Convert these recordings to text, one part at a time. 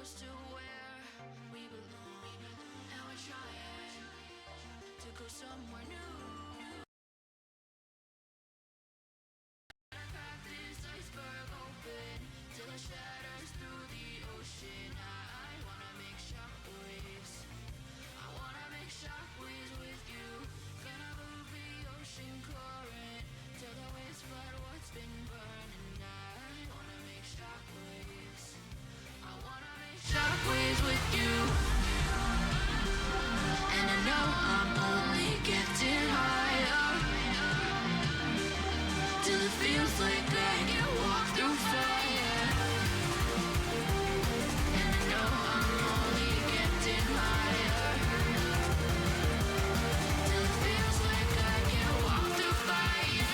close to where we belong, and we're trying to go somewhere new. Crack this iceberg open till it shatters through the ocean. I wanna make shockwaves. I wanna make shockwaves with you. Gonna move the ocean current till the waves flood what's been burning. I wanna make shockwaves. I wanna make shockwaves with you. And I know I'm only getting higher till it feels like I can walk through fire. And I know I'm only getting higher till it feels like I can walk through fire.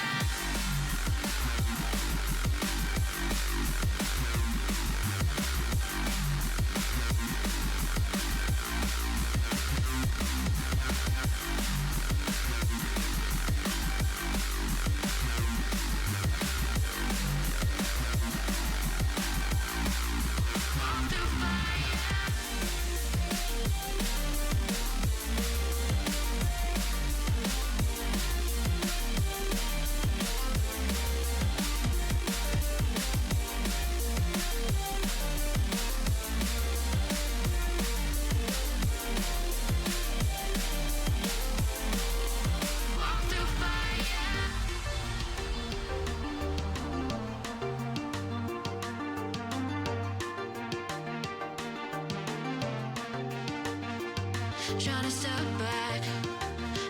Trying to step back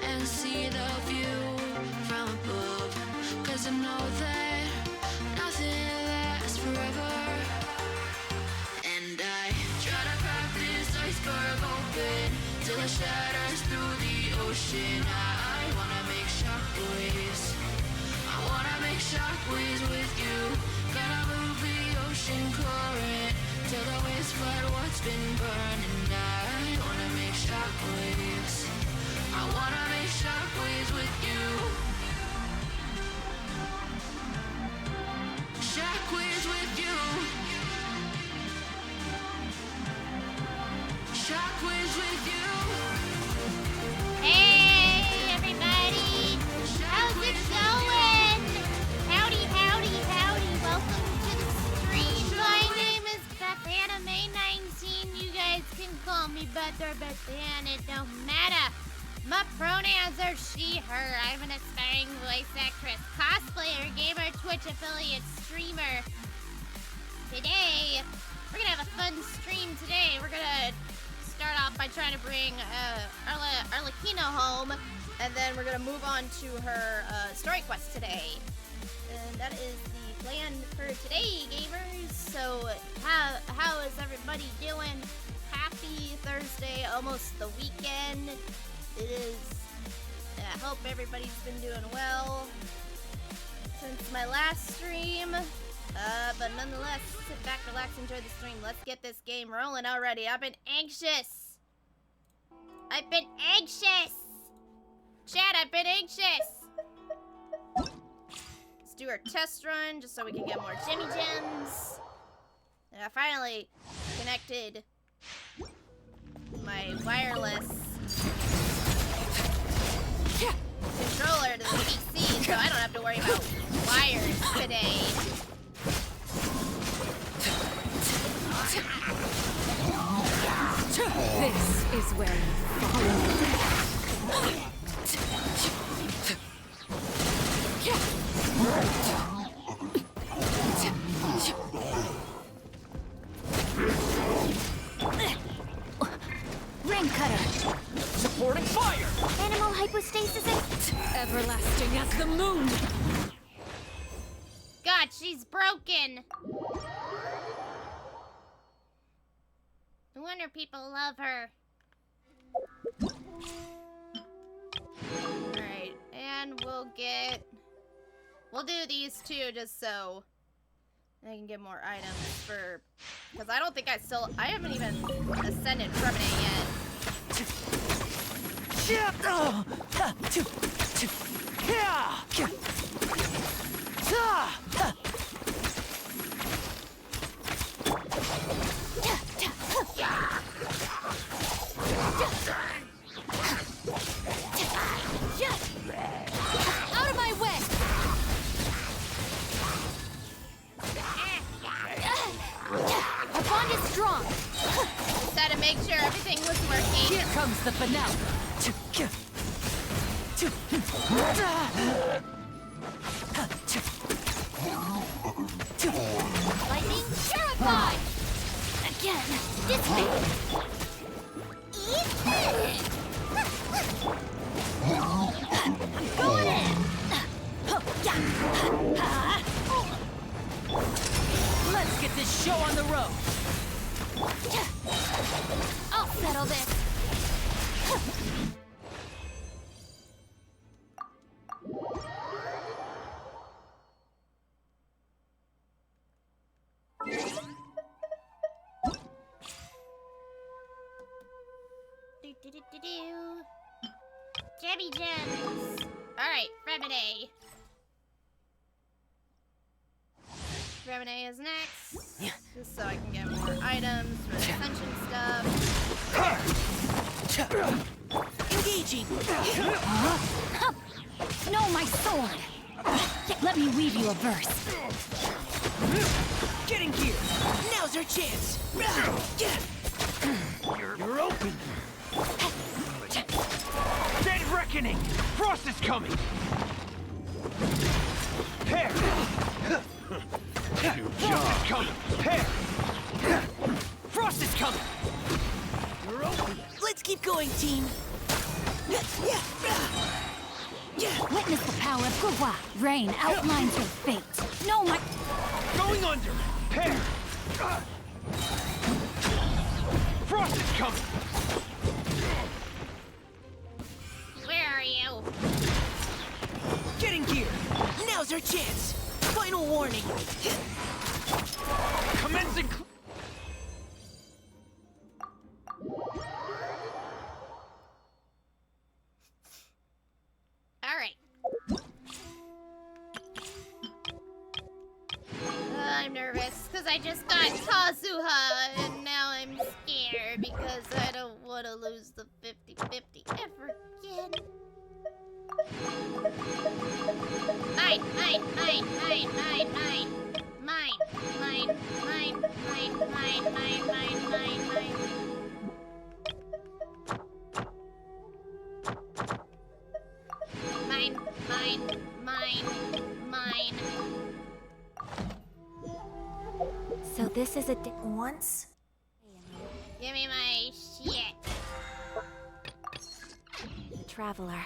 and see the view from above, 'cause I know that nothing lasts forever. And I try to crack this iceberg open till it shatters through the ocean. I wanna make shockwaves. I wanna make shockwaves with you. Gonna move the ocean current till the waves flood what's been burning. I wanna make shockwaves. I wanna make shockwaves with you. Shockwaves with you. Shockwaves with you. Hey, everybody! How's it going? Howdy, howdy, howdy. Welcome to the stream. My name is Beth Anime 19. You guys can call me Beth or Bethan. It don't matter. My pronouns are she, her. I'm an aspiring voice actress, cosplayer, gamer, Twitch affiliate, streamer. Today, we're gonna have a fun stream today. We're gonna start off by trying to bring Arlecchino home, and then we're gonna move on to her story quest today. And that is the plan for today, gamers. So how is everybody doing? Happy Thursday, almost the weekend. It is. I hope everybody's been doing well since my last stream. But nonetheless, sit back, relax, enjoy the stream. Let's get this game rolling already. I've been anxious. I've been anxious. Chat, I've been anxious. Let's do our test run just so we can get more Jimmy Gems. And I finally connected my wireless controller to the PC, so I don't have to worry about wires today. This is where you follow. Ring cutter. Supporting fire! Animal hypostasis is... Everlasting as the moon. God, she's broken. No wonder people love her. Alright, and we'll do these two just so I can get more items for, because I don't think I haven't even ascended permanent yet. strong. Just had to make sure everything was working. Here comes the finale. Lightning purified! Again, this way. Going in! Let's get this show on the road. I'll settle this. Do. Jemmy gems. Alright, Remedy. Remedy is next. Just so I can get more items for ascension stuff. Engaging. No, my sword. Let me weave you a verse. Getting here! Now's our chance! You're open! Dead reckoning! Frost is coming! Hair! Frost is coming! Hair! Frost is coming! You're open! Let's keep going, team! Witness the power of Gua. Rain outlines your fate. No, my... Going under! Hair! Frost is coming! Where are you? Getting gear! Now's our chance! Final warning! Commencing... Alright. I'm nervous because I just got Kazuha and now I'm scared because I don't want to lose the 50-50 ever again. Mine. So this is a once? Give me my shit. The traveler.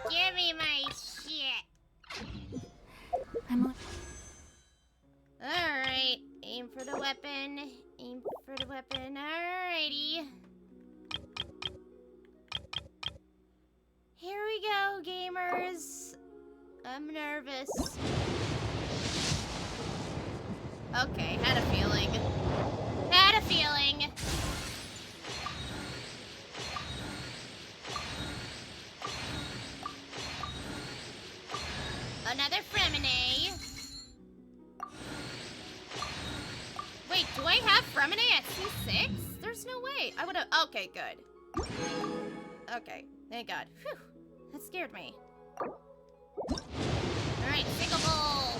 Give me my shit. I'm... Alright, aim for the weapon. Aim for the weapon. Alrighty. Here we go, gamers. I'm nervous. Okay, had a feeling. Had a feeling. Another Fremine. Wait, do I have Fremine at C6? There's no way. I would have. Okay, good. Okay, thank God. Whew, that scared me. Alright, single bowl.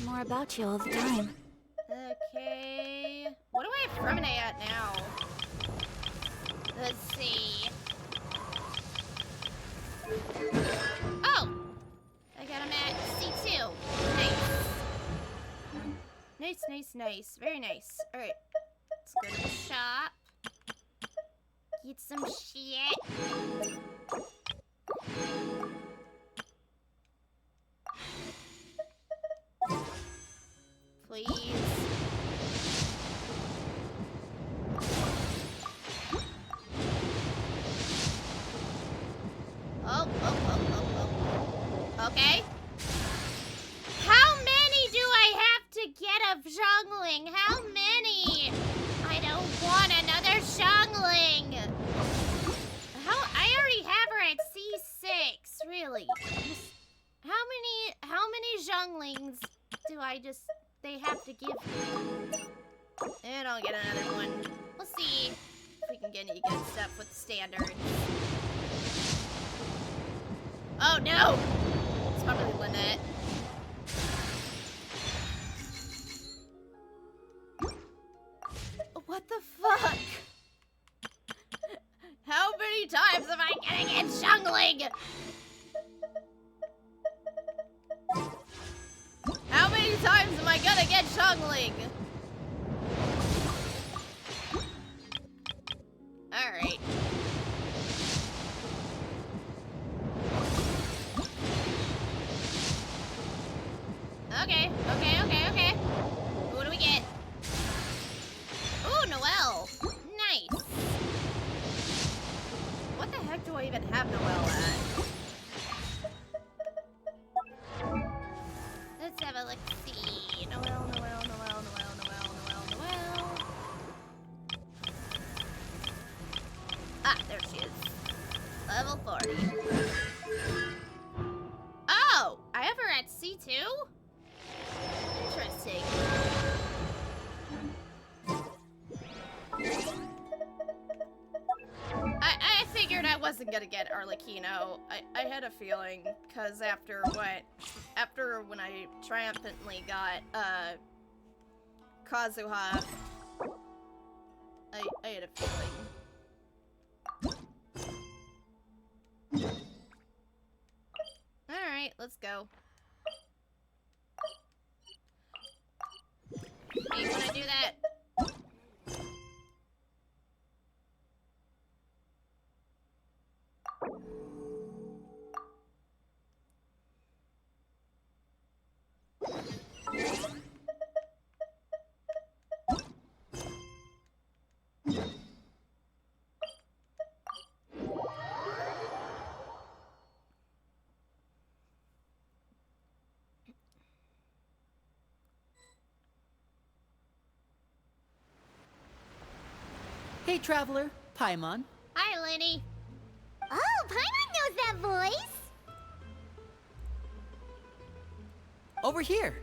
More about you all the time. Okay. What do I have Fremine at now? Let's see. Oh! I got him at C2. Nice. Very nice. Alright. Let's go to the shop. Get some shit. Please. Oh. Okay. How many do I have to get of Zhongling? How many? I don't want another Zhongling. I already have her at C6, really. How many Zhonglings do they have to give me? And I'll get another one. We'll see if we can get any good stuff with the standard. Oh no! It's probably Lynette. What the fuck? How many times am I gonna get Shungling? How many times am I gonna get Shungling? Alright. Okay. What do we get? Ooh, Noelle. Nice. What the heck do I even have Noelle at? Let's have a look-see. Noelle. Ah, there she is. Level 40. Oh! I have her at C2? Interesting. I figured I wasn't gonna get Arlecchino. I had a feeling, because after when I triumphantly got, Kazuha, I had a feeling. Alright, let's go. Hey, when I do that... Hey, traveler. Paimon. Hi, Lenny. Oh, Paimon knows that voice! Over here.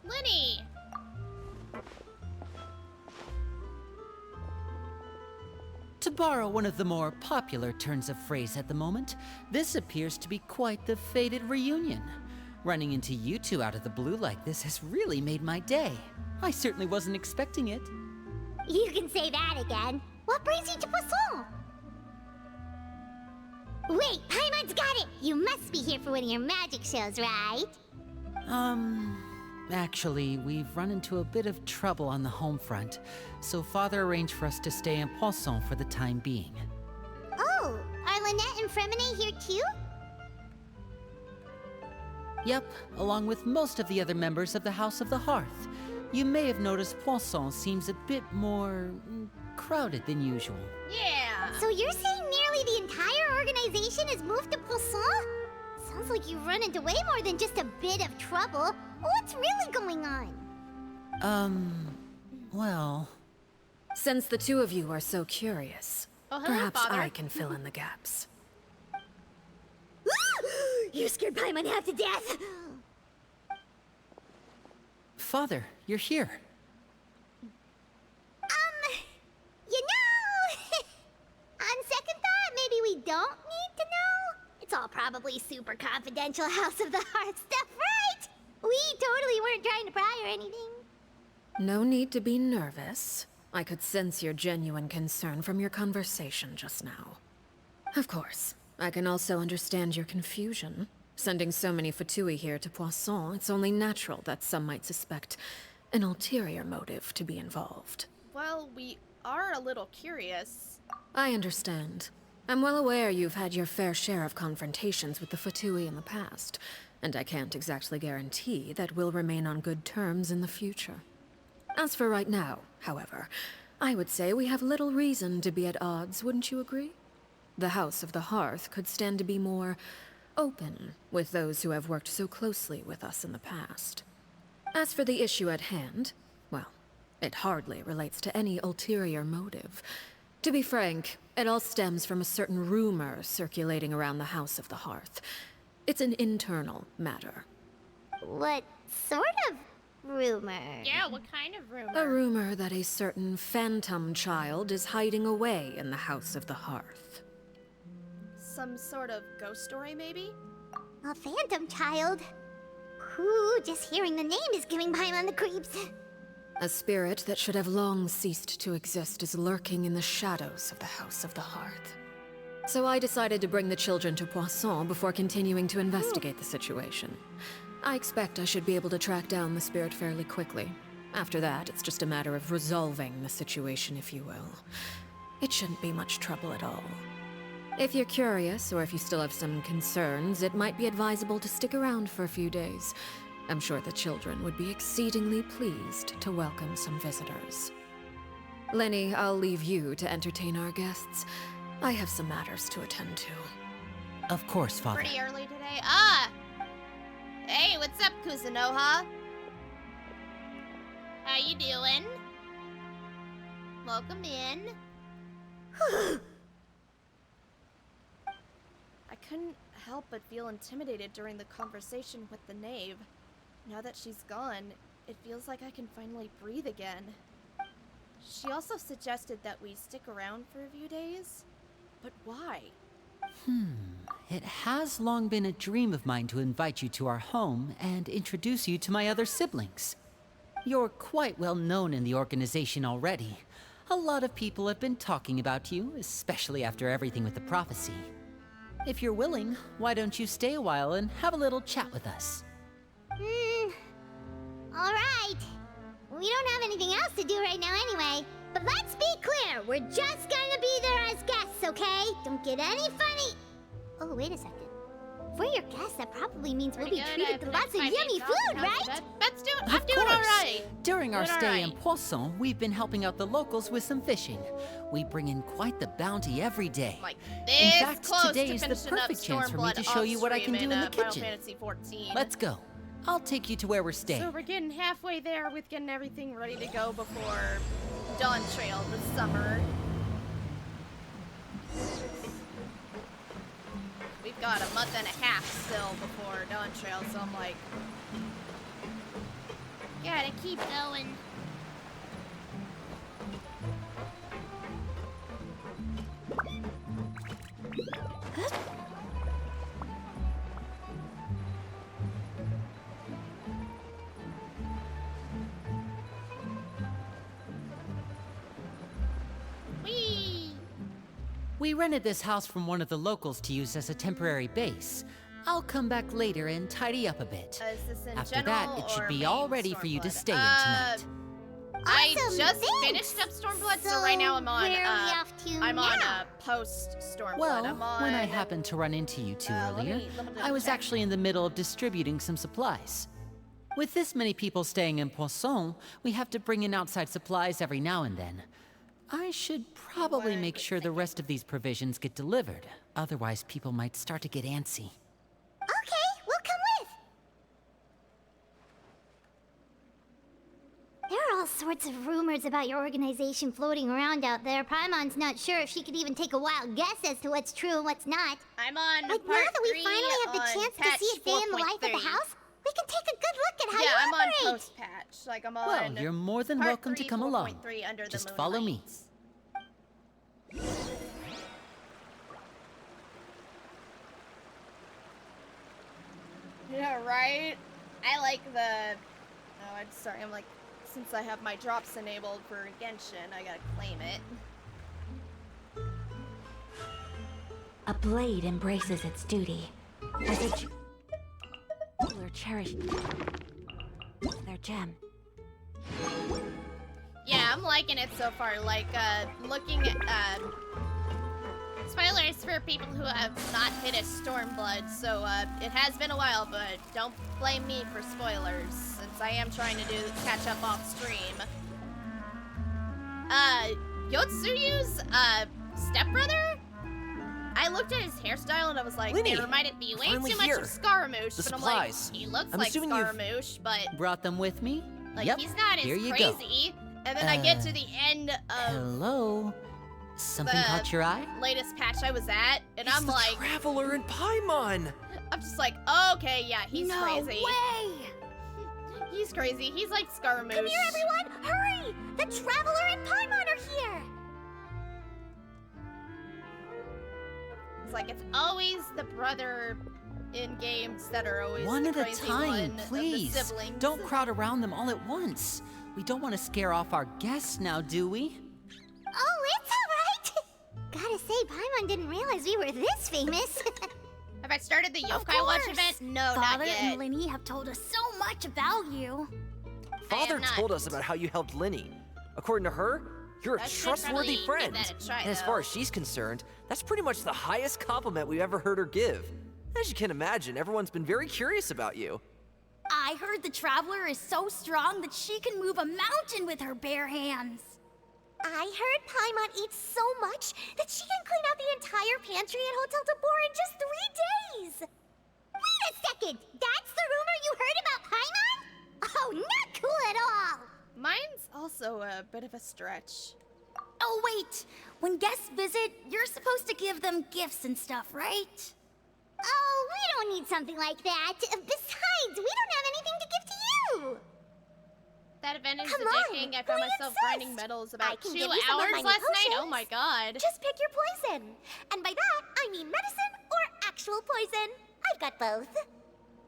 Lenny! To borrow one of the more popular turns of phrase at the moment, this appears to be quite the fated reunion. Running into you two out of the blue like this has really made my day. I certainly wasn't expecting it. You can say that again. What brings you to Poisson? Wait, Paimon's got it! You must be here for one of your magic shows, right? Actually, we've run into a bit of trouble on the home front, so Father arranged for us to stay in Poisson for the time being. Oh, are Lynette and Fremine here too? Yep, along with most of the other members of the House of the Hearth. You may have noticed Poisson seems a bit more crowded than usual. Yeah! So you're saying nearly the entire organization has moved to Poisson? Sounds like you've run into way more than just a bit of trouble. What's really going on? Well... Since the two of you are so curious, Oh, hello, perhaps Father. I can fill in the gaps. You scared Paimon half to death! Father, you're here. You know... on second thought, maybe we don't need to know? It's all probably super confidential House of the Hearth stuff, right? We totally weren't trying to pry or anything. No need to be nervous. I could sense your genuine concern from your conversation just now. Of course, I can also understand your confusion. Sending so many Fatui here to Poisson, it's only natural that some might suspect an ulterior motive to be involved. Well, we are a little curious. I understand. I'm well aware you've had your fair share of confrontations with the Fatui in the past, and I can't exactly guarantee that we'll remain on good terms in the future. As for right now, however, I would say we have little reason to be at odds, wouldn't you agree? The House of the Hearth could stand to be more open with those who have worked so closely with us in the past. As for the issue at hand, well, it hardly relates to any ulterior motive. To be frank, it all stems from a certain rumor circulating around the House of the Hearth. It's an internal matter. What sort of rumor. Yeah, what kind of rumor? A rumor that a certain phantom child is hiding away in the House of the Hearth. Some sort of ghost story, maybe? A phantom child? Ooh, just hearing the name is giving Paimon the creeps. A spirit that should have long ceased to exist is lurking in the shadows of the House of the Hearth. So I decided to bring the children to Poisson before continuing to investigate the situation. I expect I should be able to track down the spirit fairly quickly. After that, it's just a matter of resolving the situation, if you will. It shouldn't be much trouble at all. If you're curious, or if you still have some concerns, it might be advisable to stick around for a few days. I'm sure the children would be exceedingly pleased to welcome some visitors. Lenny, I'll leave you to entertain our guests. I have some matters to attend to. Of course, Father. Pretty early today. Ah! Hey, what's up, Kuzunoha? How you doing? Welcome in. I couldn't help but feel intimidated during the conversation with the knave. Now that she's gone, it feels like I can finally breathe again. She also suggested that we stick around for a few days. But why? It has long been a dream of mine to invite you to our home and introduce you to my other siblings. You're quite well known in the organization already. A lot of people have been talking about you, especially after everything with the prophecy. If you're willing, why don't you stay a while and have a little chat with us? Alright. We don't have anything else to do right now anyway. But let's be clear, we're just gonna be there as guests, okay? Don't get any funny. Oh, wait a second. If we're your guests, that probably means we'll be treated to lots of yummy food, right? I'm doing alright. During our Doing stay in alright. Poisson, we've been helping out the locals with some fishing. We bring in quite the bounty every day. Like In this fact, close today to is the finishing up perfect chance for me to Stormblood show you what I can off do in stream the Final kitchen. Fantasy 14. Let's go. I'll take you to where we're staying. So we're getting halfway there with getting everything ready to go before Dawn Trail this summer. We've got a month and a half still before Dawn Trail, so I'm like, gotta keep going. Whee! We rented this house from one of the locals to use as a temporary base. I'll come back later and tidy up a bit. Is this in After general that, it should or be main all ready for you to Stormblood? stay in tonight. I Awesome, just thanks. finished up Stormblood, so right now I'm on. where are we off to I'm on now? post Stormblood. Well, I'm on. when I happened to run into you two let earlier, me I was check. actually in the middle of distributing some supplies. With this many people staying in Poisson, we have to bring in outside supplies every now and then. I should probably One make sure the rest of these provisions get delivered. Otherwise, people might start to get antsy. Okay, we'll come with. There are all sorts of rumors about your organization floating around out there. Paimon's not sure if she could even take a wild guess as to what's true and what's not. I'm on. Like, now part that we 3 finally have the on chance to patch see a day in the life of the 4.3. house, we can take a good look at how Yeah, you I'm on operate. post patch. Like I'm on. Well, you're more than part welcome to 3, come along. 4.3 under the Just follow me. moonlight. Yeah, right? I like the... Oh, I'm sorry, I'm like... Since I have my drops enabled for Genshin, I gotta claim it. A blade embraces its duty as a jeweler cherishes their gem. Yeah, I'm liking it so far. Like, looking at, spoilers for people who have not finished Stormblood, so, it has been a while, but don't blame me for spoilers, since I am trying to catch up off stream. Yotsuyu's, stepbrother? I looked at his hairstyle and I was like, Linny, it reminded me way finally too much here. of Scaramouche, The but I'm like, supplies. he looks I'm like assuming you've- Scaramouche, but, Brought them with me? like, Yep, he's not here as you go. crazy. And then I get to the end of Hello? Something the- caught your eye? latest patch I was at, and He's I'm the like, Traveler in Paimon! I'm just like, okay, yeah, he's no crazy. way! He's crazy. He's like Scaramouche. Come here, everyone! Hurry! The Traveler and Paimon are here! It's like it's always the brother in games that are always One the at a crazy time, one of the please. siblings. Don't crowd around them all at once. We don't want to scare off our guests now, do we? Oh, it's alright! Gotta say, Paimon didn't realize we were this famous. Have I started the Of Yokai Watch course. event? No, Father not yet. and Linny have told us so much about you. Father not. told us about how you helped Linny. According to her, you're a I should trustworthy probably friend. give that a try, and as though. far as she's concerned, that's pretty much the highest compliment we've ever heard her give. As you can imagine, everyone's been very curious about you. I heard the Traveler is so strong that she can move a mountain with her bare hands. I heard Paimon eats so much that she can clean out the entire pantry at Hotel Tabor in just 3 days! Wait a second! That's the rumor you heard about Paimon? Oh, not cool at all! Mine's also a bit of a stretch. Oh, wait. When guests visit, you're supposed to give them gifts and stuff, right? Oh, we don't need something like that. Besides, we don't have anything to give to you! That event is Come on, addicting. I found why myself insist? grinding medals I about can 2 give you some of hours my new last night. Oh potions. my god. Just pick your poison. And by that, I mean medicine or actual poison. I've got both.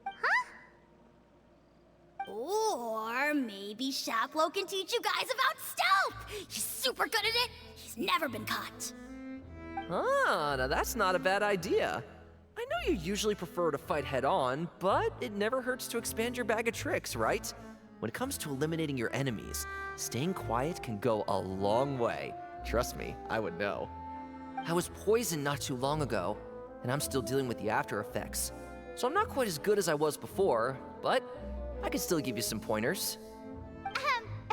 Huh? Or maybe Shaplo can teach you guys about stealth. He's super good at it. He's never been caught. Ah, now that's not a bad idea. I know you usually prefer to fight head on, but it never hurts to expand your bag of tricks, right? When it comes to eliminating your enemies, staying quiet can go a long way. Trust me, I would know. I was poisoned not too long ago, and I'm still dealing with the after effects. So I'm not quite as good as I was before, but I can still give you some pointers.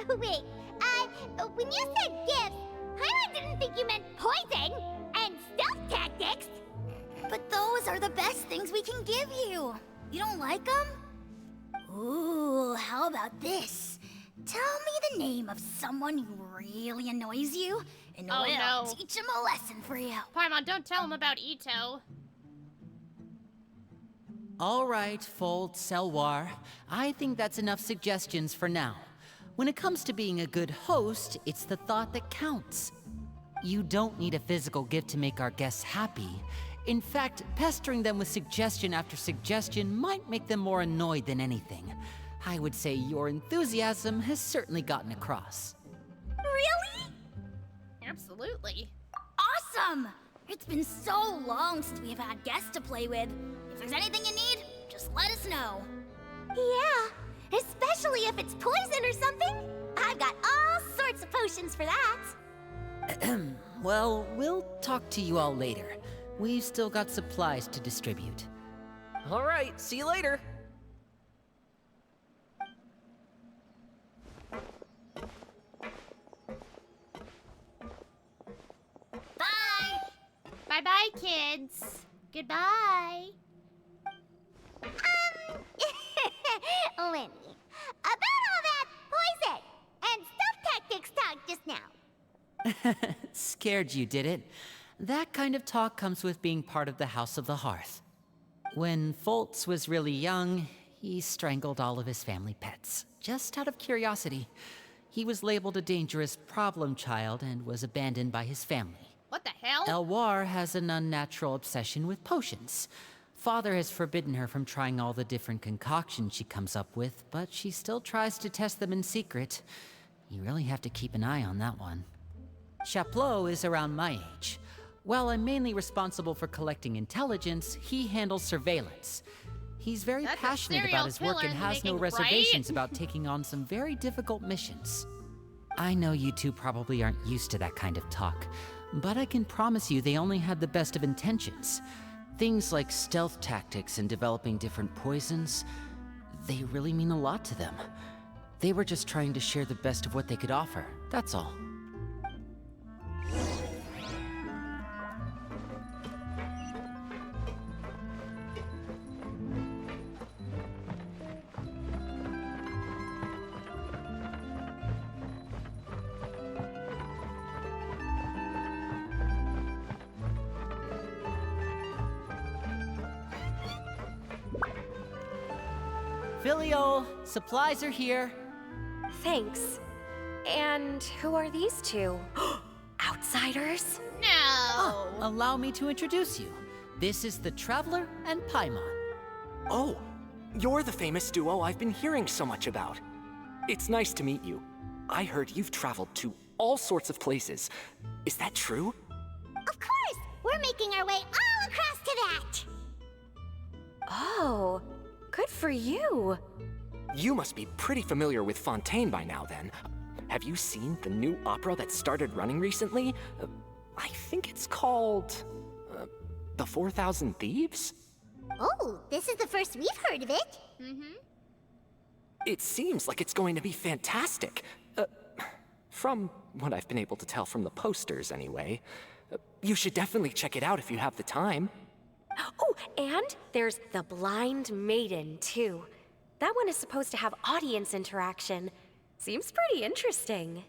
Wait. When you said gifts, Paimon didn't think you meant poison and stealth tactics. But those are the best things we can give you. You don't like them? Ooh, how about this? Tell me the name of someone who really annoys you, and Oh, we'll no. teach him a lesson for you. Paimon, don't tell him about Ito. All right, Fold, Selwar. I think that's enough suggestions for now. When it comes to being a good host, it's the thought that counts. You don't need a physical gift to make our guests happy. In fact, pestering them with suggestion after suggestion might make them more annoyed than anything. I would say your enthusiasm has certainly gotten across. Really? Absolutely. Awesome! It's been so long since we've had guests to play with. If there's anything you need, just let us know. Yeah, especially if it's poison or something. I've got all sorts of potions for that. Well, we'll talk to you all later. We've still got supplies to distribute. All right, see you later. Bye! Bye-bye, kids. Goodbye. Lenny, about all that poison and stealth tactics talk just now. Scared you, did it? That kind of talk comes with being part of the House of the Hearth. When Foltz was really young, he strangled all of his family pets, just out of curiosity. He was labeled a dangerous problem child and was abandoned by his family. What the hell? Elwar has an unnatural obsession with potions. Father has forbidden her from trying all the different concoctions she comes up with, but she still tries to test them in secret. You really have to keep an eye on that one. Chaplot is around my age. While I'm mainly responsible for collecting intelligence, he handles surveillance. He's very That's a passionate serial about his work killer and has no making, reservations right? about taking on some very difficult missions. I know you two probably aren't used to that kind of talk, but I can promise you they only had the best of intentions. Things like stealth tactics and developing different poisons, they really mean a lot to them. They were just trying to share the best of what they could offer, that's all. Filial, supplies are here. Thanks. And who are these two? Outsiders? No. Allow me to introduce you. This is the Traveler and Paimon. Oh, you're the famous duo I've been hearing so much about. It's nice to meet you. I heard you've traveled to all sorts of places. Is that true? Of course! We're making our way all across to that! Oh, good for you. You must be pretty familiar with Fontaine by now, then. Have you seen the new opera that started running recently? I think it's called... The 4,000 Thieves? Oh, this is the first we've heard of it. It seems like it's going to be fantastic. From what I've been able to tell from the posters, anyway. You should definitely check it out if you have the time. Oh, and there's The Blind Maiden, too. That one is supposed to have audience interaction. Seems pretty interesting.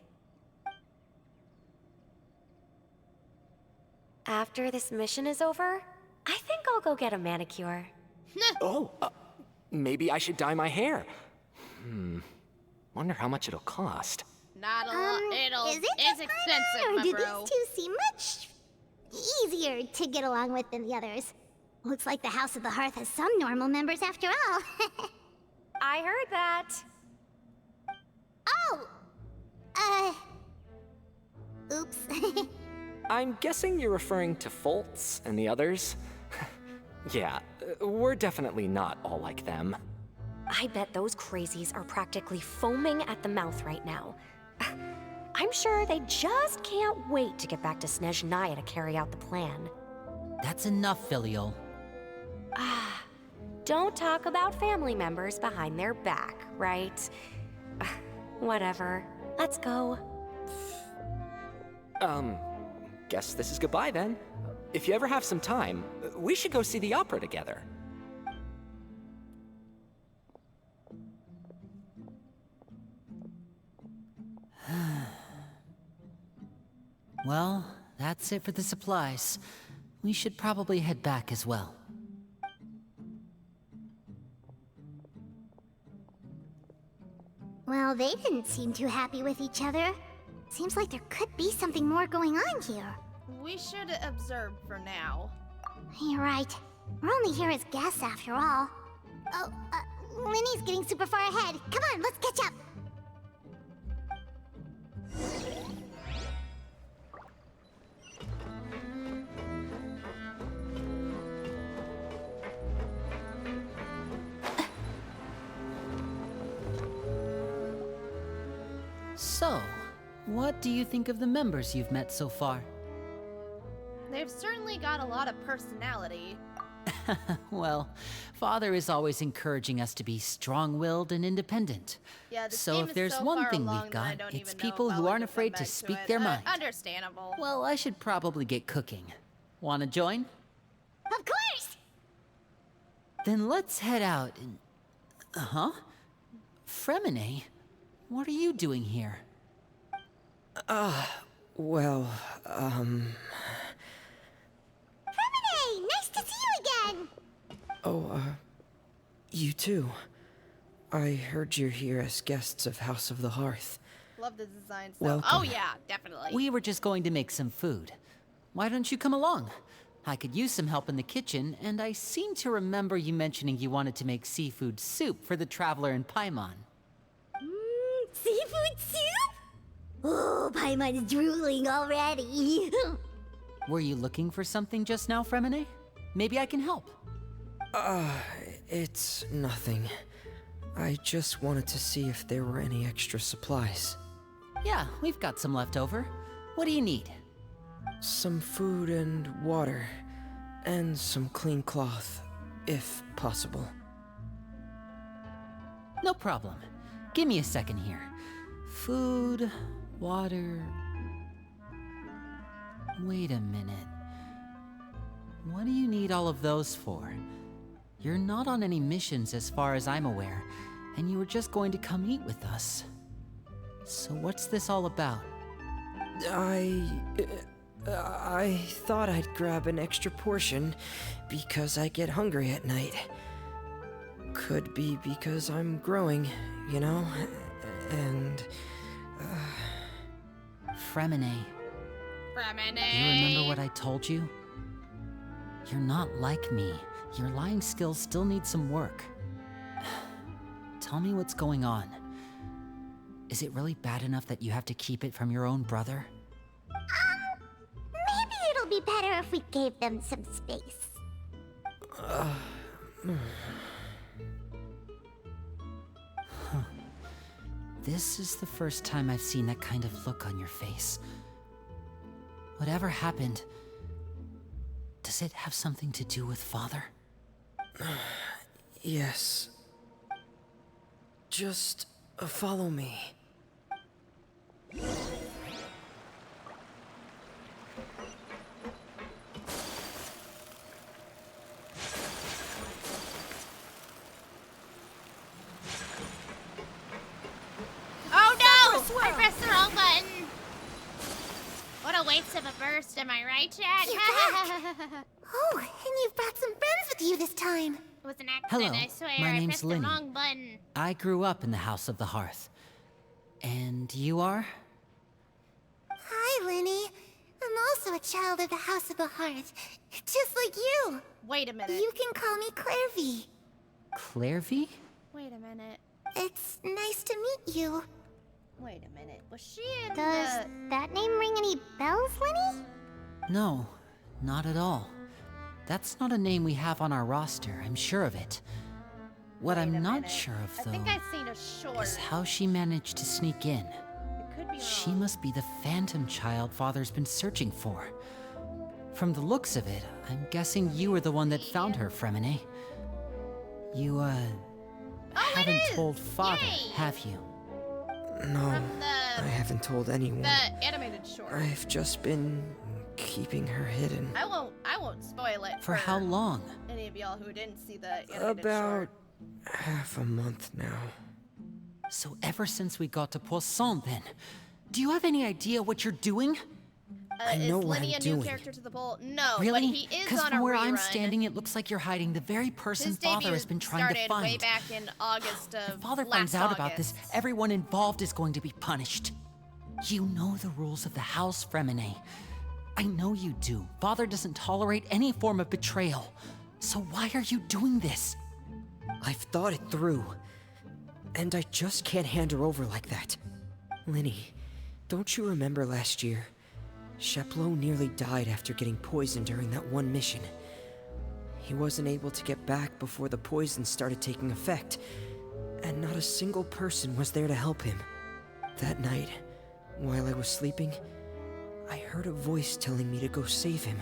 After this mission is over, I think I'll go get a manicure. Oh, maybe I should dye my hair. Wonder how much it'll cost. Not a lot. Is it It's just expensive, or my do bro. these two seem much easier to get along with than the others? Looks like the House of the Hearth has some normal members after all. I heard that. Oh! Oops. I'm guessing you're referring to Foltz and the others? Yeah, we're definitely not all like them. I bet those crazies are practically foaming at the mouth right now. I'm sure they just can't wait to get back to Snezhnaya to carry out the plan. That's enough, Filial. Don't talk about family members behind their back, right? Whatever. Let's go. Guess this is goodbye then. If you ever have some time, we should go see the opera together. Well, that's it for the supplies. We should probably head back as well. Well, they didn't seem too happy with each other. Seems like there could be something more going on here. We should observe for now. You're right. We're only here as guests after all. Oh, Winnie's getting super far ahead. Come on, let's catch up. So, what do you think of the members you've met so far? They've certainly got a lot of personality. Well, Father is always encouraging us to be strong-willed and independent. Yeah, this So game if is there's so one far thing along we've that I got, don't it's even know people if who I'll aren't ever come afraid to back speak it. their mind. Understandable. Well, I should probably get cooking. Wanna join? Of course! Then let's head out and... Huh? Fremine? What are you doing here? Well, Fremine, nice to see you again! you too. I heard you're here as guests of House of the Hearth. Love the design stuff. Welcome. Oh yeah, definitely. We were just going to make some food. Why don't you come along? I could use some help in the kitchen, and I seem to remember you mentioning you wanted to make seafood soup for the Traveler and Paimon. Seafood soup? Oh, Paimon is drooling already. Were you looking for something just now, Fremine? Maybe I can help. It's nothing. I just wanted to see if there were any extra supplies. Yeah, we've got some left over. What do you need? Some food and water, and some clean cloth, if possible. No problem. Give me a second here. Food, water... Wait a minute. What do you need all of those for? You're not on any missions as far as I'm aware, and you were just going to come eat with us. So what's this all about? I thought I'd grab an extra portion because I get hungry at night. could be because I'm growing, you know? And... Fremine, you remember what I told you? You're not like me. Your lying skills still need some work. Tell me what's going on. Is it really bad enough that you have to keep it from your own brother? Maybe it'll be better if we gave them some space. This is the first time I've seen that kind of look on your face. Whatever happened, does it have something to do with Father? Yes. Just follow me. Oh no! I pressed the wrong button. What a waste of a burst, am I right, Chad? Oh, and you've brought some friends with you this time. It was an accident, Hello, I swear. my I name's pressed Linny. the wrong button. I grew up in the House of the Hearth. And you are? Hi, Linny. I'm also a child of the House of the Hearth, just like you. Wait a minute. You can call me Clairvy. Clairvy? Wait a minute. It's nice to meet you. Wait a minute. Was she in Does that name ring any bells, Linny? No, not at all. That's not a name we have on our roster, I'm sure of it. What I'm not sure of, I though, think I've seen a short. is how she managed to sneak in. It could be She wrong. must be the phantom child Father's been searching for. From the looks of it, I'm guessing you were the one that found her, Fremine. You, haven't is! told Father, Yay! have you? No, From I the haven't told anyone. animated short. I've just been keeping her hidden. I won't spoil it For how long? any of y'all who didn't see the animated About short. half a month now. So ever since we got to Poisson, then, do you have any idea what you're doing? I know is what Lenny I'm a new doing. character to the poll? No, Really? but he is Because on from a where I'm rerun. standing, it looks like you're hiding the very person His Father debut has been trying to started find. way back in August of If Father last finds out about this, August. everyone involved is going to be punished. You know the rules of the house, Fremine. I know you do. Father doesn't tolerate any form of betrayal. So why are you doing this? I've thought it through. And I just can't hand her over like that. Linny, don't you remember last year? Sheplo nearly died after getting poisoned during that one mission. He wasn't able to get back before the poison started taking effect, and not a single person was there to help him. That night, while I was sleeping, I heard a voice telling me to go save him.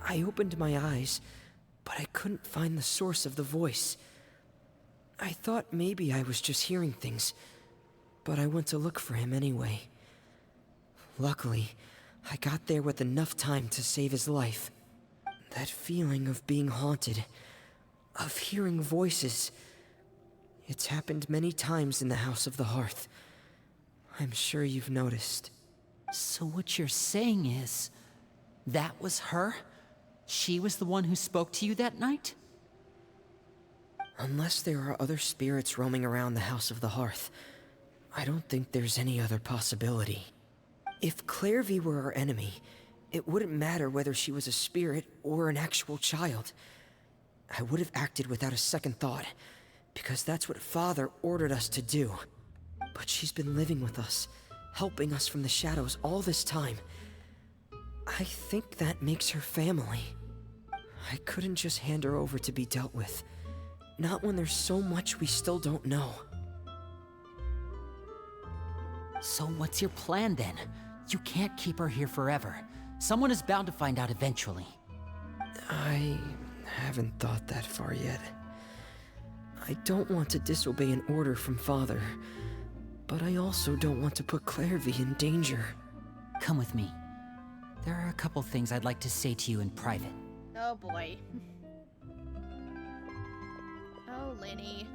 I opened my eyes, but I couldn't find the source of the voice. I thought maybe I was just hearing things, but I went to look for him anyway. Luckily, I got there with enough time to save his life. That feeling of being haunted, of hearing voices, it's happened many times in the House of the Hearth. I'm sure you've noticed. So what you're saying is, that was her? She was the one who spoke to you that night? Unless there are other spirits roaming around the House of the Hearth, I don't think there's any other possibility. If Clairvy were our enemy, it wouldn't matter whether she was a spirit or an actual child. I would have acted without a second thought, because that's what Father ordered us to do. But she's been living with us, helping us from the shadows all this time. I think that makes her family. I couldn't just hand her over to be dealt with. Not when there's so much we still don't know. So what's your plan then? You can't keep her here forever. Someone is bound to find out eventually. I haven't thought that far yet. I don't want to disobey an order from Father, but I also don't want to put Clairvy in danger. Come with me. There are a couple things I'd like to say to you in private. Oh boy. Oh, Lenny.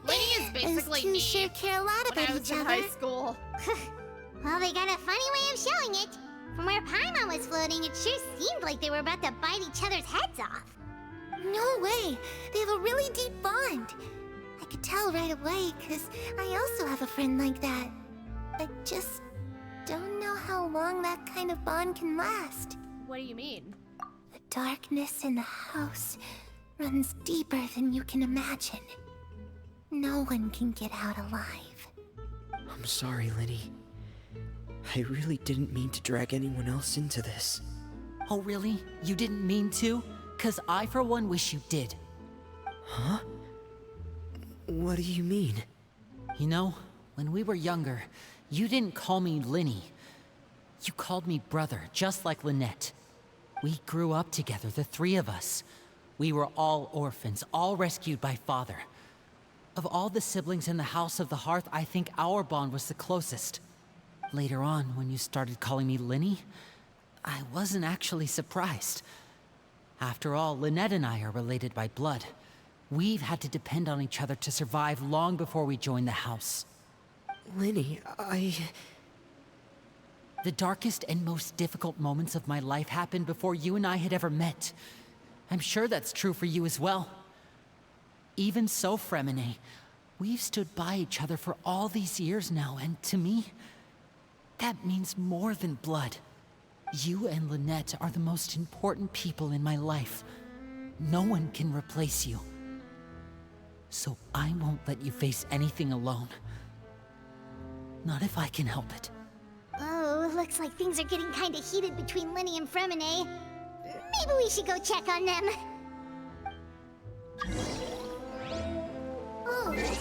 Lenny is basically Those two me sure care a lot when about I was each in other. high school. Well, they got a funny way of showing it. From where Paimon was floating, it sure seemed like they were about to bite each other's heads off. No way! They have a really deep bond. I could tell right away, because I also have a friend like that. I just don't know how long that kind of bond can last. What do you mean? The darkness in the house runs deeper than you can imagine. No one can get out alive. I'm sorry, Linny. I really didn't mean to drag anyone else into this. Oh, really? You didn't mean to? 'Cause I, for one, wish you did. Huh? What do you mean? You know, when we were younger, you didn't call me Linny. You called me brother, just like Lynette. We grew up together, the three of us. We were all orphans, all rescued by father. Of all the siblings in the House of the Hearth, I think our bond was the closest. Later on, when you started calling me Linny, I wasn't actually surprised. After all, Lynette and I are related by blood. We've had to depend on each other to survive long before we joined the house. Linny, The darkest and most difficult moments of my life happened before you and I had ever met. I'm sure that's true for you as well. Even so, Fremine, we've stood by each other for all these years now, and to me, that means more than blood. You and Lynette are the most important people in my life. No one can replace you. So I won't let you face anything alone. Not if I can help it. Oh, looks like things are getting kinda heated between Linny and Fremine. Maybe we should go check on them. Oh, hey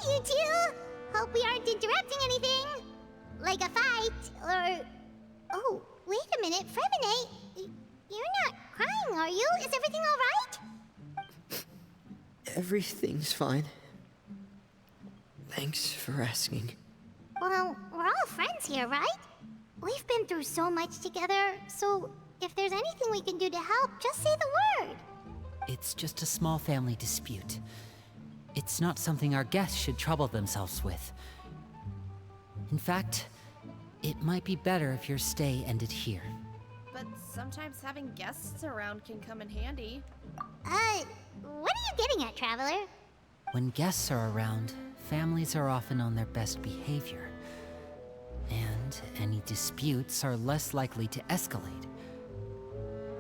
you two! Hope we aren't interrupting anything. Like a fight, or... Oh, wait a minute, Fremine, you're not crying, are you? Is everything alright? everything's fine. Thanks for asking. Well, we're all friends here, right? We've been through so much together, so if there's anything we can do to help, just say the word. It's just a small family dispute. It's not something our guests should trouble themselves with. In fact, it might be better if your stay ended here. But sometimes having guests around can come in handy. What are you getting at, Traveler? When guests are around, families are often on their best behavior. And any disputes are less likely to escalate.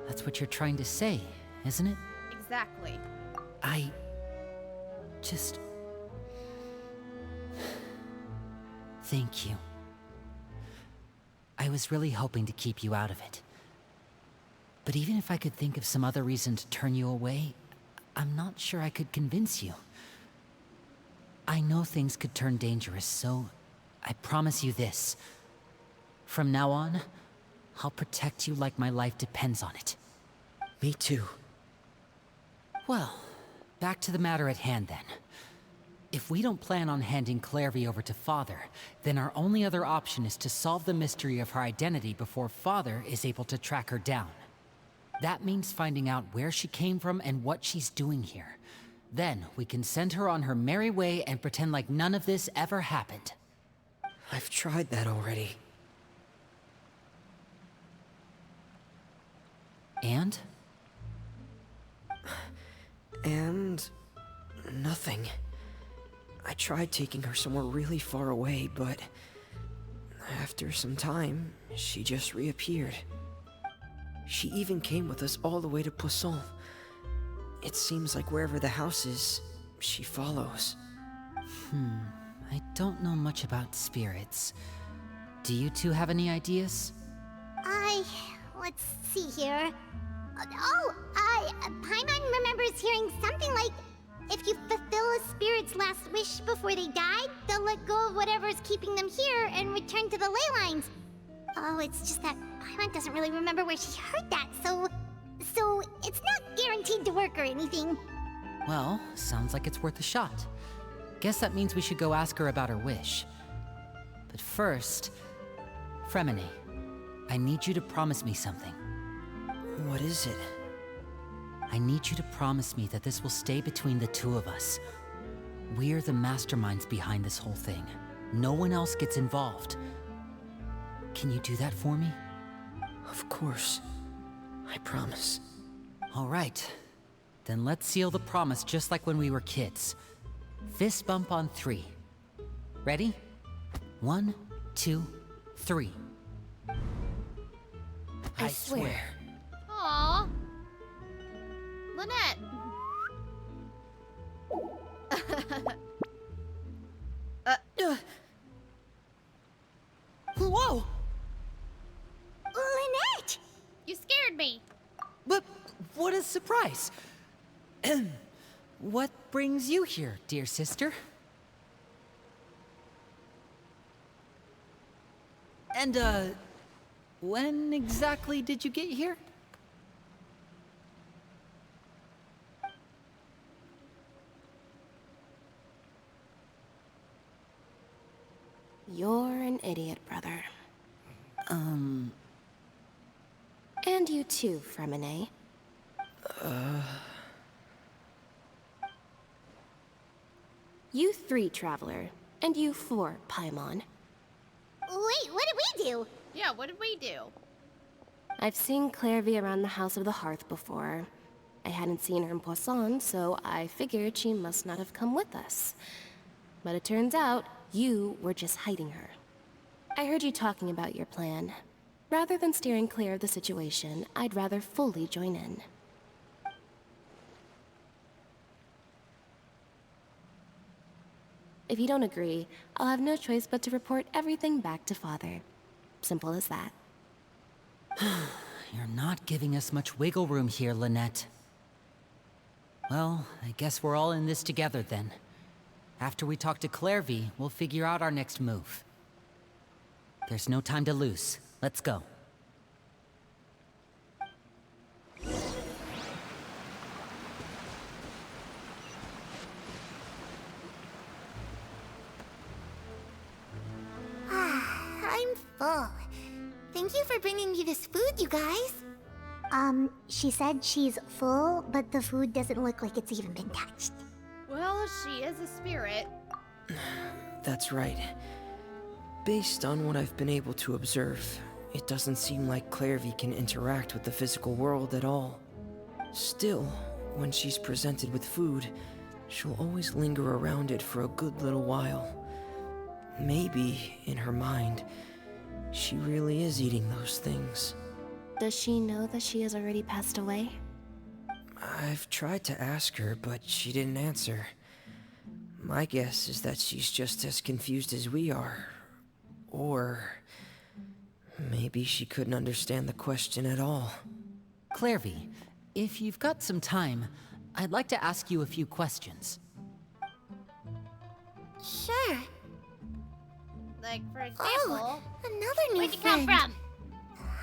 That's what you're trying to say, isn't it? Exactly. I... just... Thank you. I was really hoping to keep you out of it. But even if I could think of some other reason to turn you away, I'm not sure I could convince you. I know things could turn dangerous, so I promise you this. From now on, I'll protect you like my life depends on it. Me too. Well, back to the matter at hand then. If we don't plan on handing Clairvy over to Father, then our only other option is to solve the mystery of her identity before Father is able to track her down. That means finding out where she came from and what she's doing here. Then we can send her on her merry way and pretend like none of this ever happened. I've tried that already. And? And... nothing. I tried taking her somewhere really far away, but... after some time, she just reappeared. She even came with us all the way to Poisson. It seems like wherever the house is, she follows. I don't know much about spirits. Do you two have any ideas? Let's see here. Paimon remembers hearing something like, if you fulfill a spirit's last wish before they died, they'll let go of whatever's keeping them here and return to the ley lines. Oh, it's just that Paimon doesn't really remember where she heard that, so it's not guaranteed to work or anything. Well, sounds like it's worth a shot. Guess that means we should go ask her about her wish. But first, Fremine, I need you to promise me something. What is it? I need you to promise me that this will stay between the two of us. We're the masterminds behind this whole thing. No one else gets involved. Can you do that for me? Of course. I promise. All right. Then let's seal the promise just like when we were kids. Fist bump on 3. Ready? 1, 2, 3. I swear. Aww. Lynette. Whoa! Lynette! You scared me. But what a surprise! What brings you here, dear sister? And, when exactly did you get here? You're an idiot, brother. And you too, Fremine. You 3, Traveler. And you 4, Paimon. Wait, what did we do? Yeah, what did we do? I've seen Clairvy around the House of the Hearth before. I hadn't seen her in Poisson, so I figured she must not have come with us. But it turns out, you were just hiding her. I heard you talking about your plan. Rather than steering clear of the situation, I'd rather fully join in. If you don't agree, I'll have no choice but to report everything back to Father. Simple as that. You're not giving us much wiggle room here, Lynette. Well, I guess we're all in this together then. After we talk to Clairvy, we'll figure out our next move. There's no time to lose. Let's go. I'm full. Thank you for bringing me this food, you guys. She said she's full, but the food doesn't look like it's even been touched. Well, she is a spirit. That's right. Based on what I've been able to observe, it doesn't seem like Clairvy can interact with the physical world at all. Still, when she's presented with food, she'll always linger around it for a good little while. Maybe, in her mind, she really is eating those things. Does she know that she has already passed away? I've tried to ask her, but she didn't answer. My guess is that she's just as confused as we are. Or maybe she couldn't understand the question at all. Clairvy, if you've got some time, I'd like to ask you a few questions. Sure. Like, for example, Oh, another new where'd you come friend. from?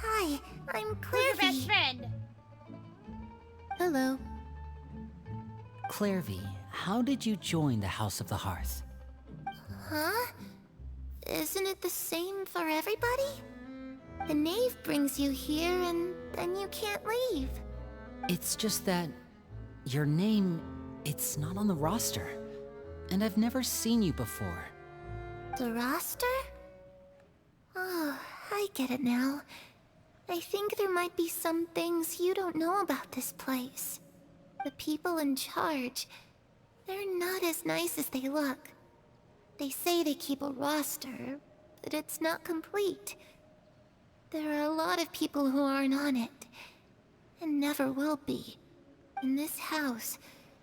Hi, I'm Who's your best Clairvy. friend? Hello. Clairvy, how did you join the House of the Hearth? Huh? Isn't it the same for everybody? The knave brings you here and then you can't leave. It's just that your name, it's not on the roster. And I've never seen you before. The roster? Oh, I get it now. I think there might be some things you don't know about this place. The people in charge, they're not as nice as they look. They say they keep a roster, but it's not complete. There are a lot of people who aren't on it, and never will be. In this house,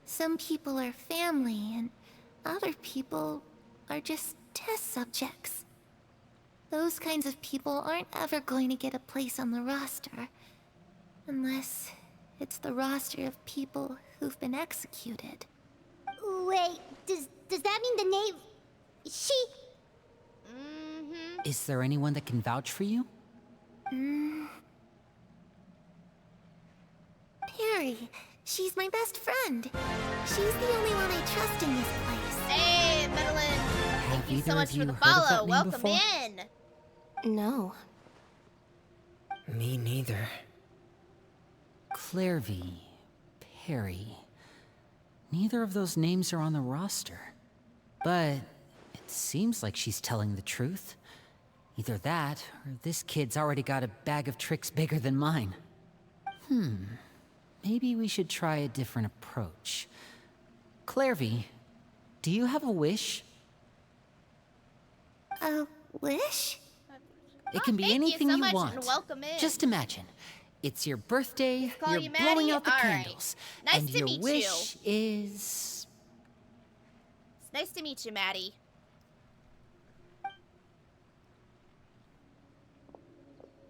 some people are family, and other people are just test subjects. Those kinds of people aren't ever going to get a place on the roster, unless it's the roster of people who've been executed. Wait, does that mean the knave... She... Mm-hmm. Is there anyone that can vouch for you? Perry, she's my best friend. She's the only one I trust in this place. Hey, Madeline. Thank you so either much of for you the heard of that follow. name Welcome before? in. No. Me neither. Clairvy, Perry. Neither of those names are on the roster. But it seems like she's telling the truth. Either that, or this kid's already got a bag of tricks bigger than mine. Maybe we should try a different approach. Clairvy, do you have a wish? A wish? It can be Thank anything you so you much want. and welcome in. Just imagine. It's your birthday, Call you're you blowing Maddie? out the All right. candles. Nice and to your meet you. wish is... It's nice to meet you, Maddie.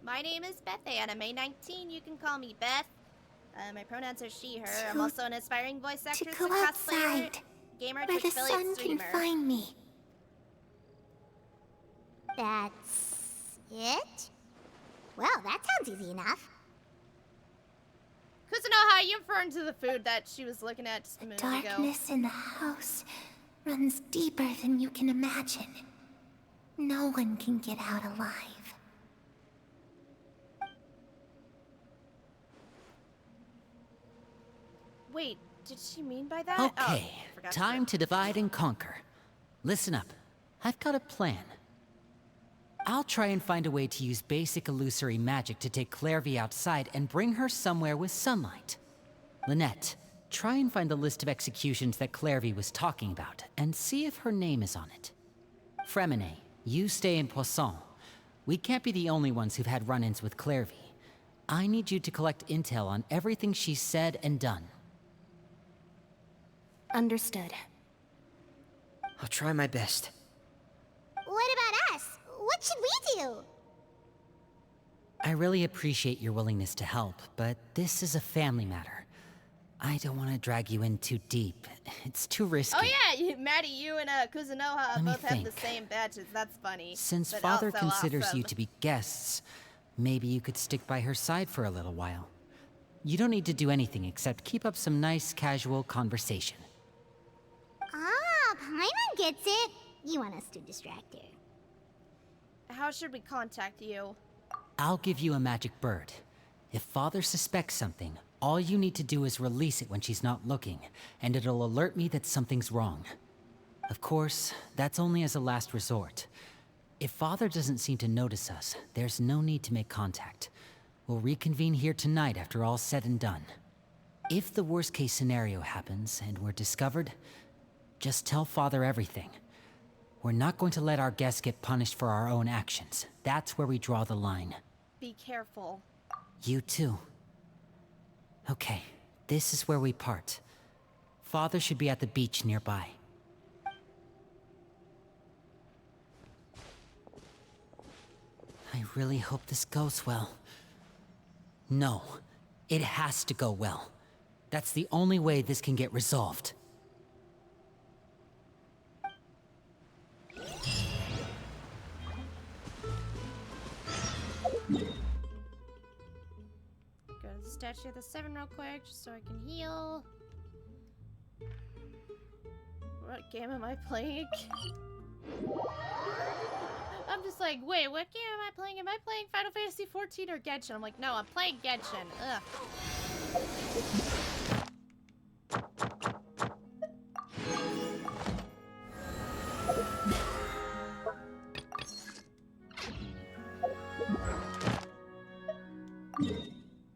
My name is Beth Anna, May 19. You can call me Beth. My pronouns are she, her. I'm also an aspiring voice To actress, go a cosplayer, outside, gamer, where Twitch the affiliate sun streamer. can find me. That's it? Well, that sounds easy enough. Kusunoha, you referring to the food that she was looking at just a minute ago. Darkness in the house runs deeper than you can imagine. No one can get out alive. Wait, did she mean by that? Okay, Oh, I forgot time to divide and conquer. Listen up. I've got a plan. I'll try and find a way to use basic illusory magic to take Clairvy outside and bring her somewhere with sunlight. Lynette, try and find the list of executions that Clairvy was talking about and see if her name is on it. Fremine, you stay in Poisson. We can't be the only ones who've had run-ins with Clairvy. I need you to collect intel on everything she's said and done. Understood. I'll try my best. What about us? What should we do? I really appreciate your willingness to help, but this is a family matter. I don't want to drag you in too deep. It's too risky. Oh yeah, Maddie, you and Kusunoha Let me both have the think. same badges. That's funny. Since but Father also considers awesome. you to be guests, maybe you could stick by her side for a little while. You don't need to do anything except keep up some nice, casual conversation. Ah, Paimon gets it. You want us to distract her. How should we contact you? I'll give you a magic bird. If Father suspects something, all you need to do is release it when she's not looking, and it'll alert me that something's wrong. Of course, that's only as a last resort. If Father doesn't seem to notice us, there's no need to make contact. We'll reconvene here tonight after all's said and done. If the worst-case scenario happens and we're discovered, just tell Father everything. We're not going to let our guests get punished for our own actions. That's where we draw the line. Be careful. You too. Okay, this is where we part. Father should be at the beach nearby. I really hope this goes well. No, it has to go well. That's the only way this can get resolved. Go to the Statue of the Seven real quick, just so I can heal. What game am I playing? I'm just like, wait, what game am I playing? Am I playing Final Fantasy XIV or Genshin? I'm like, no, I'm playing Genshin. Ugh.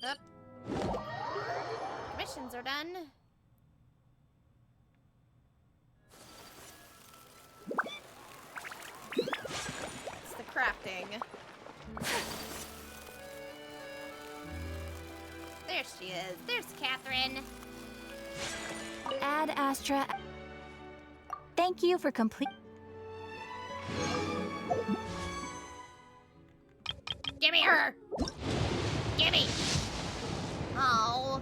Up. Missions are done. It's the crafting. There she is. There's Catherine. Ad Astra. Thank you for complete. Gimme her! Gimme! Oh.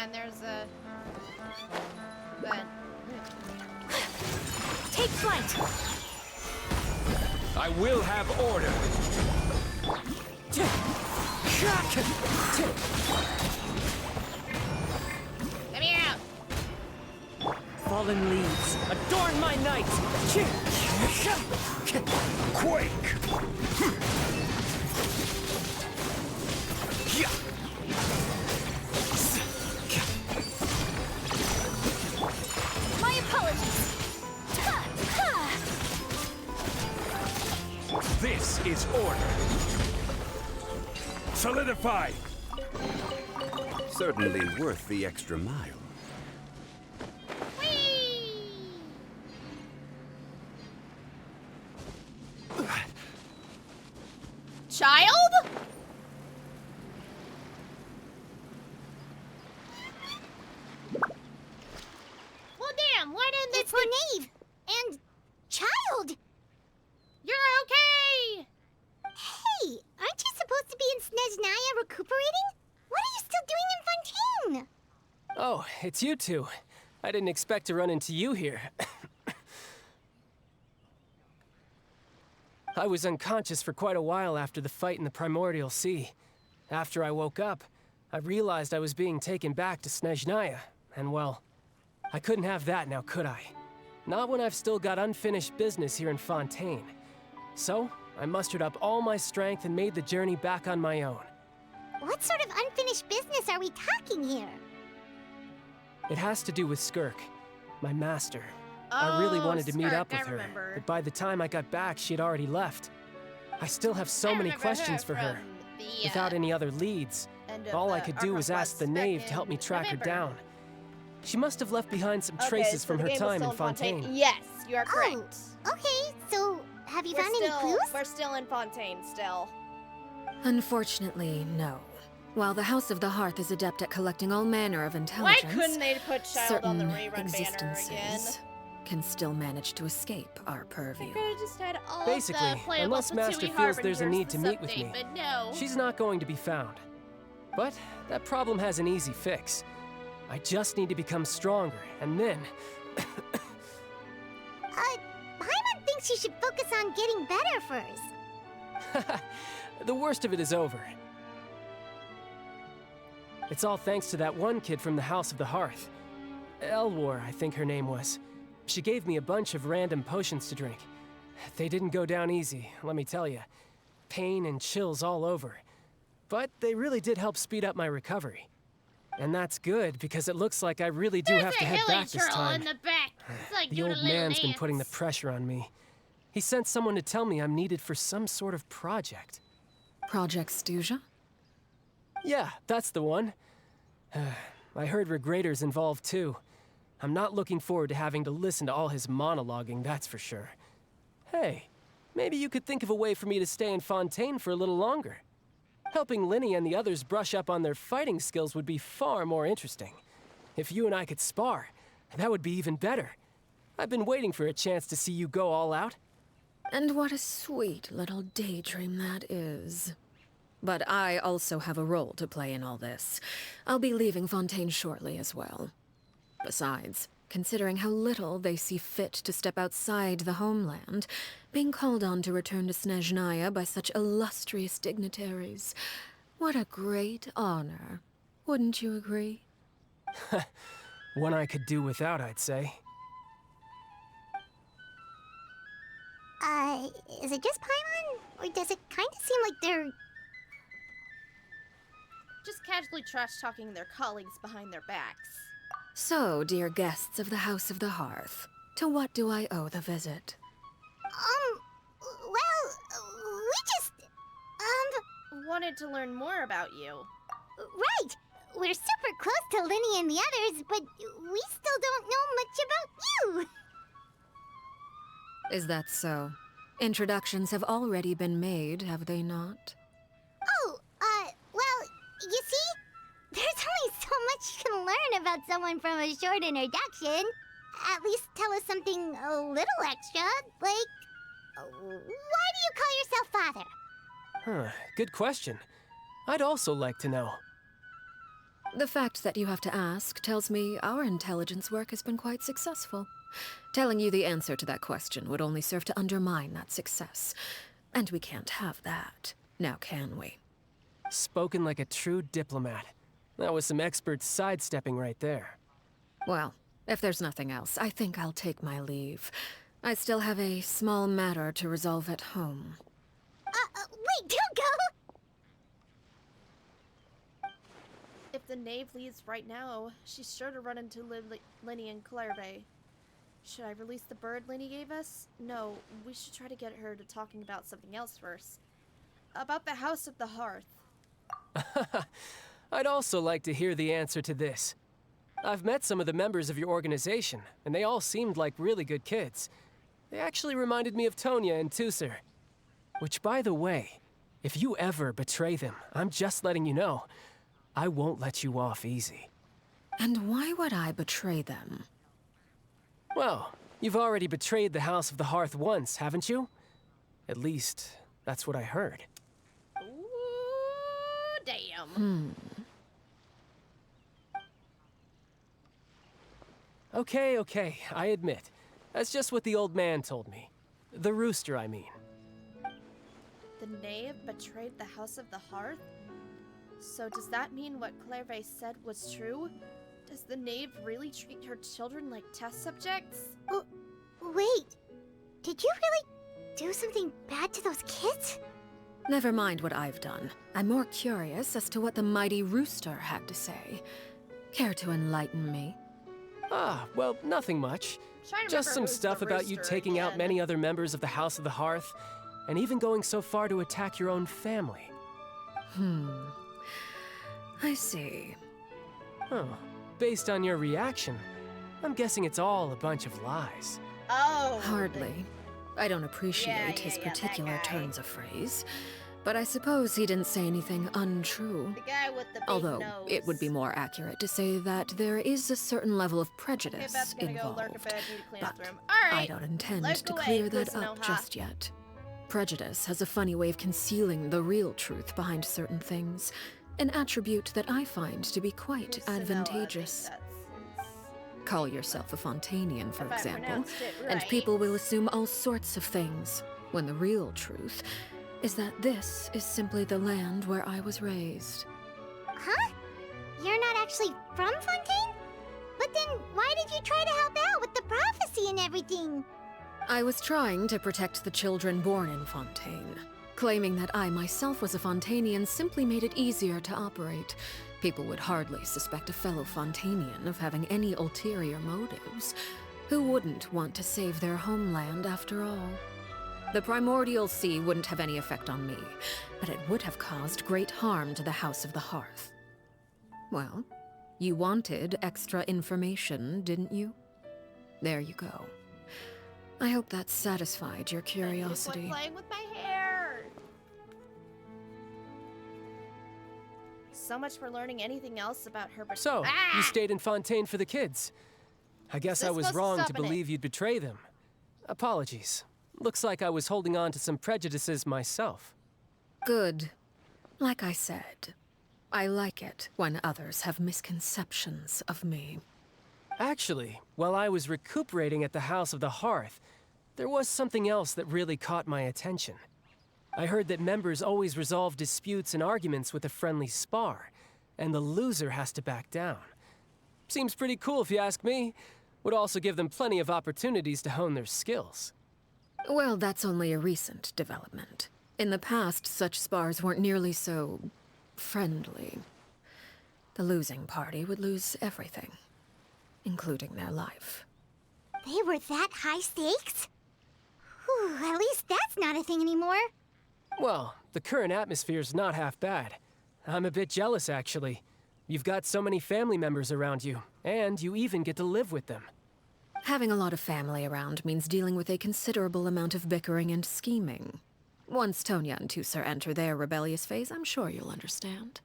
and there's a vent. Take flight. I will have order. Let me out. Fallen leaves, adorn my night! Quake! My apologies. This is order. Solidify! Certainly worth the extra mile. Child? Well, damn, why didn't they It's put... the knave and child. You're okay! Hey, aren't you supposed to be in Snezhnaya recuperating? What are you still doing in Fontaine? Oh, it's you two. I didn't expect to run into you here. I was unconscious for quite a while after the fight in the Primordial Sea. After I woke up, I realized I was being taken back to Snezhnaya, and well, I couldn't have that now, could I? Not when I've still got unfinished business here in Fontaine. So, I mustered up all my strength and made the journey back on my own. What sort of unfinished business are we talking here? It has to do with Skirk, my master. I really wanted to meet up with her, but by the time I got back, she had already left. I still have so many questions for her. Without any other leads, all I could do was ask the knave to help me track her down. She must have left behind some traces from her time in Fontaine. Yes, you are correct. Oh, okay, so have you found any clues? We're still in Fontaine, still. Unfortunately, no. While the House of the Hearth is adept at collecting all manner of Why intelligence, couldn't they put Child on the certain rerun banner existences again? can still manage to escape our purview. Could've just had all Basically, the playable unless Master Fatui feels there's a Harbingers need to this meet with update, me, but no. she's not going to be found. But that problem has an easy fix. I just need to become stronger, and then... Paimon thinks you should focus on getting better first. the worst of it is over. It's all thanks to that one kid from the House of the Hearth. Elwar, I think her name was. She gave me a bunch of random potions to drink. They didn't go down easy, let me tell you. Pain and chills all over. But they really did help speed up my recovery. And that's good, because it looks like I really do have to head back this time. In the back. It's like The doing old a little man's been dance. putting the pressure on me. He sent someone to tell me I'm needed for some sort of project. Project Stuja? Yeah, that's the one. I heard Regrator's involved too. I'm not looking forward to having to listen to all his monologuing, that's for sure. Hey, maybe you could think of a way for me to stay in Fontaine for a little longer. Helping Linny and the others brush up on their fighting skills would be far more interesting. If you and I could spar, that would be even better. I've been waiting for a chance to see you go all out. And what a sweet little daydream that is. But I also have a role to play in all this. I'll be leaving Fontaine shortly as well. Besides, considering how little they see fit to step outside the homeland, being called on to return to Snezhnaya by such illustrious dignitaries, what a great honor. Wouldn't you agree? One I could do without, I'd say. Is it just Paimon? Or does it kind of seem like they're... Just casually trash-talking their colleagues behind their backs. So, dear guests of the House of the Hearth, to what do I owe the visit? Well, we just... Wanted to learn more about you. Right! We're super close to Linny and the others, but we still don't know much about you! Is that so? Introductions have already been made, have they not? Oh, well, you see? There's only so much you can learn about someone from a short introduction. At least tell us something a little extra, like... Why do you call yourself father? Huh, good question. I'd also like to know. The fact that you have to ask tells me our intelligence work has been quite successful. Telling you the answer to that question would only serve to undermine that success. And we can't have that, now can we? Spoken like a true diplomat. That was some expert sidestepping right there. Well, if there's nothing else, I think I'll take my leave. I still have a small matter to resolve at home. Wait, don't go! If the knave leaves right now, she's sure to run into Linny and Clairvay. Should I release the bird Linny gave us? No, we should try to get her to talking about something else first. About the House of the Hearth. I'd also like to hear the answer to this. I've met some of the members of your organization, and they all seemed like really good kids. They actually reminded me of Tonya and Tusser. Which, by the way, if you ever betray them, I'm just letting you know, I won't let you off easy. And why would I betray them? Well, you've already betrayed the House of the Hearth once, haven't you? At least, that's what I heard. Ooh, damn. Okay, I admit. That's just what the old man told me. The rooster, I mean. The knave betrayed the House of the Hearth? So does that mean what Clairvay said was true? Does the knave really treat her children like test subjects? Wait, did you really do something bad to those kids? Never mind what I've done. I'm more curious as to what the mighty rooster had to say. Care to enlighten me? Ah, well, nothing much. Just some stuff about you taking out many other members of the House of the Hearth, and even going so far to attack your own family. I see. Huh. Based on your reaction, I'm guessing it's all a bunch of lies. Oh! Hardly. I don't appreciate his particular turns of phrase, but I suppose he didn't say anything untrue. The guy with the big Although, nose. it would be more accurate to say that there is a certain level of prejudice Beth's gonna go lurk a involved. bit, need to clean up the But room. All right, I don't intend let's to go clear away, that listen, up Oha. just yet. Prejudice has a funny way of concealing the real truth behind certain things, an attribute that I find to be quite advantageous. Call yourself a Fontanian, for If I example, pronounced it and right. people will assume all sorts of things, when the real truth is that this is simply the land where I was raised. Huh? You're not actually from Fontaine? But then why did you try to help out with the prophecy and everything? I was trying to protect the children born in Fontaine. Claiming that I myself was a Fontanian simply made it easier to operate. People would hardly suspect a fellow Fontanian of having any ulterior motives. Who wouldn't want to save their homeland after all? The primordial sea wouldn't have any effect on me, but it would have caused great harm to the House of the Hearth. Well, you wanted extra information, didn't you? There you go. I hope that satisfied your curiosity. Playing with my hair. So much for learning anything else about her. So, you stayed in Fontaine for the kids. I guess I was wrong to believe you'd betray them. Apologies. Looks like I was holding on to some prejudices myself. Good. Like I said, I like it when others have misconceptions of me. Actually, while I was recuperating at the House of the Hearth, there was something else that really caught my attention. I heard that members always resolve disputes and arguments with a friendly spar, and the loser has to back down. Seems pretty cool if you ask me. Would also give them plenty of opportunities to hone their skills. Well, that's only a recent development. In the past, such spars weren't nearly so friendly. The losing party would lose everything, including their life. They were that high stakes? Whew, at least that's not a thing anymore. Well, the current atmosphere's not half bad. I'm a bit jealous, actually. You've got so many family members around you, and you even get to live with them. Having a lot of family around means dealing with a considerable amount of bickering and scheming. Once Tonya and Tusser enter their rebellious phase, I'm sure you'll understand.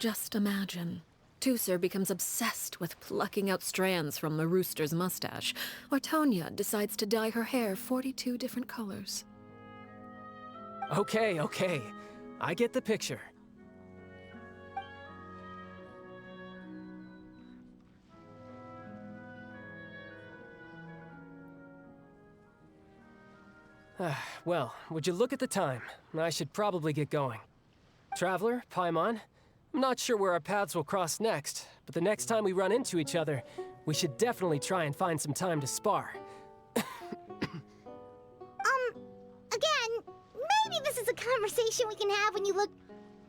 Just imagine. Tusser becomes obsessed with plucking out strands from the rooster's mustache, or Tonya decides to dye her hair 42 different colors. Okay. I get the picture. Well, would you look at the time? I should probably get going. Traveler, Paimon, I'm not sure where our paths will cross next, but the next time we run into each other, we should definitely try and find some time to spar. Again, maybe this is a conversation we can have when you look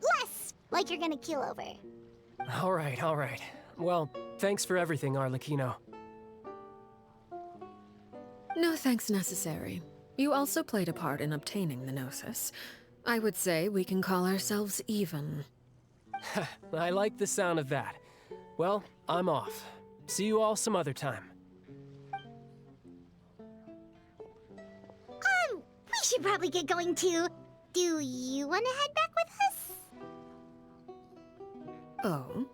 less like you're gonna keel over. All right. Well, thanks for everything, Arlecchino. No thanks necessary. You also played a part in obtaining the Gnosis. I would say we can call ourselves even. I like the sound of that. Well, I'm off. See you all some other time. We should probably get going too. Do you want to head back with us? Oh?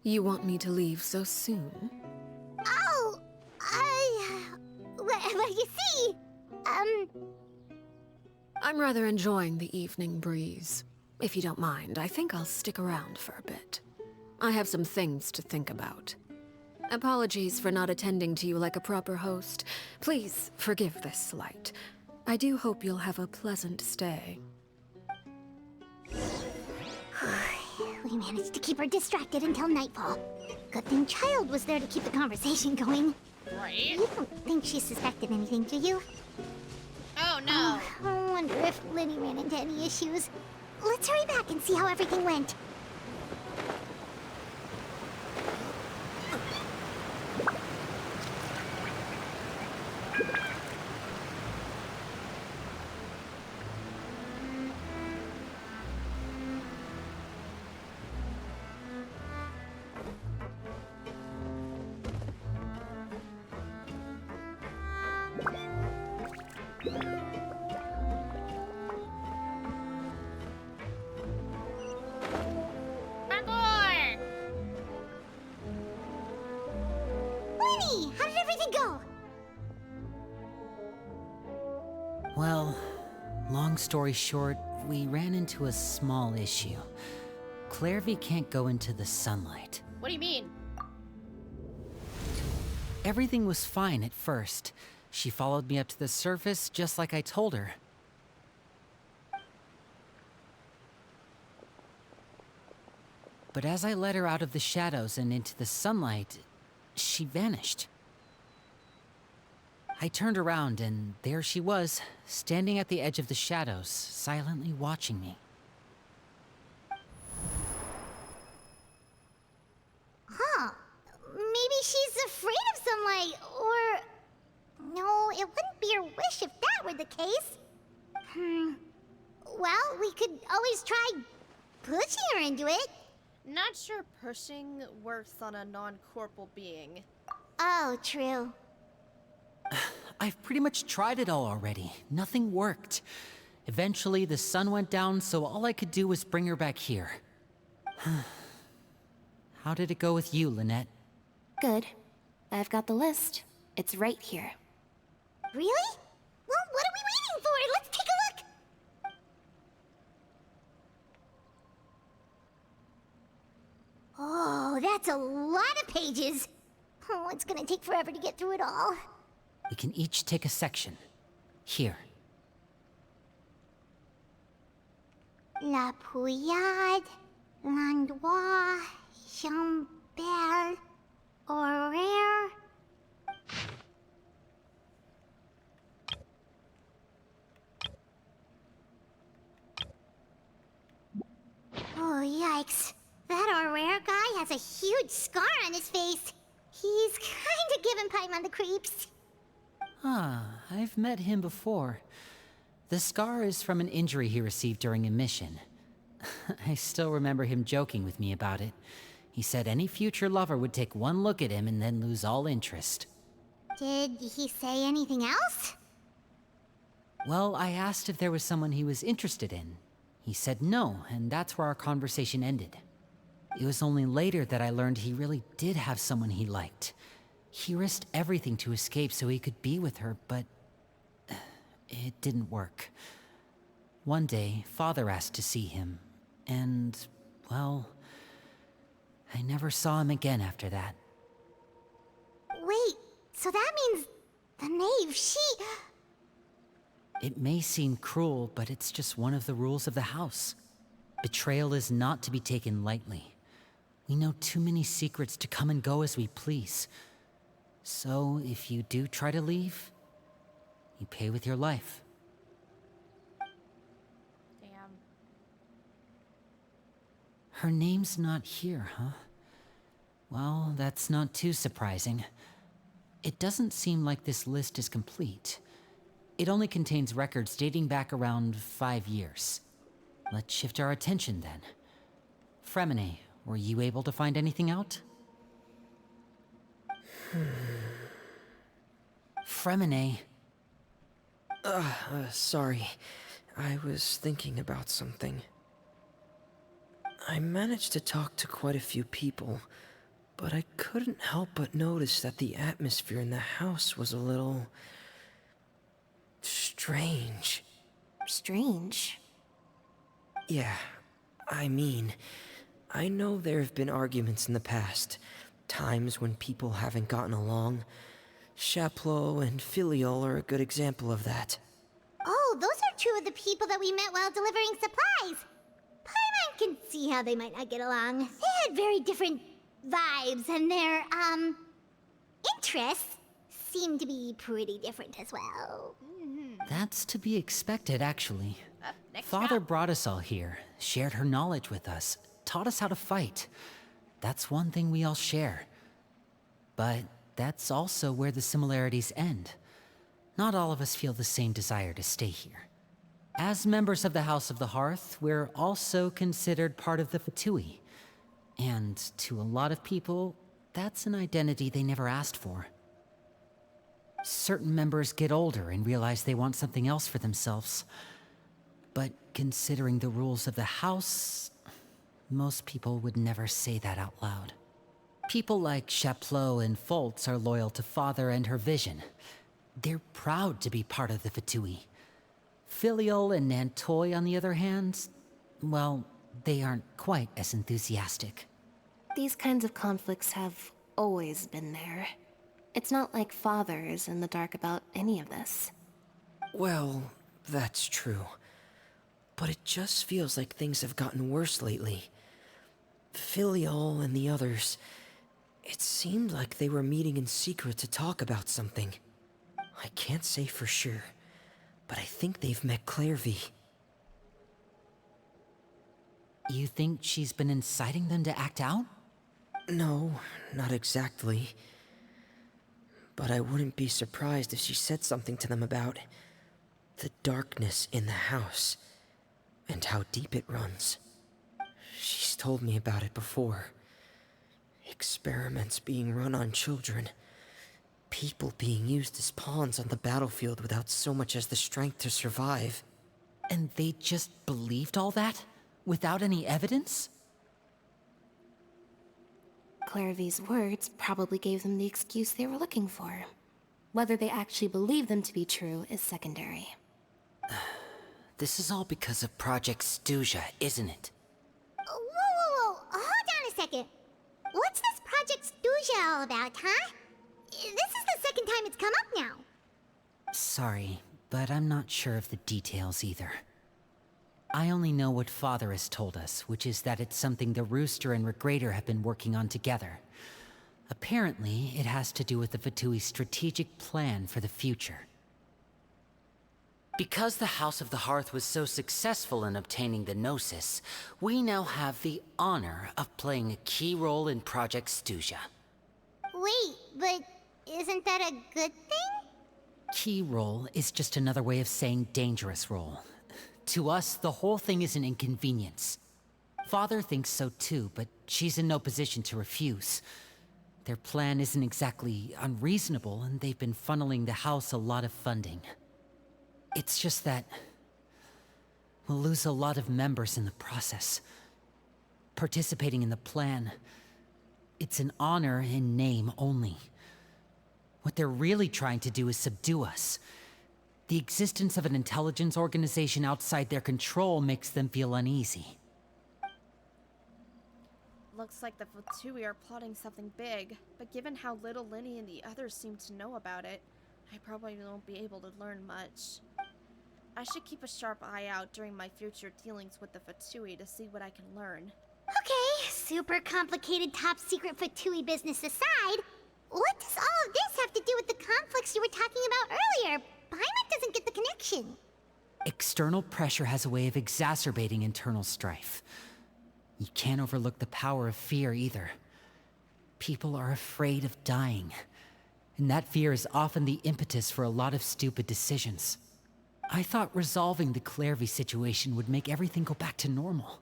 You want me to leave so soon? Oh, well, you see, I'm rather enjoying the evening breeze. If you don't mind, I think I'll stick around for a bit. I have some things to think about. Apologies for not attending to you like a proper host. Please forgive this slight. I do hope you'll have a pleasant stay. we managed to keep her distracted until nightfall. Good thing Child was there to keep the conversation going. Right? You don't think she suspected anything, do you? Oh, no. I wonder if Linny ran into any issues. Let's hurry back and see how everything went. Parkour! Linny, how did everything go? Well, long story short, we ran into a small issue. Clairvy can't go into the sunlight. What do you mean? Everything was fine at first. She followed me up to the surface just like I told her. But as I led her out of the shadows and into the sunlight, she vanished. I turned around and there she was, standing at the edge of the shadows, silently watching me. Huh. Maybe she's afraid of sunlight, or... No, it wouldn't be her wish if that were the case. Well, we could always try pushing her into it. Not sure pushing works on a non-corporal being. Oh, true. I've pretty much tried it all already. Nothing worked. Eventually, the sun went down, so all I could do was bring her back here. How did it go with you, Lynette? Good. I've got the list. It's right here. Really? Well, what are we waiting for? Let's take a look! Oh, that's a lot of pages. Oh, it's gonna take forever to get through it all. We can each take a section. Here. La Pouillade, L'Endroit, Chambert, Horaire. Oh, yikes. That Horaire guy has a huge scar on his face. He's kinda giving Paimon the creeps. I've met him before. The scar is from an injury he received during a mission. I still remember him joking with me about it. He said any future lover would take one look at him and then lose all interest. Did he say anything else? Well, I asked if there was someone he was interested in. He said no, and that's where our conversation ended. It was only later that I learned he really did have someone he liked. He risked everything to escape so he could be with her, but it didn't work. One day, Father asked to see him, and, well, I never saw him again after that. Wait, so that means the knave, It may seem cruel, but it's just one of the rules of the house. Betrayal is not to be taken lightly. We know too many secrets to come and go as we please. So, if you do try to leave, you pay with your life. Damn. Her name's not here, huh? Well, that's not too surprising. It doesn't seem like this list is complete. It only contains records dating back around 5 years. Let's shift our attention then. Fremine, were you able to find anything out? Fremine. Sorry. I was thinking about something. I managed to talk to quite a few people, but I couldn't help but notice that the atmosphere in the house was a little... strange. Strange. Yeah, I mean, I know there have been arguments in the past, times when people haven't gotten along. Chaplot and Filial are a good example of that. Oh, those are two of the people that we met while delivering supplies. Paimon can see how they might not get along. They had very different vibes, and their, interests seem to be pretty different as well. That's to be expected, actually. Next Father up. brought us all here, shared her knowledge with us, taught us how to fight. That's one thing we all share. But that's also where the similarities end. Not all of us feel the same desire to stay here. As members of the House of the Hearth, we're also considered part of the Fatui. And to a lot of people, that's an identity they never asked for. Certain members get older and realize they want something else for themselves. But considering the rules of the house, most people would never say that out loud. People like Chaplot and Foltz are loyal to Father and her vision. They're proud to be part of the Fatui. Filial and Nantoy, on the other hand, well, they aren't quite as enthusiastic. These kinds of conflicts have always been there. It's not like Father is in the dark about any of this. Well, that's true. But it just feels like things have gotten worse lately. Filial and the others, it seemed like they were meeting in secret to talk about something. I can't say for sure, but I think they've met Clairvy. You think she's been inciting them to act out? No, not exactly. But I wouldn't be surprised if she said something to them about the darkness in the house and how deep it runs. She's told me about it before. Experiments being run on children. People being used as pawns on the battlefield without so much as the strength to survive. And they just believed all that? Without any evidence? Clairvy's words probably gave them the excuse they were looking for. Whether they actually believe them to be true is secondary. This is all because of Project Stuja, isn't it? Whoa. Hold on a second. What's this Project Stuja all about, huh? This is the second time it's come up now. Sorry, but I'm not sure of the details either. I only know what Father has told us, which is that it's something the Rooster and Regrader have been working on together. Apparently, it has to do with the Fatui's strategic plan for the future. Because the House of the Hearth was so successful in obtaining the Gnosis, we now have the honor of playing a key role in Project Stuja. Wait, but isn't that a good thing? Key role is just another way of saying dangerous role. To us, the whole thing is an inconvenience. Father thinks so too, but she's in no position to refuse. Their plan isn't exactly unreasonable, and they've been funneling the house a lot of funding. It's just that we'll lose a lot of members in the process. Participating in the plan, it's an honor in name only. What they're really trying to do is subdue us. The existence of an intelligence organization outside their control makes them feel uneasy. Looks like the Fatui are plotting something big, but given how little Linny and the others seem to know about it, I probably won't be able to learn much. I should keep a sharp eye out during my future dealings with the Fatui to see what I can learn. Okay, super complicated top secret Fatui business aside, what does all of this have to do with the conflicts you were talking about earlier? Paimon doesn't get the connection. External pressure has a way of exacerbating internal strife. You can't overlook the power of fear either. People are afraid of dying, and that fear is often the impetus for a lot of stupid decisions. I thought resolving the Clervy situation would make everything go back to normal,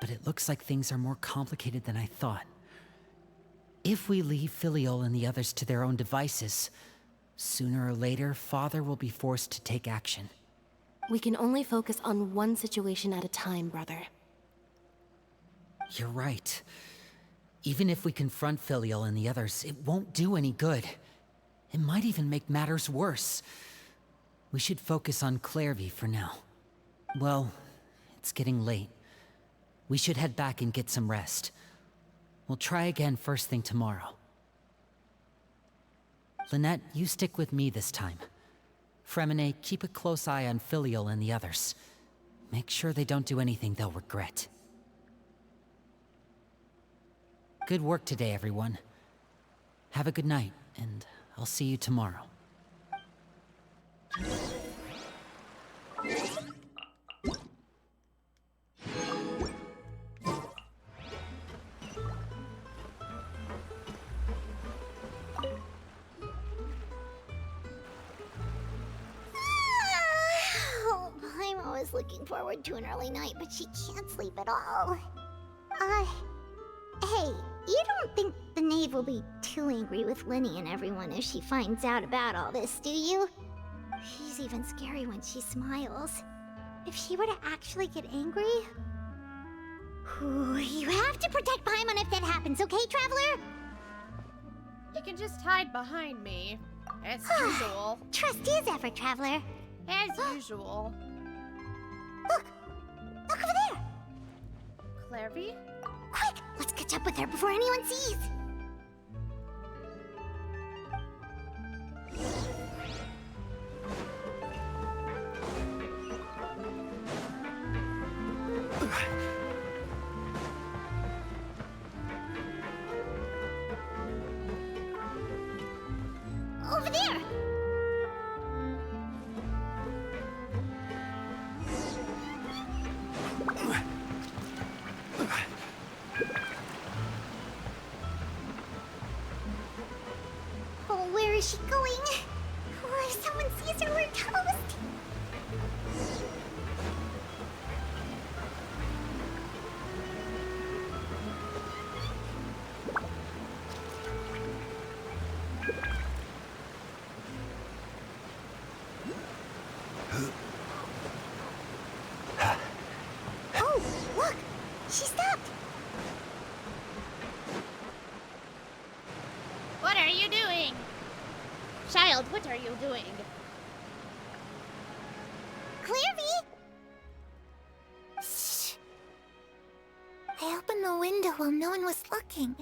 but it looks like things are more complicated than I thought. If we leave Filiol and the others to their own devices, sooner or later, Father will be forced to take action. We can only focus on one situation at a time, brother. You're right. Even if we confront Filial and the others, it won't do any good. It might even make matters worse. We should focus on Clervy for now. Well, it's getting late. We should head back and get some rest. We'll try again first thing tomorrow. Lynette, you stick with me this time. Fremine, keep a close eye on Filial and the others. Make sure they don't do anything they'll regret. Good work today, everyone. Have a good night, and I'll see you tomorrow. Oh, I'm always looking forward to an early night, but she can't sleep at all. Hey, you don't think the knave will be too angry with Linny and everyone if she finds out about all this, do you? She's even scary when she smiles. If she were to actually get angry... Ooh, you have to protect Paimon if that happens, okay, Traveler? You can just hide behind me. As usual. Trust is effort, Traveler. As usual. Look! Look over there! Clervy? Quick! Let's catch up with her before anyone sees! Over there! Oh, where is she going? Oh, if someone sees her, we're toast! Oh, look! She stopped! What are you doing? Child, what are you doing? Clervy! Shh. I opened the window while no one was looking.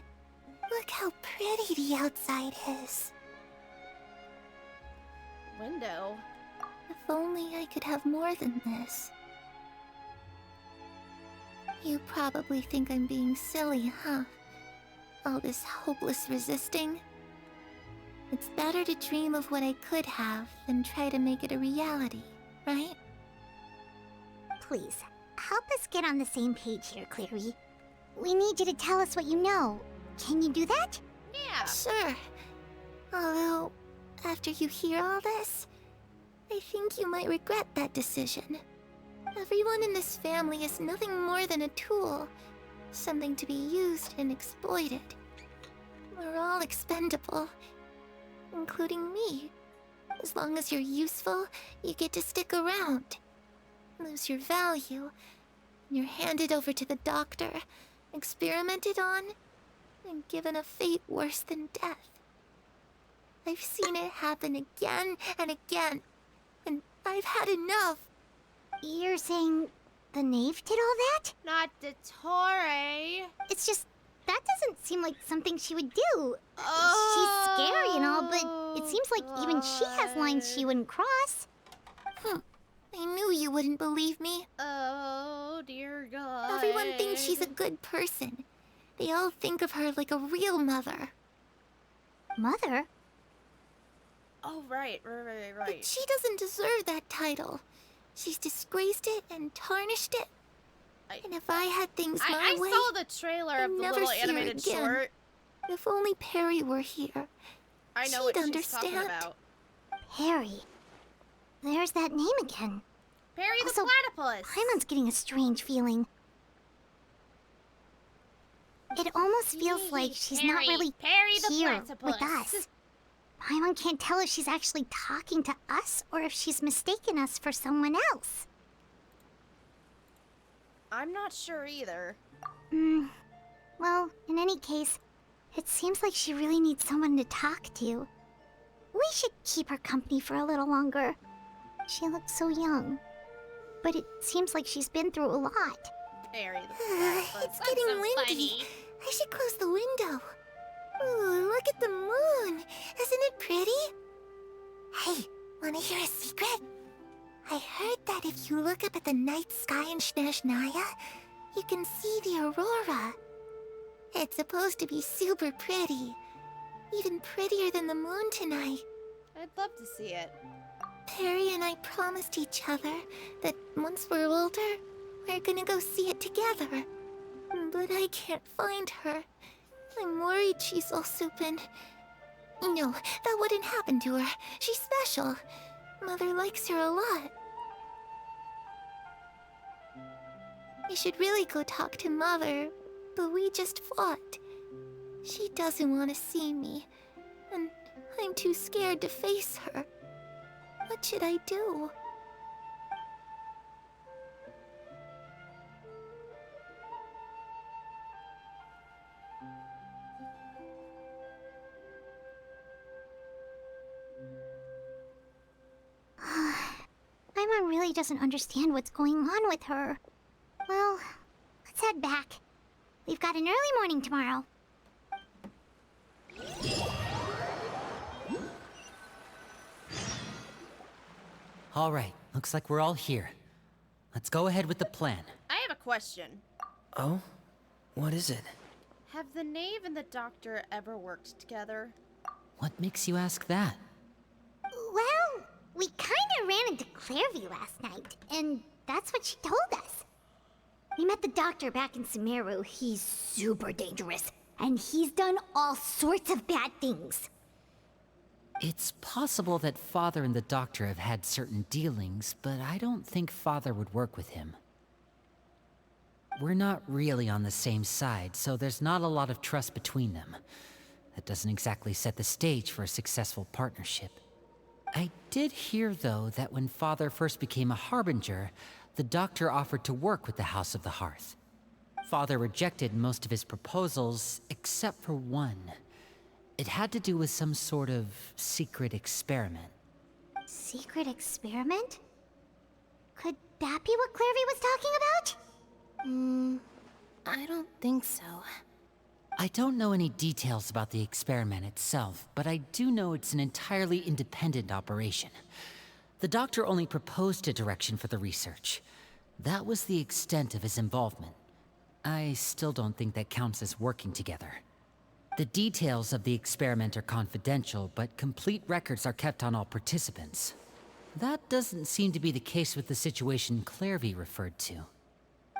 Look how pretty the outside is. Window? If only I could have more than this. You probably think I'm being silly, huh? All this hopeless resisting. It's better to dream of what I could have than try to make it a reality, right? Please, help us get on the same page here, Cleary. We need you to tell us what you know. Can you do that? Yeah. Sure. Although, after you hear all this, I think you might regret that decision. Everyone in this family is nothing more than a tool. Something to be used and exploited. We're all expendable. Including me. As long as you're useful, you get to stick around. Lose your value. You're handed over to the doctor, experimented on, and given a fate worse than death. I've seen it happen again and again, and I've had enough. You're saying the knave did all that? Not the Torre. It's just, that doesn't seem like something she would do. She's scary and all, but it seems like even she has lines she wouldn't cross. I knew you wouldn't believe me. Oh, dear God. Everyone thinks she's a good person. They all think of her like a real mother. Mother? Oh, right. But she doesn't deserve that title. She's disgraced it and tarnished it. And if I had things my way, I saw the trailer of the never little see her animated again. short. If only Perry were here. I know She'd what understand. she's talking about. Perry. There's that name again. Perry the Also, platypus. Paimon's getting a strange feeling. It almost feels like she's not really Perry the here platypus. with us. Paimon can't tell if she's actually talking to us or if she's mistaken us for someone else. I'm not sure either. Well, in any case, it seems like she really needs someone to talk to. We should keep her company for a little longer. She looks so young. But it seems like she's been through a lot. Perry the platypus. It's getting so windy. funny. I should close the window. Ooh, look at the moon. Isn't it pretty? Hey, wanna hear a secret? I heard that if you look up at the night sky in Snezhnaya, you can see the aurora. It's supposed to be super pretty. Even prettier than the moon tonight. I'd love to see it. Perry and I promised each other that once we're older, we're gonna go see it together. But I can't find her. I'm worried she's also been... No, that wouldn't happen to her. She's special. Mother likes her a lot. We should really go talk to Mother, but we just fought. She doesn't want to see me, and I'm too scared to face her. What should I do? Paimon really doesn't understand what's going on with her. Well, let's head back. We've got an early morning tomorrow. All right, looks like we're all here. Let's go ahead with the plan. I have a question. Oh? What is it? Have the Knave and the Doctor ever worked together? What makes you ask that? Well, we kinda ran into Clairvy last night, and that's what she told us. We met the Doctor back in Sumeru. He's super dangerous, and he's done all sorts of bad things. It's possible that Father and the Doctor have had certain dealings, but I don't think Father would work with him. We're not really on the same side, so there's not a lot of trust between them. That doesn't exactly set the stage for a successful partnership. I did hear, though, that when Father first became a Harbinger, the Doctor offered to work with the House of the Hearth. Father rejected most of his proposals, except for one. It had to do with some sort of secret experiment. Secret experiment? Could that be what Clairvy was talking about? I don't think so. I don't know any details about the experiment itself, but I do know it's an entirely independent operation. The Doctor only proposed a direction for the research. That was the extent of his involvement. I still don't think that counts as working together. The details of the experiment are confidential, but complete records are kept on all participants. That doesn't seem to be the case with the situation Clairvy referred to.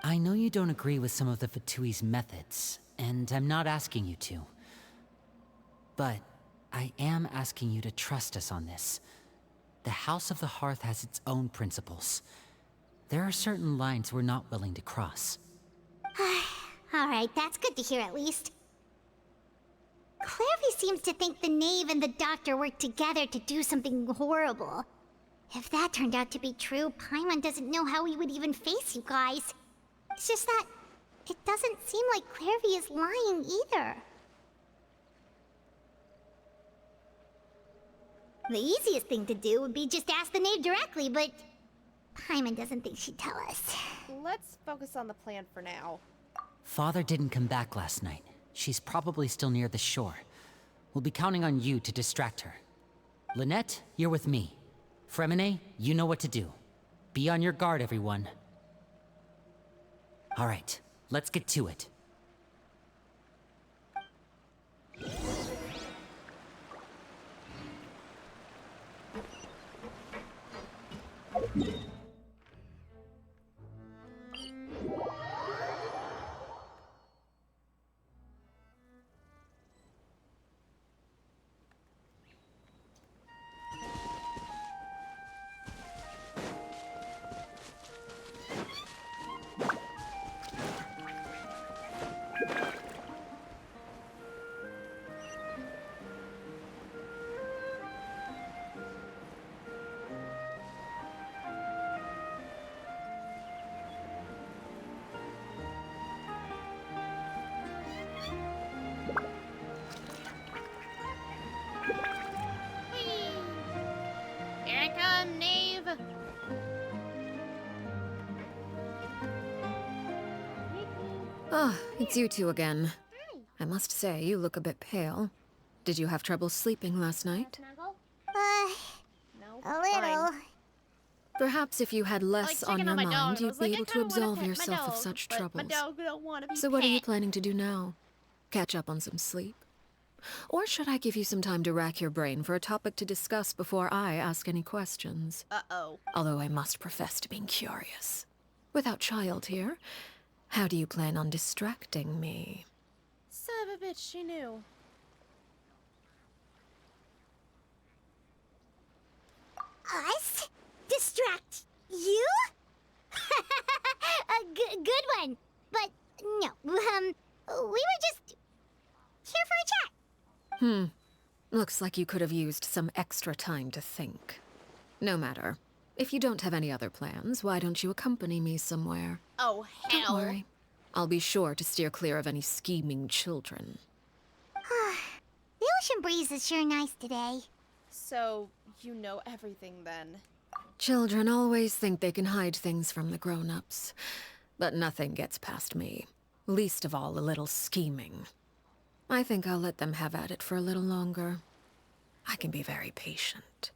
I know you don't agree with some of the Fatui's methods, and I'm not asking you to. But I am asking you to trust us on this. The House of the Hearth has its own principles. There are certain lines we're not willing to cross. Alright, that's good to hear at least. Clairvy seems to think the Knave and the Doctor worked together to do something horrible. If that turned out to be true, Paimon doesn't know how he would even face you guys. It's just that it doesn't seem like Clairvy is lying either. The easiest thing to do would be just ask the Knave directly, but Paimon doesn't think she'd tell us. Let's focus on the plan for now. Father didn't come back last night. She's probably still near the shore. We'll be counting on you to distract her. Lynette, you're with me. Fremine, you know what to do. Be on your guard, everyone. All right, let's get to it. Here I come, Knave. Ah, it's you two again. I must say, you look a bit pale. Did you have trouble sleeping last night? No. A little. Perhaps if you had less checking on your my dog, mind, and I you'd was be like, I able to kinda wanna absolve pet my yourself of dog, such but troubles. my dog don't want to be So what are you pet. planning to do now? Catch up on some sleep? Or should I give you some time to rack your brain for a topic to discuss before I ask any questions? Uh-oh. Although I must profess to being curious. Without child here, how do you plan on distracting me? Son of a bitch, she knew. Us? Distract you? A good one. But no, we were just here for a chat. Looks like you could have used some extra time to think. No matter. If you don't have any other plans, why don't you accompany me somewhere? Oh, hell. Don't worry. I'll be sure to steer clear of any scheming children. The ocean breeze is sure nice today. So, you know everything then. Children always think they can hide things from the grown-ups. But nothing gets past me. Least of all a little scheming. I think I'll let them have at it for a little longer. I can be very patient.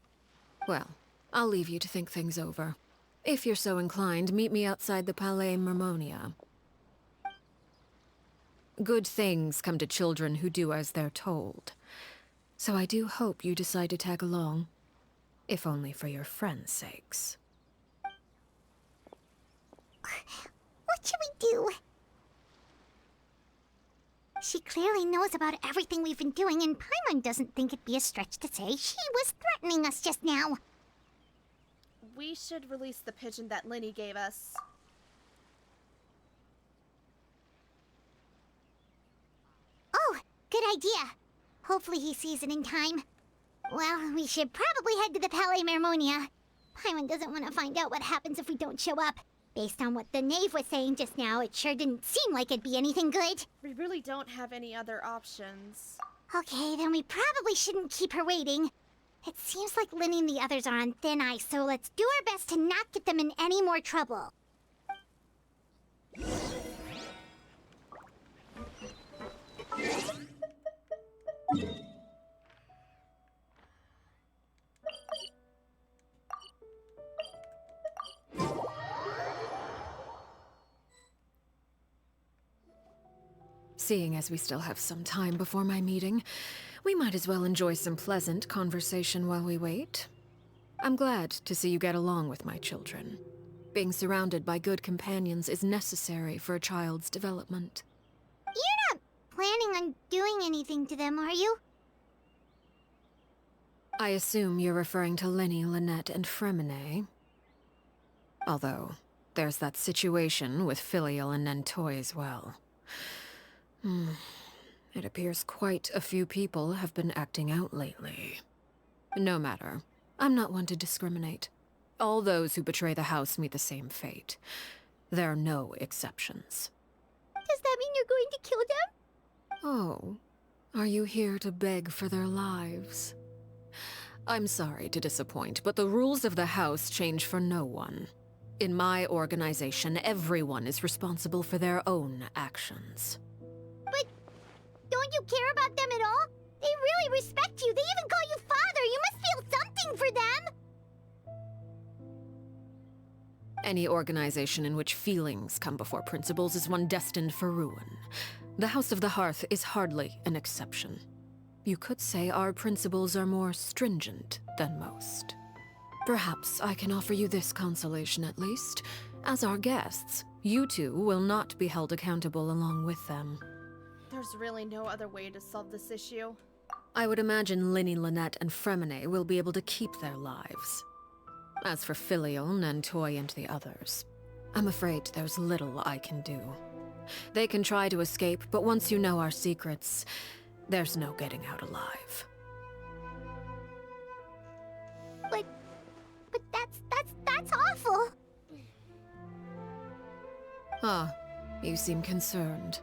Well, I'll leave you to think things over. If you're so inclined, meet me outside the Palais Mermonia. Good things come to children who do as they're told. So I do hope you decide to tag along. If only for your friends' sakes. What should we do? She clearly knows about everything we've been doing, and Paimon doesn't think it'd be a stretch to say she was threatening us just now. We should release the pigeon that Linny gave us. Oh, good idea. Hopefully he sees it in time. Well, we should probably head to the Palais Mermonia. Paimon doesn't want to find out what happens if we don't show up. Based on what the knave was saying just now, it sure didn't seem like it'd be anything good. We really don't have any other options. Okay, then we probably shouldn't keep her waiting. It seems like Linny and the others are on thin ice, so let's do our best to not get them in any more trouble. Seeing as we still have some time before my meeting, we might as well enjoy some pleasant conversation while we wait. I'm glad to see you get along with my children. Being surrounded by good companions is necessary for a child's development. You're not planning on doing anything to them, are you? I assume you're referring to Linny, Lynette, and Fremine. Although, there's that situation with Filial and Nentoy as well. It appears quite a few people have been acting out lately. No matter. I'm not one to discriminate. All those who betray the house meet the same fate. There are no exceptions. Does that mean you're going to kill them? Oh, are you here to beg for their lives? I'm sorry to disappoint, but the rules of the house change for no one. In my organization, everyone is responsible for their own actions. But don't you care about them at all? They really respect you. They even call you father. You must feel something for them. Any organization in which feelings come before principles is one destined for ruin. The House of the Hearth is hardly an exception. You could say our principles are more stringent than most. Perhaps I can offer you this consolation at least. As our guests, you two will not be held accountable along with them. There's really no other way to solve this issue. I would imagine Linny, Lynette, and Fremine will be able to keep their lives. As for Filial, Nantoy, and the others, I'm afraid there's little I can do. They can try to escape, but once you know our secrets, there's no getting out alive. But that's awful. Ah, you seem concerned.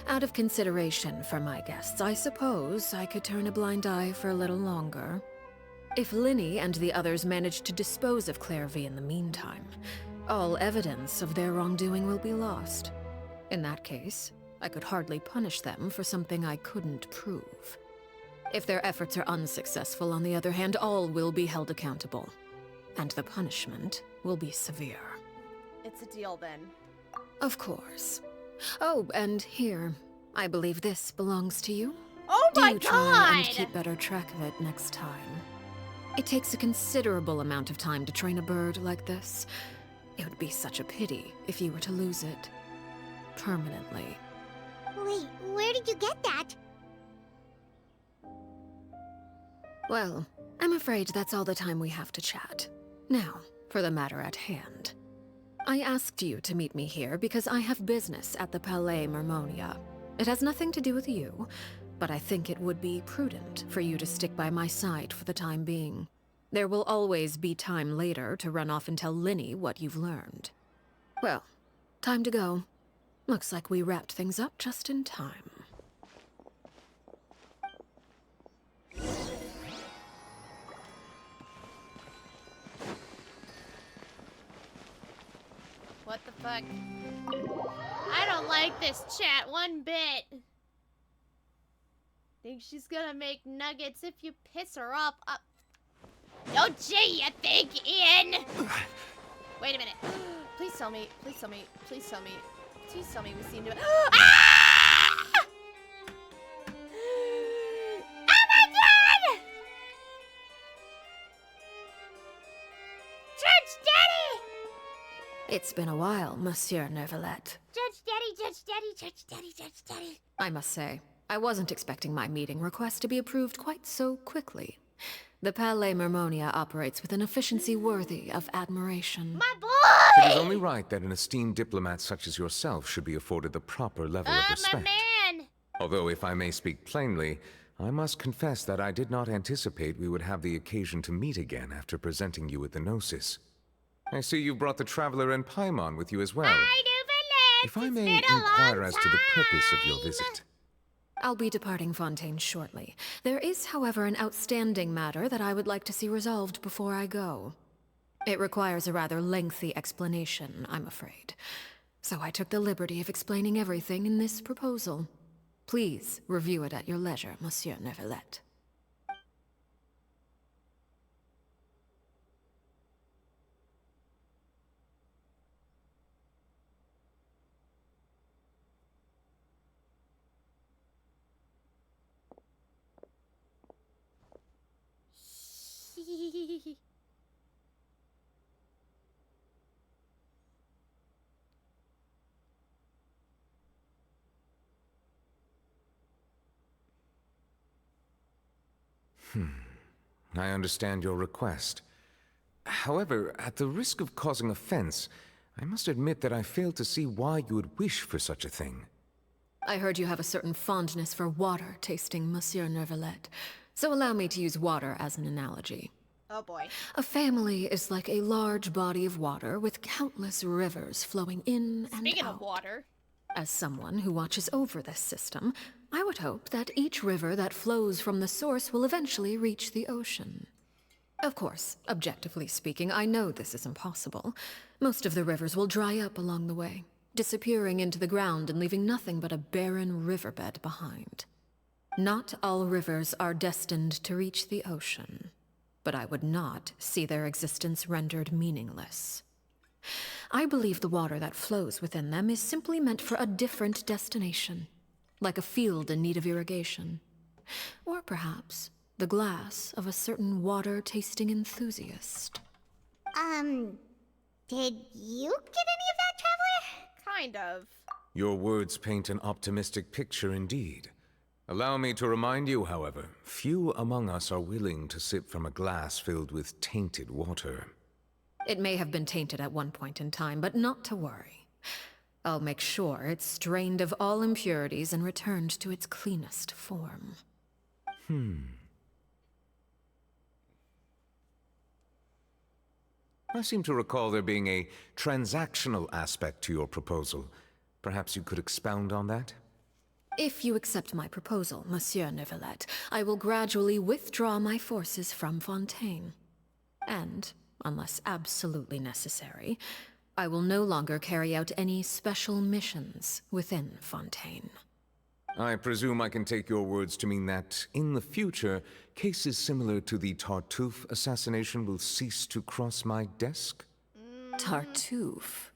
Out of consideration for my guests, I suppose I could turn a blind eye for a little longer. If Linny and the others manage to dispose of Clairvy in the meantime, all evidence of their wrongdoing will be lost. In that case, I could hardly punish them for something I couldn't prove. If their efforts are unsuccessful, on the other hand, all will be held accountable. And the punishment will be severe. It's a deal then. Of course. Oh, and here, I believe this belongs to you. Oh my Do try and god! keep better track of it next time. It takes a considerable amount of time to train a bird like this. It would be such a pity if you were to lose it. Permanently. Wait, where did you get that? Well, I'm afraid that's all the time we have to chat. Now, for the matter at hand. I asked you to meet me here because I have business at the Palais Mermonia. It has nothing to do with you, but I think it would be prudent for you to stick by my side for the time being. There will always be time later to run off and tell Linny what you've learned. Well, time to go. Looks like we wrapped things up just in time. What the fuck? I don't like this chat one bit. Think she's gonna make nuggets if you piss her off. Don't you think, Ian? Wait a minute. Please tell me. Please tell me. Please tell me. Please tell me we seem to. Ah! Oh my god! Judge Daddy! It's been a while, Monsieur Neuvillette. Judge Daddy, Judge Daddy, Judge Daddy, Judge Daddy. I must say, I wasn't expecting my meeting request to be approved quite so quickly. The Palais Mermonia operates with an efficiency worthy of admiration. My boy! It is only right that an esteemed diplomat such as yourself should be afforded the proper level of respect. My man! Although, if I may speak plainly, I must confess that I did not anticipate we would have the occasion to meet again after presenting you with the Gnosis. I see you brought the Traveler and Paimon with you as well. I do believe If I it's may been a inquire long as to the purpose of your time. visit. I'll be departing Fontaine shortly. There is, however, an outstanding matter that I would like to see resolved before I go. It requires a rather lengthy explanation, I'm afraid. So I took the liberty of explaining everything in this proposal. Please review it at your leisure, Monsieur Neuvillette. I understand your request. However, at the risk of causing offense, I must admit that I fail to see why you would wish for such a thing. I heard you have a certain fondness for water tasting, Monsieur Neuvillette, so allow me to use water as an analogy. Oh boy. A family is like a large body of water with countless rivers flowing in and Speaking out. of water. As someone who watches over this system, I would hope that each river that flows from the source will eventually reach the ocean. Of course, objectively speaking, I know this is impossible. Most of the rivers will dry up along the way, disappearing into the ground and leaving nothing but a barren riverbed behind. Not all rivers are destined to reach the ocean, but I would not see their existence rendered meaningless. I believe the water that flows within them is simply meant for a different destination, like a field in need of irrigation. Or perhaps the glass of a certain water-tasting enthusiast. Did you get any of that, Traveler? Kind of. Your words paint an optimistic picture indeed. Allow me to remind you, however, few among us are willing to sip from a glass filled with tainted water. It may have been tainted at one point in time, but not to worry. I'll make sure it's strained of all impurities and returned to its cleanest form. I seem to recall there being a transactional aspect to your proposal. Perhaps you could expound on that? If you accept my proposal, Monsieur Neuvillette, I will gradually withdraw my forces from Fontaine. And, unless absolutely necessary, I will no longer carry out any special missions within Fontaine. I presume I can take your words to mean that, in the future, cases similar to the Tartuffe assassination will cease to cross my desk? Tartuffe?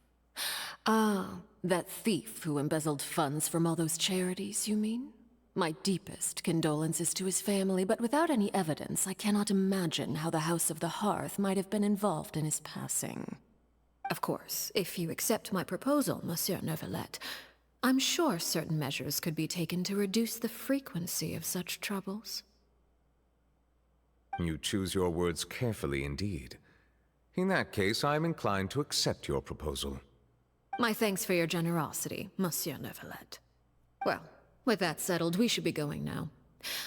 Ah, that thief who embezzled funds from all those charities, you mean? My deepest condolences to his family, but without any evidence, I cannot imagine how the House of the Hearth might have been involved in his passing. Of course, if you accept my proposal, Monsieur Neuvillette, I'm sure certain measures could be taken to reduce the frequency of such troubles. You choose your words carefully indeed. In that case, I am inclined to accept your proposal. My thanks for your generosity, Monsieur Neuvillette. Well, with that settled, we should be going now.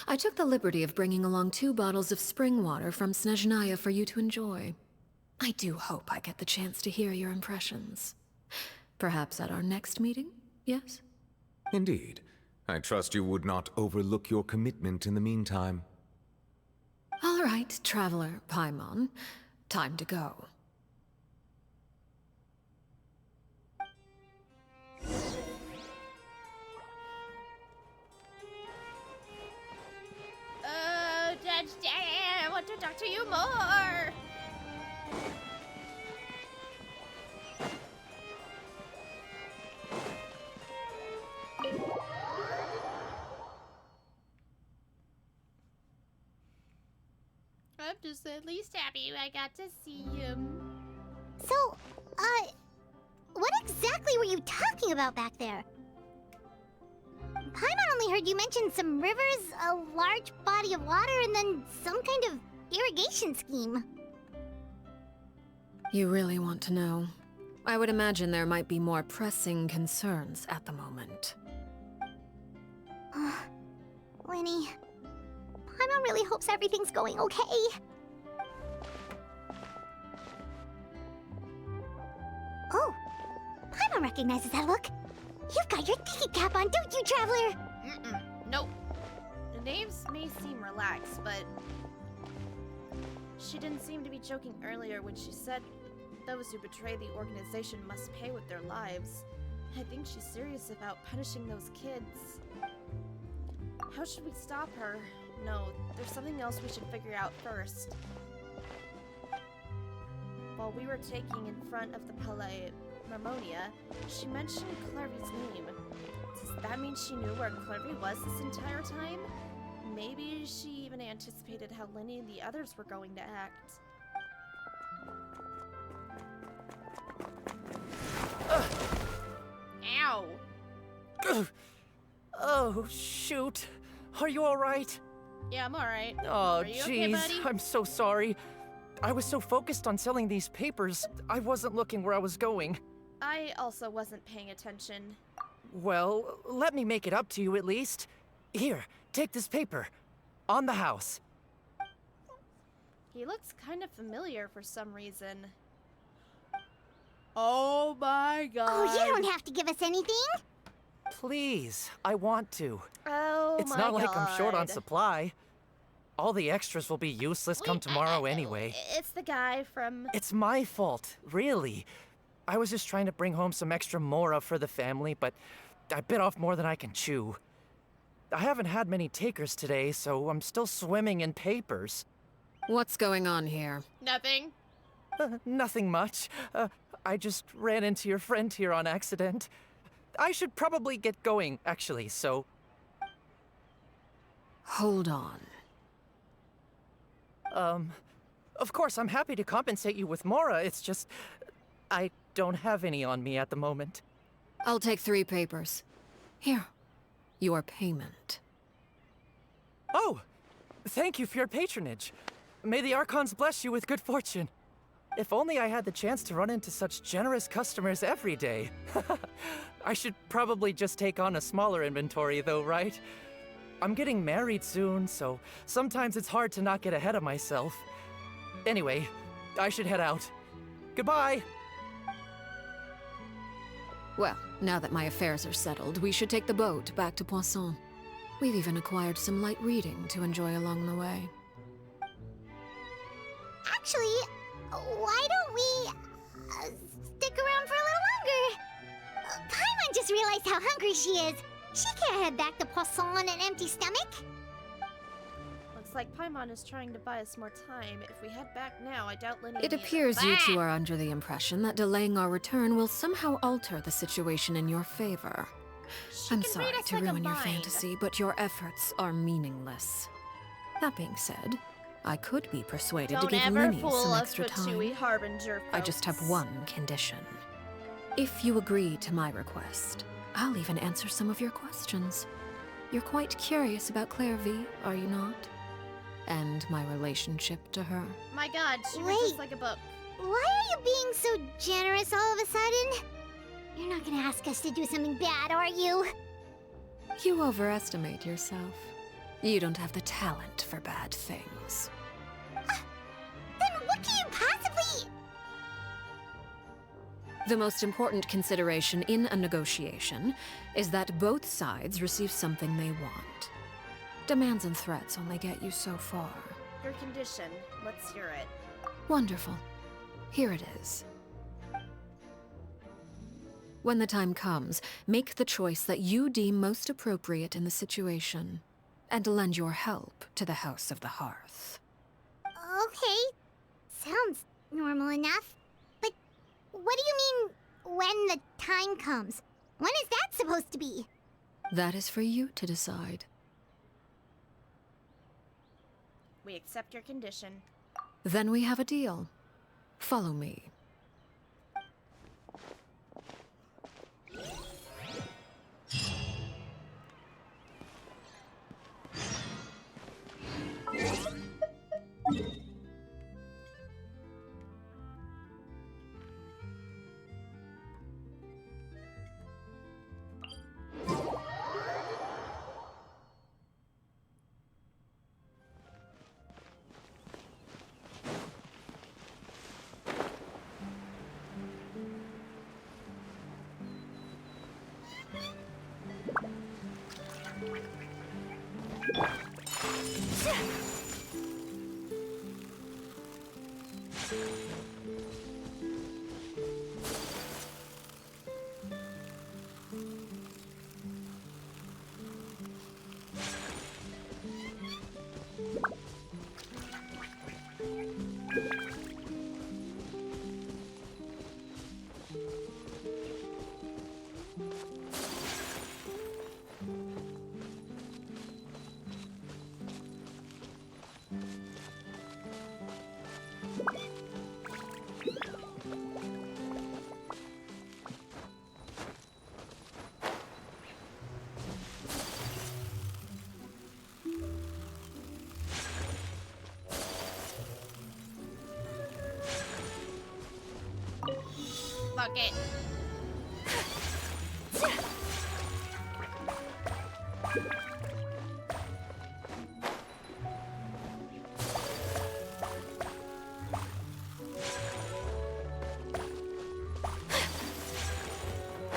I took the liberty of bringing along 2 bottles of spring water from Snezhnaya for you to enjoy. I do hope I get the chance to hear your impressions. Perhaps at our next meeting, yes? Indeed. I trust you would not overlook your commitment in the meantime. All right, Traveler Paimon. Time to go. Judge Daddy, I want to talk to you more. I'm just at least happy I got to see him. So, what exactly were you talking about back there? Paimon only heard you mention some rivers, a large body of water, and then some kind of irrigation scheme. You really want to know? I would imagine there might be more pressing concerns at the moment. Lenny, Paimon really hopes everything's going okay. Oh, Paimon recognizes that look. You've got your thinking cap on, don't you, Traveler? Nope. The names may seem relaxed, but she didn't seem to be joking earlier when she said those who betray the organization must pay with their lives. I think she's serious about punishing those kids. How should we stop her? No, there's something else we should figure out first. While we were taking in front of the Palais Marmonia, she mentioned Clervy's name. Does that mean she knew where Clervy was this entire time? Maybe she even anticipated how Lenny and the others were going to act. Ow! Oh, shoot. Are you alright? Yeah, I'm alright. Oh, Are you jeez. okay, buddy? I'm so sorry. I was so focused on selling these papers, I wasn't looking where I was going. I also wasn't paying attention. Well, let me make it up to you at least. Here, take this paper. On the house. He looks kind of familiar for some reason. Oh my god. Oh, you don't have to give us anything. Please, I want to. Oh It's my not like I'm short on God. supply. All the extras will be useless come tomorrow anyway. It's the guy from... It's my fault, really. I was just trying to bring home some extra mora for the family, but I bit off more than I can chew. I haven't had many takers today, so I'm still swimming in papers. What's going on here? Nothing. Nothing much. I just ran into your friend here on accident. I should probably get going, actually, so... Hold on. Of course, I'm happy to compensate you with Mora, it's just... I don't have any on me at the moment. I'll take 3 papers. Here. Your payment. Oh! Thank you for your patronage. May the Archons bless you with good fortune. If only I had the chance to run into such generous customers every day. I should probably just take on a smaller inventory though, right? I'm getting married soon, so sometimes it's hard to not get ahead of myself. Anyway, I should head out. Goodbye! Well, now that my affairs are settled, we should take the boat back to Poisson. We've even acquired some light reading to enjoy along the way. Actually, why don't we stick around for a little longer? Paimon just realized how hungry she is. She can't head back to Poisson on an empty stomach. Looks like Paimon is trying to buy us more time. If we head back now, I doubt Lenny. It appears you two are under the impression that delaying our return will somehow alter the situation in your favor. I'm sorry to ruin your fantasy, but your efforts are meaningless. That being said, I could be persuaded to give Lenny some extra time. I just have one condition. If you agree to my request, I'll even answer some of your questions. You're quite curious about Claire V, are you not? And my relationship to her. My god, she reads just like a book. Why are you being so generous all of a sudden? You're not gonna ask us to do something bad, are you? You overestimate yourself. You don't have the talent for bad things. Then what can you possibly... The most important consideration in a negotiation is that both sides receive something they want. Demands and threats only get you so far. Your condition. Let's hear it. Wonderful. Here it is. When the time comes, make the choice that you deem most appropriate in the situation, and lend your help to the House of the Hearth. Okay. Sounds normal enough. But what do you mean, when the time comes? When is that supposed to be? That is for you to decide. We accept your condition. Then we have a deal. Follow me. Fuck it.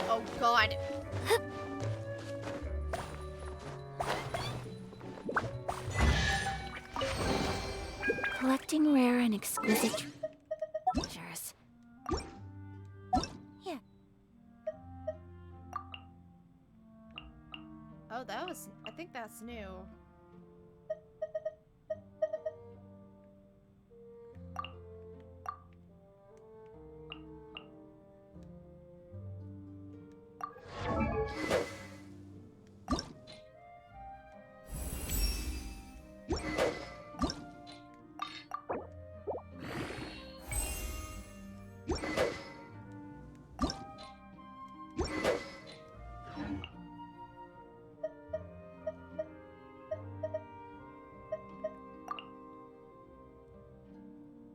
Oh god. Collecting rare and exquisite treasures. Here. Oh, I think that's new.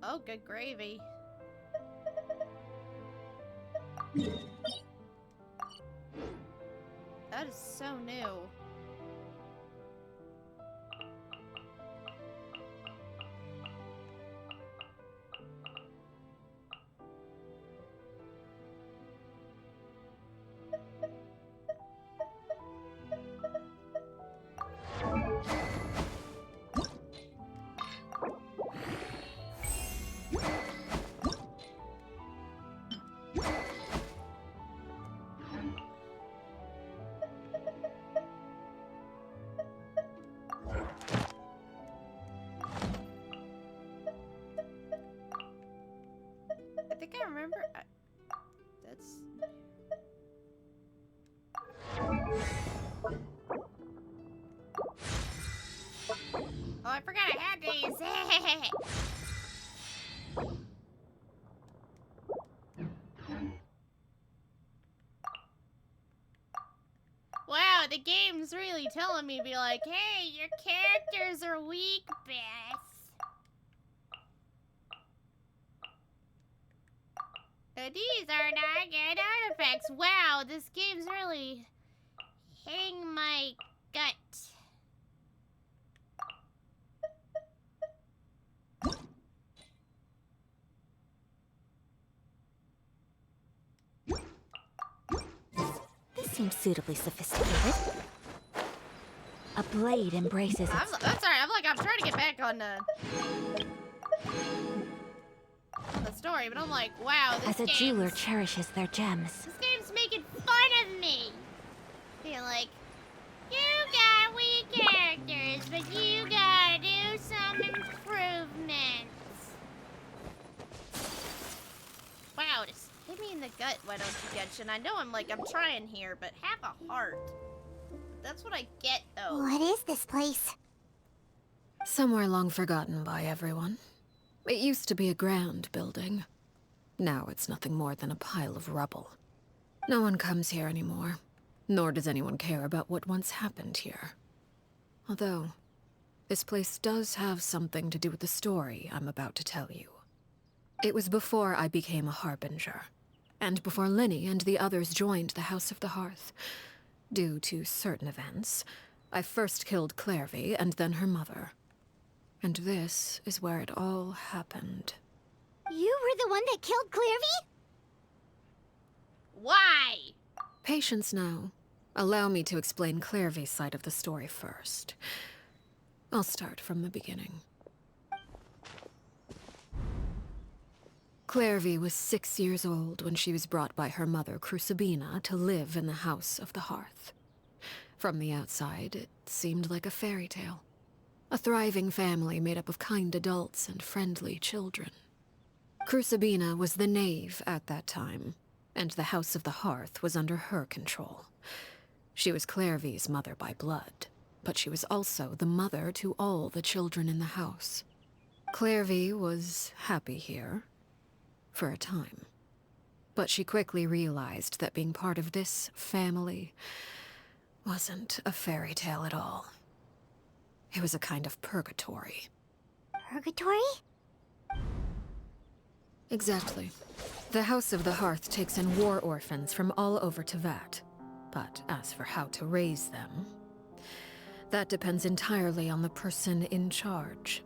Oh, good gravy. That is so new. I think I remember. That's. Oh, I forgot I had these. Wow, the game's really telling me, be like, hey, your characters are weak, Bess. These are not good artifacts. Wow, this game's really hitting my gut. This seems suitably sophisticated. A blade embraces its... That's alright, I'm trying to get back on the story, but I'm like, wow, this As a jeweler cherishes their gems. This game's making fun of me. Being like, you got weak characters, but you gotta do some improvements. Wow, just hit me in the gut, why don't you, Genshin? I know I'm trying here, but have a heart. That's what I get, though. What is this place? Somewhere long forgotten by everyone. It used to be a grand building. Now it's nothing more than a pile of rubble. No one comes here anymore, nor does anyone care about what once happened here. Although, this place does have something to do with the story I'm about to tell you. It was before I became a Harbinger, and before Linny and the others joined the House of the Hearth. Due to certain events, I first killed Clairvy and then her mother. And this is where it all happened. You were the one that killed Clairvy? Why? Patience now. Allow me to explain Clairvy's side of the story first. I'll start from the beginning. Clairvy was 6 years old when she was brought by her mother, Crucibina, to live in the House of the Hearth. From the outside, it seemed like a fairy tale. A thriving family made up of kind adults and friendly children. Crucibina was the knave at that time, and the House of the Hearth was under her control. She was Clairvy's mother by blood, but she was also the mother to all the children in the house. Clairvy was happy here, for a time. But she quickly realized that being part of this family wasn't a fairy tale at all. It was a kind of purgatory. Purgatory? Exactly. The House of the Hearth takes in war orphans from all over Tevat. But as for how to raise them, that depends entirely on the person in charge.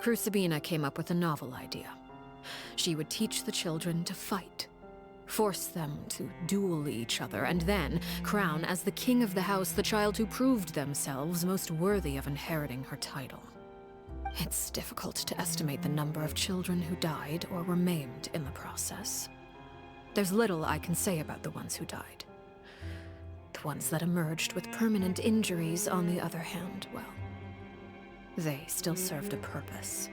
Crucibina came up with a novel idea. She would teach the children to fight, force them to duel each other, and then crown as the king of the house the child who proved themselves most worthy of inheriting her title. It's difficult to estimate the number of children who died or were maimed in the process. There's little I can say about the ones who died. The ones that emerged with permanent injuries, on the other hand, well, they still served a purpose.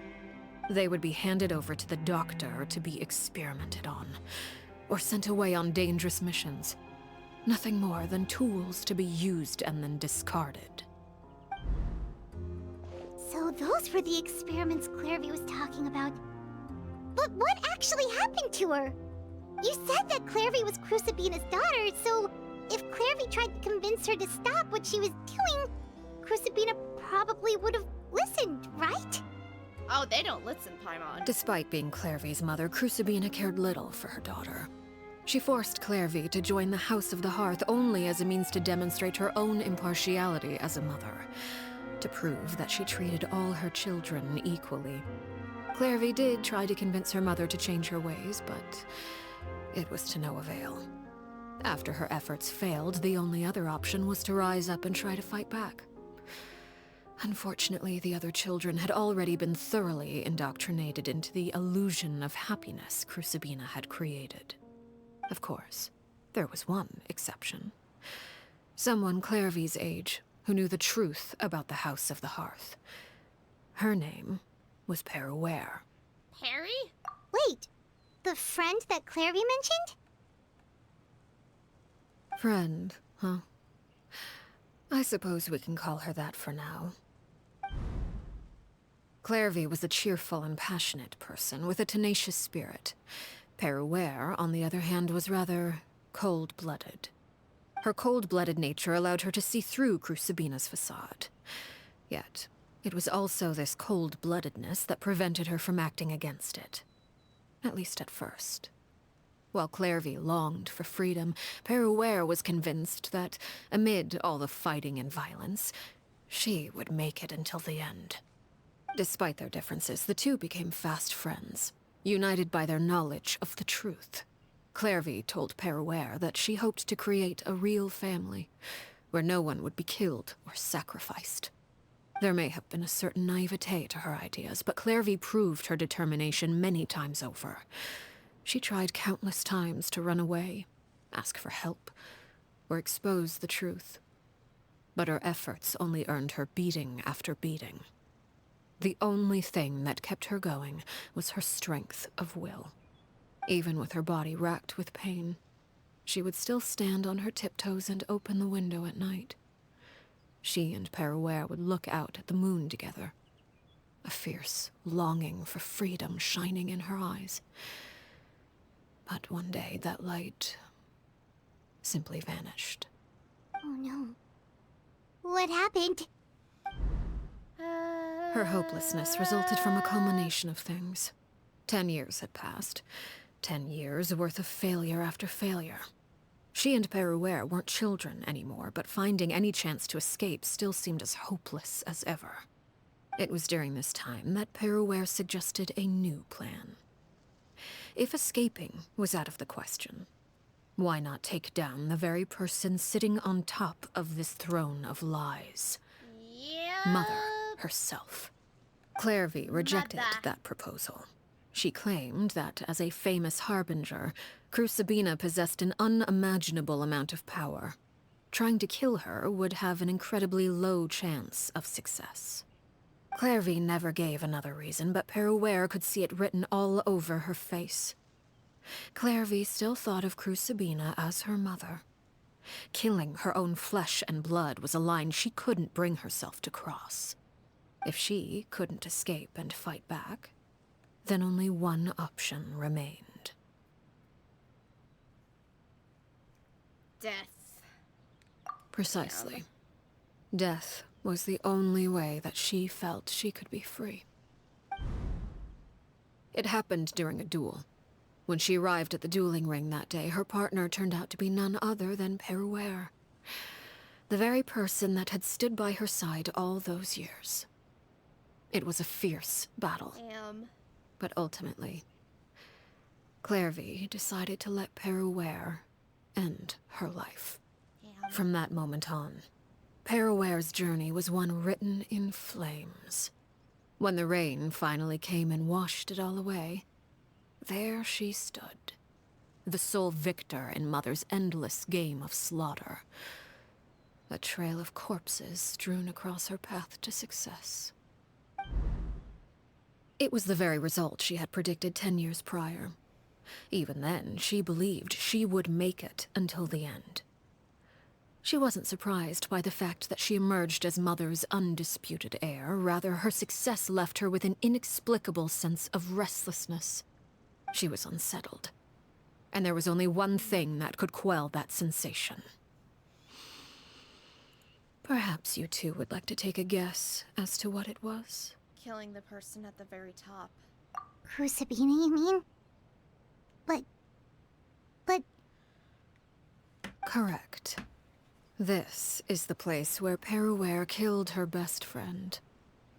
They would be handed over to the doctor to be experimented on, or sent away on dangerous missions. Nothing more than tools to be used and then discarded. So those were the experiments Clairvy was talking about. But what actually happened to her? You said that Clairvy was Crucibina's daughter, so if Clairvy tried to convince her to stop what she was doing, Crucibina probably would have listened, right? Oh, they don't listen, Paimon. Despite being Clairvy's mother, Crucibina cared little for her daughter. She forced Clairvy to join the House of the Hearth only as a means to demonstrate her own impartiality as a mother, to prove that she treated all her children equally. Clairvy did try to convince her mother to change her ways, but it was to no avail. After her efforts failed, the only other option was to rise up and try to fight back. Unfortunately, the other children had already been thoroughly indoctrinated into the illusion of happiness Crucibina had created. Of course, there was one exception. Someone Clairvy's age who knew the truth about the House of the Hearth. Her name was Peruere. Perry? Wait, the friend that Clairvy mentioned? Friend, huh? I suppose we can call her that for now. Clairvy was a cheerful and passionate person with a tenacious spirit. Peruere, on the other hand, was rather cold-blooded. Her cold-blooded nature allowed her to see through Crucibina's facade. Yet, it was also this cold-bloodedness that prevented her from acting against it. At least at first. While Clairvy longed for freedom, Peruere was convinced that, amid all the fighting and violence, she would make it until the end. Despite their differences, the two became fast friends, united by their knowledge of the truth. Clairvy told Peruere that she hoped to create a real family, where no one would be killed or sacrificed. There may have been a certain naivete to her ideas, but Clairvy proved her determination many times over. She tried countless times to run away, ask for help, or expose the truth. But her efforts only earned her beating after beating. The only thing that kept her going was her strength of will. Even with her body racked with pain, she would still stand on her tiptoes and open the window at night. She and Peruere would look out at the moon together, a fierce longing for freedom shining in her eyes. But one day that light simply vanished. Oh no. What happened? Her hopelessness resulted from a culmination of things. 10 years had passed. 10 years worth of failure after failure. She and Peruere weren't children anymore, but finding any chance to escape still seemed as hopeless as ever. It was during this time that Peruere suggested a new plan. If escaping was out of the question, why not take down the very person sitting on top of this throne of lies? Mother herself. Clairvy rejected that proposal. She claimed that, as a famous harbinger, Crucibina possessed an unimaginable amount of power. Trying to kill her would have an incredibly low chance of success. Clairvy never gave another reason, but Peruere could see it written all over her face. Clairvy still thought of Crucibina as her mother. Killing her own flesh and blood was a line she couldn't bring herself to cross. If she couldn't escape and fight back, then only one option remained. Death. Precisely. Death was the only way that she felt she could be free. It happened during a duel. When she arrived at the dueling ring that day, her partner turned out to be none other than Peruere. The very person that had stood by her side all those years. It was a fierce battle. But ultimately, Clairvy decided to let Peruere end her life. From that moment on, Peruere's journey was one written in flames. When the rain finally came and washed it all away, there she stood, the sole victor in Mother's endless game of slaughter. A trail of corpses strewn across her path to success. It was the very result she had predicted 10 years prior. Even then, she believed she would make it until the end. She wasn't surprised by the fact that she emerged as Mother's undisputed heir. Rather, her success left her with an inexplicable sense of restlessness. She was unsettled, and there was only one thing that could quell that sensation. Perhaps you two would like to take a guess as to what it was? killing the person at the very top. Crucibina, you mean? But... Correct. This is the place where Peruware killed her best friend.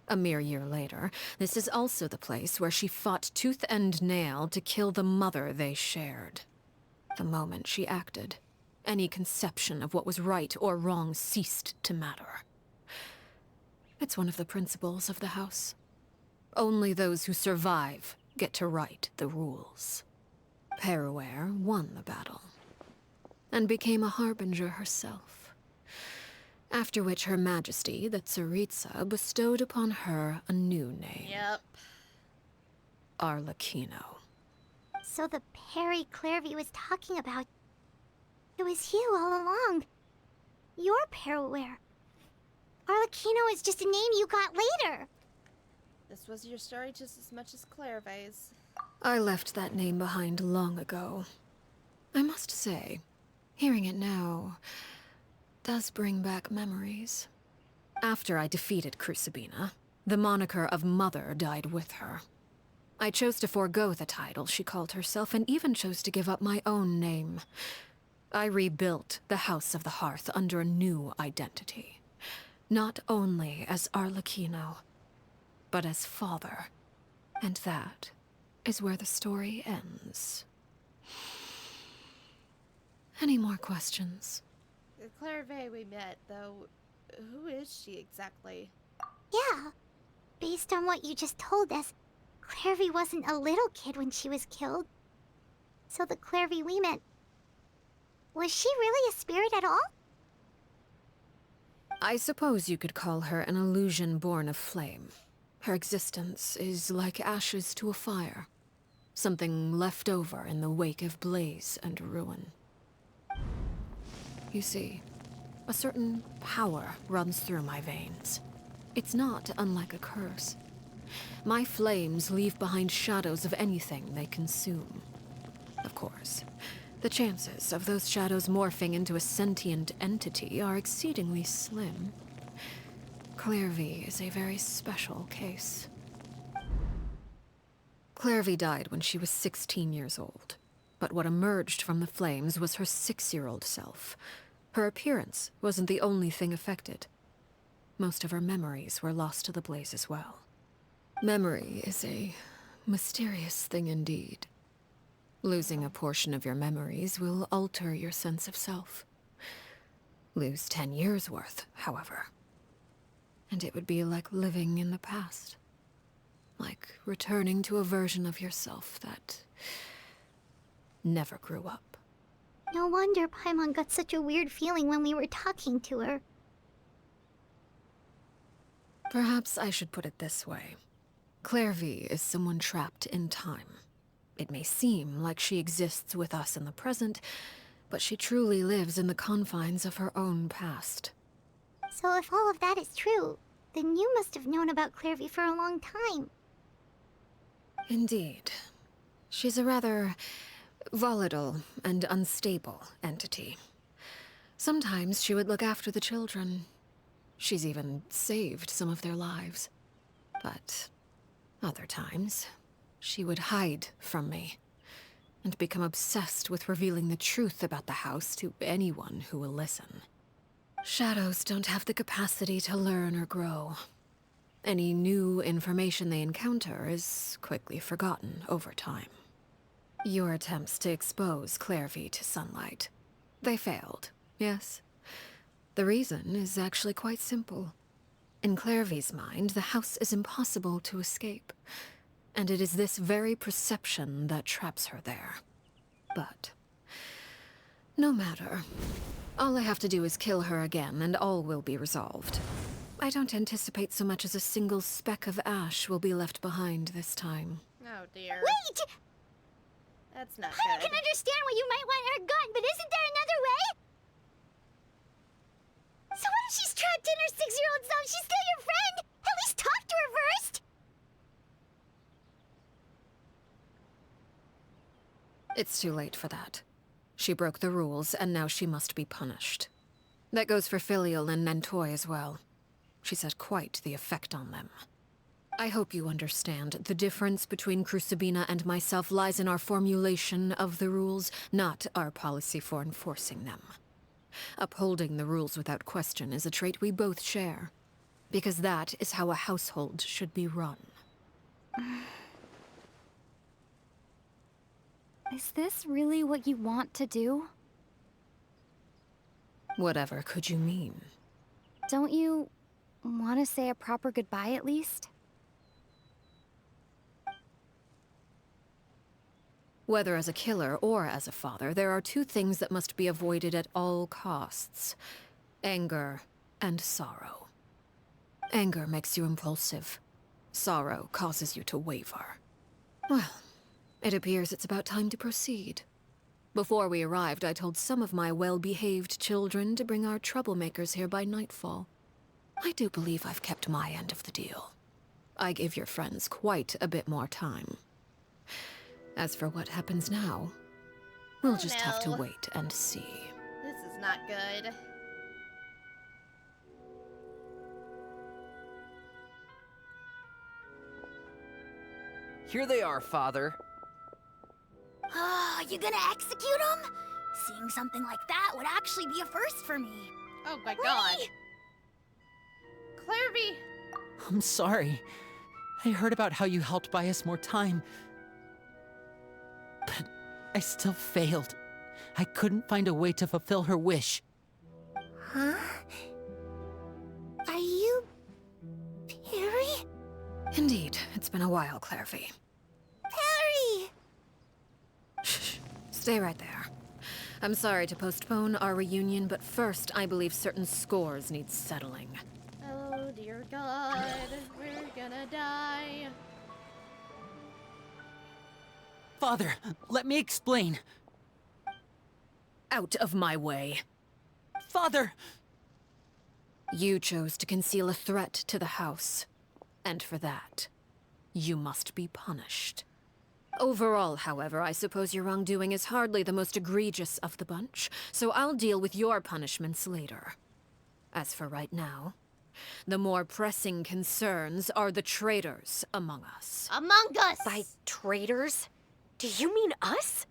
A mere year later, this is also the place where she fought tooth and nail to kill the mother they shared. The moment she acted, any conception of what was right or wrong ceased to matter. It's one of the principles of the house. Only those who survive get to write the rules. Peruware won the battle, and became a harbinger herself. After which Her Majesty, the Tsaritsa, bestowed upon her a new name. Yep. Arlecchino. So the Perry Clairvy was talking about... It was you all along. You're Peruware. Arlecchino is just a name you got later. This was your story just as much as Clairvy's. I left that name behind long ago. I must say, hearing it now does bring back memories. After I defeated Crucibina, the moniker of Mother died with her. I chose to forego the title she called herself, and even chose to give up my own name. I rebuilt the House of the Hearth under a new identity. Not only as Arlecchino, but as father. And that is where the story ends. Any more questions? The Clairvy we met, though, who is she exactly? Yeah. Based on what you just told us, Clairvy wasn't a little kid when she was killed. So the Clairvy we met... Was she really a spirit at all? I suppose you could call her an illusion born of flame. Her existence is like ashes to a fire. Something left over in the wake of blaze and ruin. You see, a certain power runs through my veins. It's not unlike a curse. My flames leave behind shadows of anything they consume. Of course, the chances of those shadows morphing into a sentient entity are exceedingly slim. Clairvy is a very special case. Clairvy died when she was 16 years old. But what emerged from the flames was her 6-year-old self. Her appearance wasn't the only thing affected. Most of her memories were lost to the blaze as well. Memory is a mysterious thing indeed. Losing a portion of your memories will alter your sense of self. Lose 10 years' worth, however, and it would be like living in the past. Like returning to a version of yourself that never grew up. No wonder Paimon got such a weird feeling when we were talking to her. Perhaps I should put it this way. Clairvy is someone trapped in time. It may seem like she exists with us in the present, but she truly lives in the confines of her own past. So if all of that is true, then you must have known about Clairvy for a long time. Indeed. She's a rather volatile and unstable entity. Sometimes she would look after the children. She's even saved some of their lives. But other times, she would hide from me and become obsessed with revealing the truth about the house to anyone who will listen. Shadows don't have the capacity to learn or grow. Any new information they encounter is quickly forgotten over time. Your attempts to expose Clairvy to sunlight. They failed, yes? The reason is actually quite simple. In Clairvy's mind, the house is impossible to escape, and it is this very perception that traps her there. But no matter. All I have to do is kill her again, and all will be resolved. I don't anticipate so much as a single speck of ash will be left behind this time. Oh dear. Wait! That's not I good. can understand why you might want her gun, but isn't there another way? So what if she's trapped in her 6-year-old self? She's still your friend! At least talk to her first! It's too late for that. She broke the rules, and now she must be punished. That goes for Filial and Nantoy as well. She's had quite the effect on them. I hope you understand. The difference between Crucibina and myself lies in our formulation of the rules, not our policy for enforcing them. Upholding the rules without question is a trait we both share, because that is how a household should be run. Is this really what you want to do? Whatever could you mean? Don't you want to say a proper goodbye at least? Whether as a killer or as a father, there are two things that must be avoided at all costs: anger and sorrow. Anger makes you impulsive. Sorrow causes you to waver. Well, it appears it's about time to proceed. Before we arrived, I told some of my well-behaved children to bring our troublemakers here by nightfall. I do believe I've kept my end of the deal. I gave your friends quite a bit more time. As for what happens now, we'll just have to wait and see. This is not good. Here they are, Father. You gonna execute him? Seeing something like that would actually be a first for me. Oh my god. Clarvy! I'm sorry. I heard about how you helped buy us more time. But I still failed. I couldn't find a way to fulfill her wish. Huh? Are you... Perry? Indeed, it's been a while, Clarvy. Perry! Shh. Stay right there. I'm sorry to postpone our reunion, but first, I believe certain scores need settling. Oh dear god, we're gonna die. Father, let me explain. Out of my way. Father! You chose to conceal a threat to the house. And for that, you must be punished. Overall, however, I suppose your wrongdoing is hardly the most egregious of the bunch, so I'll deal with your punishments later. As for right now, the more pressing concerns are the traitors among us. Among us! By traitors? Do you mean us?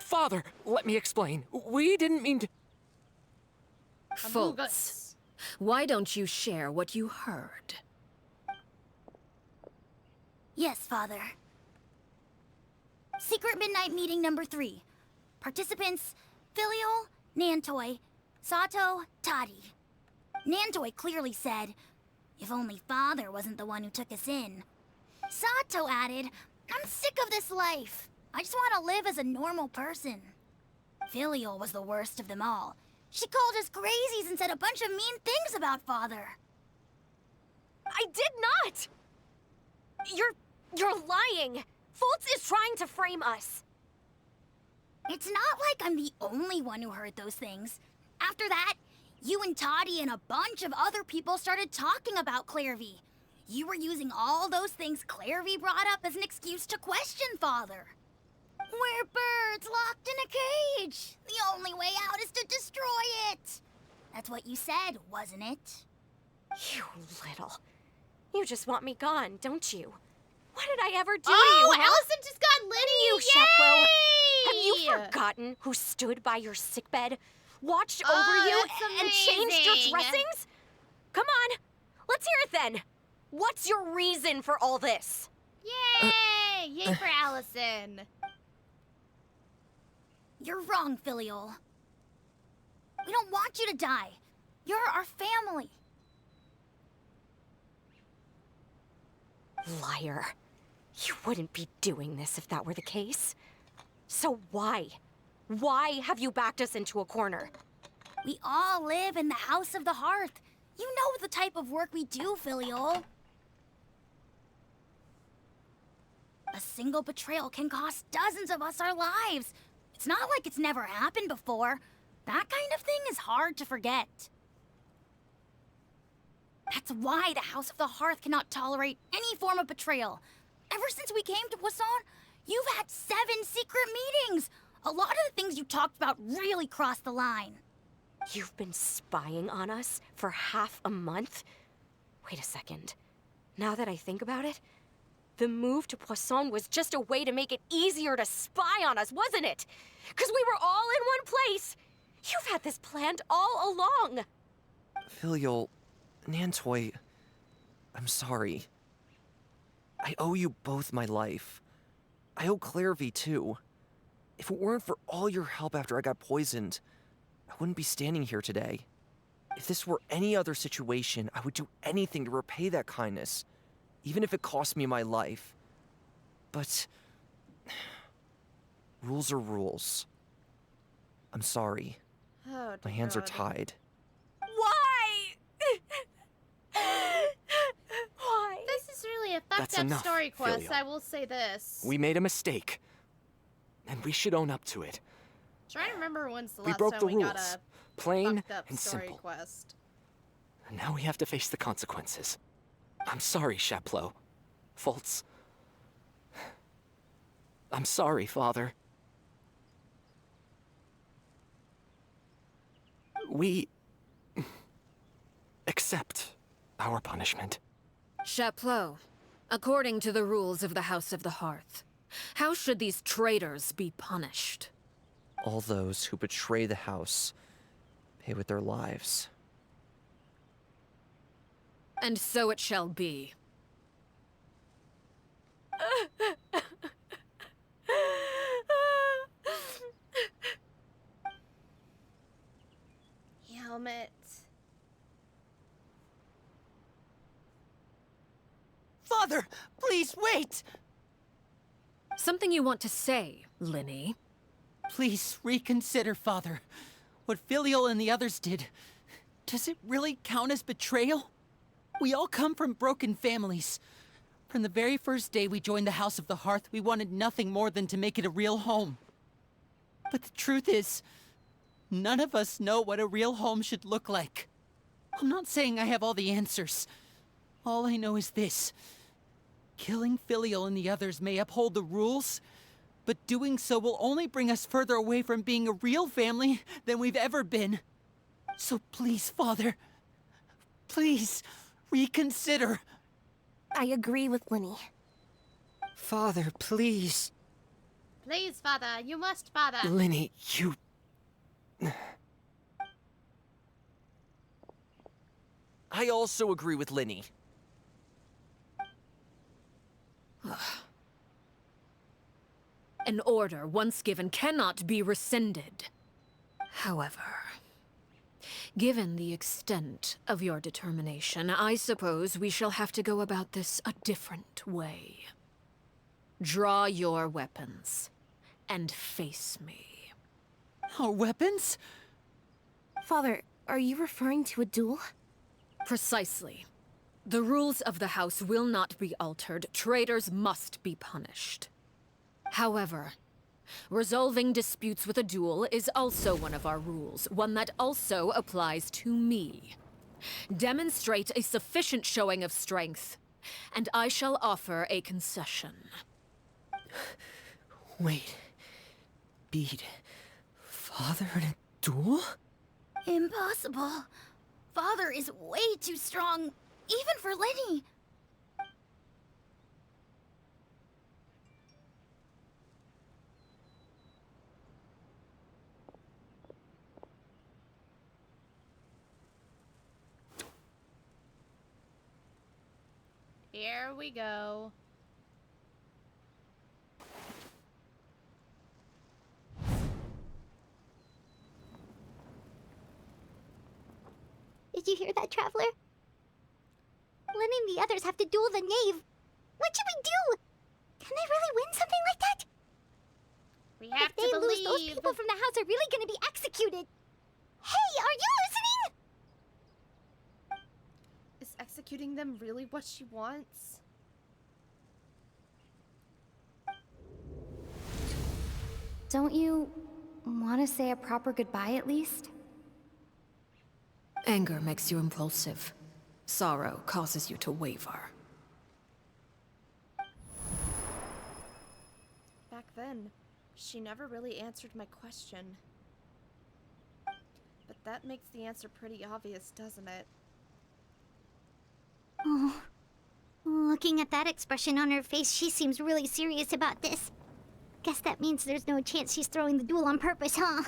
Father, let me explain. We didn't mean to... Folks, why don't you share what you heard? Yes, Father. Secret Midnight Meeting number 3. Participants: Filial, Nantoy, Sato, Toddy. Nantoy clearly said, "If only Father wasn't the one who took us in." Sato added, "I'm sick of this life. I just want to live as a normal person." Filial was the worst of them all. She called us crazies and said a bunch of mean things about Father. I did not! You're lying! Fultz is trying to frame us! It's not like I'm the only one who heard those things. After that, you and Toddy and a bunch of other people started talking about Clarvy. You were using all those things Clarvy brought up as an excuse to question Father. We're birds locked in a cage. The only way out is to destroy it. That's what you said, wasn't it? You little... You just want me gone, don't you? What did I ever do to you, Oh, huh? Allison just got Liddy! You, Yay! Sheplo! Have you forgotten who stood by your sickbed, watched over you, that's and changed your amazing. dressings? Come on, let's hear it then. What's your reason for all this? Yay! Yay for Allison. You're wrong, Filial. We don't want you to die. You're our family. Liar. You wouldn't be doing this if that were the case. So why? Why have you backed us into a corner? We all live in the House of the Hearth. You know the type of work we do, Filial. A single betrayal can cost dozens of us our lives. It's not like it's never happened before. That kind of thing is hard to forget. That's why the House of the Hearth cannot tolerate any form of betrayal. Ever since we came to Poisson, you've had 7 secret meetings. A lot of the things you talked about really crossed the line. You've been spying on us for half a month? Wait a second. Now that I think about it, the move to Poisson was just a way to make it easier to spy on us, wasn't it? Because we were all in one place. You've had this planned all along. Filial, Nantoy, I'm sorry. I owe you both my life. I owe Clairvy too. If it weren't for all your help after I got poisoned, I wouldn't be standing here today. If this were any other situation, I would do anything to repay that kindness, even if it cost me my life. But rules are rules. I'm sorry. Oh, My hands are God. tied. Why? Why? This is really a That's fucked up enough, story quest, Filial. I will say this. We made a mistake. And we should own up to it. Trying to remember when's the We last broke time the we got rules. a Plain fucked up and story simple. quest. And now we have to face the consequences. I'm sorry, Chapleau. Fultz. I'm sorry, Father. We accept our punishment. Chapleau, according to the rules of the House of the Hearth, how should these traitors be punished? All those who betray the house pay with their lives. And so it shall be. Helmet. Father, please wait! Something you want to say, Linny? Please reconsider, Father. What Filial and the others did, does it really count as betrayal? We all come from broken families. From the very first day we joined the House of the Hearth, we wanted nothing more than to make it a real home. But the truth is, none of us know what a real home should look like. I'm not saying I have all the answers. All I know is this. Killing Filial and the others may uphold the rules, but doing so will only bring us further away from being a real family than we've ever been. So please, Father, please reconsider. I agree with Linny. Father, please. Please, Father, you must, Father. Linny, you... I also agree with Linny. An order once given cannot be rescinded. However, given the extent of your determination, I suppose we shall have to go about this a different way. Draw your weapons and face me. Our weapons? Father, are you referring to a duel? Precisely. The rules of the house will not be altered. Traitors must be punished. However, resolving disputes with a duel is also one of our rules, one that also applies to me. Demonstrate a sufficient showing of strength, and I shall offer a concession. Wait. Beat Father in a duel? Impossible. Father is way too strong, even for Linny. Here we go. Did you hear that, Traveler? Lenny and the others have to duel the knave. What should we do? Can they really win something like that? We have if they to lose, those believe. people from the house are really gonna be executed. Hey, are you listening? Is executing them really what she wants? Don't you want to say a proper goodbye at least? Anger makes you impulsive. Sorrow causes you to waver. Back then, she never really answered my question. But that makes the answer pretty obvious, doesn't it? Oh. Looking at that expression on her face, she seems really serious about this. Guess that means there's no chance she's throwing the duel on purpose, huh?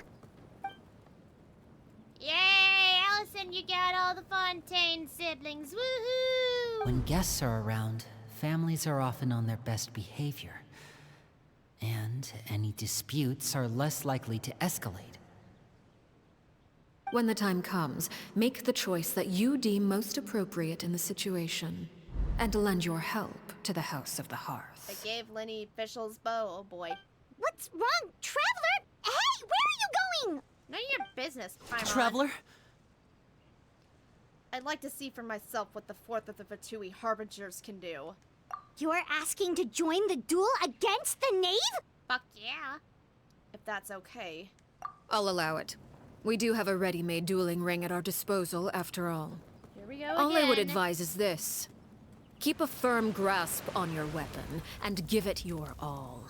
Yay, Allison, you got all the Fontaine siblings. Woohoo! When guests are around, families are often on their best behavior. And any disputes are less likely to escalate. When the time comes, make the choice that you deem most appropriate in the situation, and lend your help to the House of the Hearth. I gave Lenny Fischl's bow, oh boy. What's wrong, Traveler? Hey, where are you going? None of your business, Paimon. Traveler? I'd like to see for myself what the fourth of the Fatui Harbingers can do. You're asking to join the duel against the knave? Fuck yeah. If that's okay. I'll allow it. We do have a ready-made dueling ring at our disposal, after all. Here we go All I would again. advise is this. Keep a firm grasp on your weapon, and give it your all.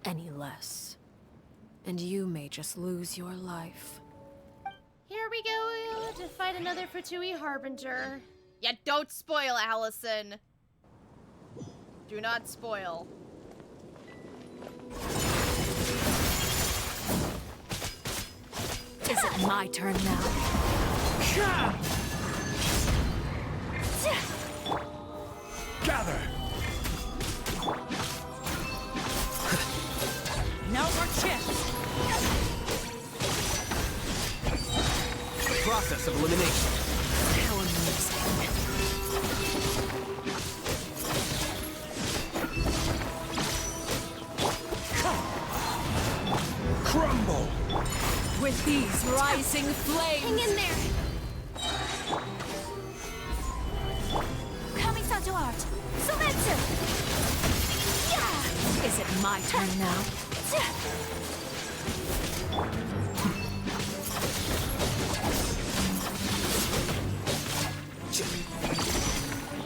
Any less, and you may just lose your life. Here we go to fight another Fatui Harbinger. Yeah, don't spoil, Allison. Do not spoil. Is it my turn now? Gather! Now's our chance! Process of elimination. How amusing. Crumble! With these rising flames! Hang in there! Coming to art! Sometsu! Yeah! Is it my turn now?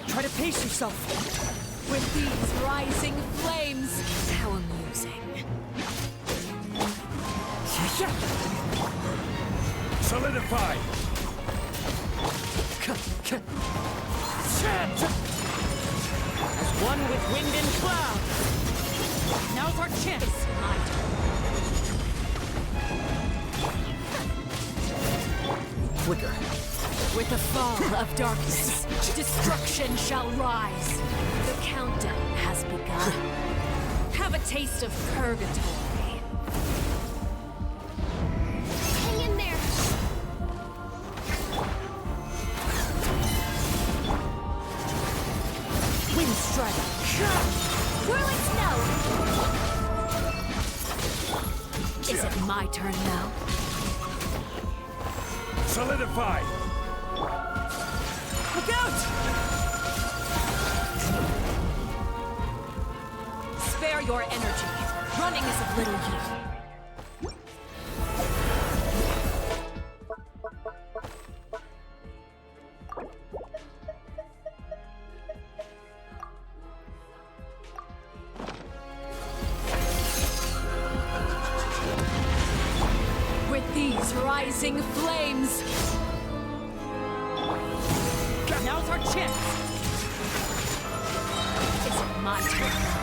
Try to pace yourself! With these rising flames! How amusing. Solidify! As one with wind and cloud! Now's our chance! It's my turn. Flicker. With the fall of darkness, destruction shall rise. The countdown has begun. Have a taste of purgatory. Hang in there! Wind strike! Whirling snow! Is it my turn now? Solidify! Look out! Spare your energy. Running is of little use. With these rising flames, Now's our chance! is it my turn now?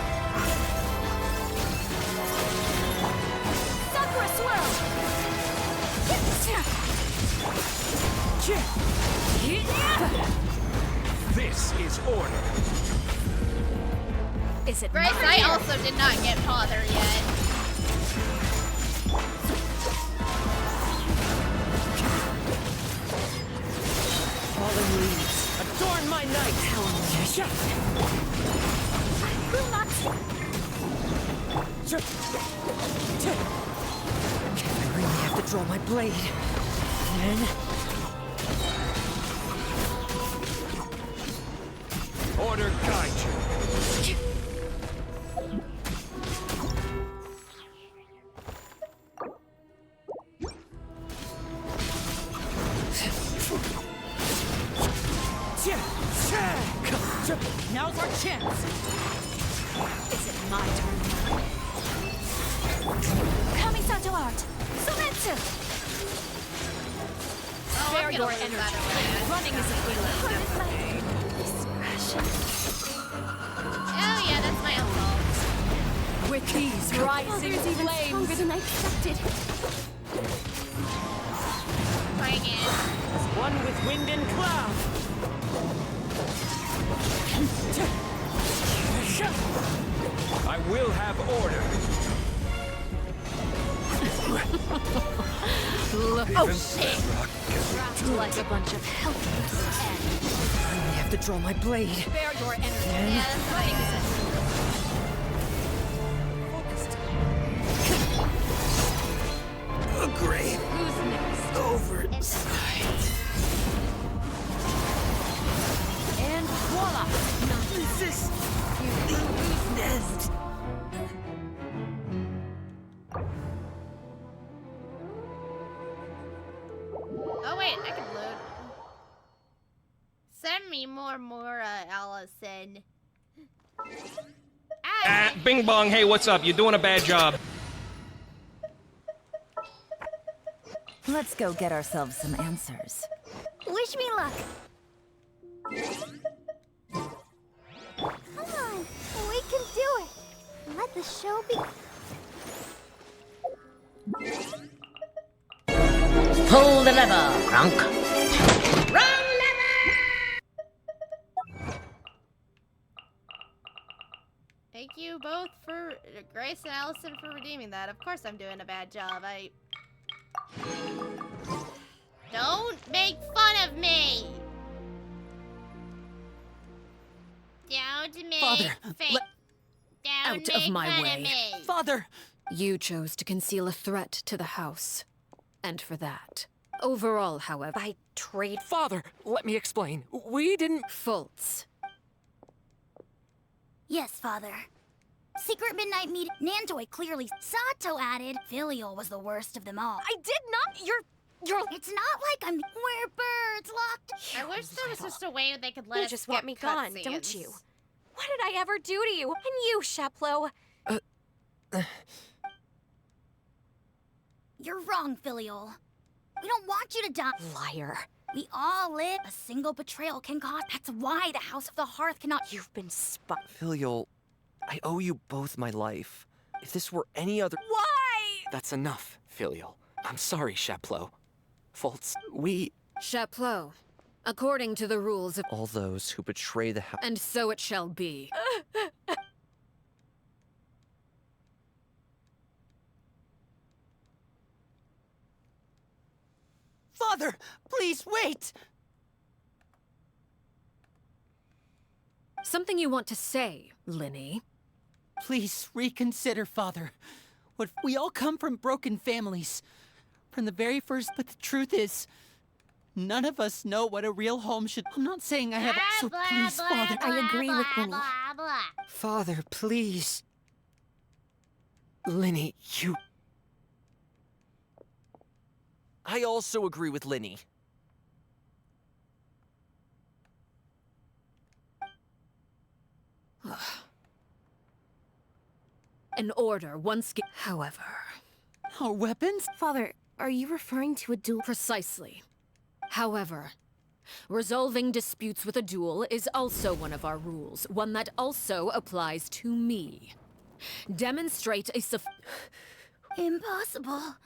Sakura swirl! This is order. Is it Grace, my I turn? also did not get Father yet. Fallen leaves, adorn my night! How amusing. Will not... I really have to draw my blade. Then... Order guide you. Now's our chance! Is it my turn now? Coming to art! Sometsu! Oh, Spare I'm your gonna lose energy. either way. Running is a little. Hard as my... Oh yeah, that's my uncle. With these rising Father's even flames. stronger than I expected. Try again. One with wind and cloud. I will have order. Oh shit! Dropped like a bunch of helpless ants. I only have to draw my blade. Spare your energy. Yeah, that's what makes sense. A grave Who's next? oversight. And voila! This is the nest. Oh wait, I can load. Send me more, Allison. Bing bong, hey, what's up? You're doing a bad job. Let's go get ourselves some answers. Wish me luck. Come on, we can do it. Let the show be. Pull the lever, Kronk. Thank you both for Grace and Allison for redeeming that. Of course I'm doing a bad job. Don't make fun of me! Don't make Father, Don't Out of make my fun way. of me. Father! You chose to conceal a threat to the house. And for that. Overall, however, By trade. Father, let me explain. We didn't. faults. Yes, Father. Secret midnight meeting. Nantoy clearly. Sato added. Filial was the worst of them all. I did not. You're. It's not like I'm. We're birds locked. I wish there was just a way they could let You us just skip want me gone, cutscenes. don't you? What did I ever do to you? And you, Sheplo? You're wrong, Filial. We don't want you to die. Liar. We all live. A single betrayal can cause. That's why the House of the Hearth cannot. You've been spun. Filial, I owe you both my life. If this were any other. Why? That's enough, Filial. I'm sorry, Sheplo. Faults. We. Chaplot, according to the rules of. All those who betray the house. And so it shall be. Father, please wait! Something you want to say, Linny? Please reconsider, Father. What we all come from broken families. From the very first, but the truth is, none of us know what a real home should. I'm not saying I have. So please, Father. I agree with Linny. Blah, blah. Father, please. Linny, you. I also agree with Linny. An order once however. Our weapons? Father, are you referring to a duel? Precisely. However, resolving disputes with a duel is also one of our rules, one that also applies to me. Demonstrate a Impossible.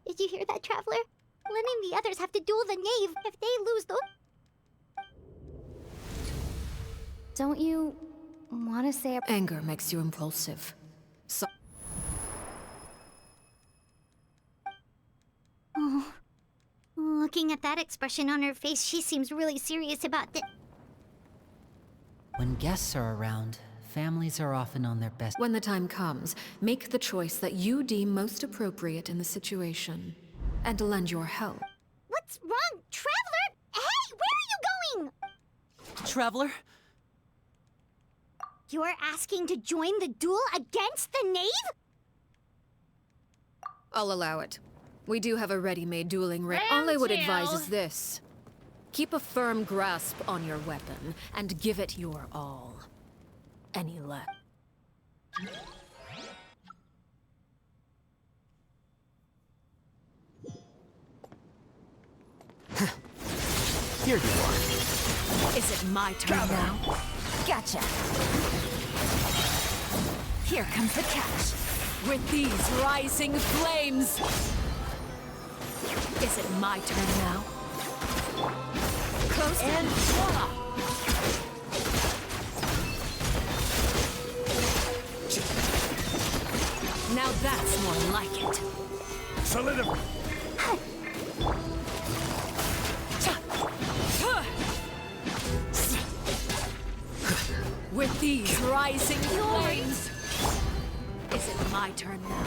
Did you hear that, Traveler? Lynn and the others have to duel the knave. If they lose, the. Don't you want to say a... Anger makes you impulsive. So Oh. Looking at that expression on her face, she seems really serious about the. When guests are around, families are often on their best. when the time comes, make the choice that you deem most appropriate in the situation. And lend your help. What's wrong, Traveler? Hey, where are you going? Traveler? You're asking to join the duel against the knave? I'll allow it. We do have a ready-made dueling ring. All I would advise is this. Keep a firm grasp on your weapon, and give it your all. Any less. Here you are. Is it my turn now? Gotcha. Here comes the catch. With these rising flames! Is it my turn now? Close and voila! Now that's more like it. Solidify. With these rising flames! Is it my turn now?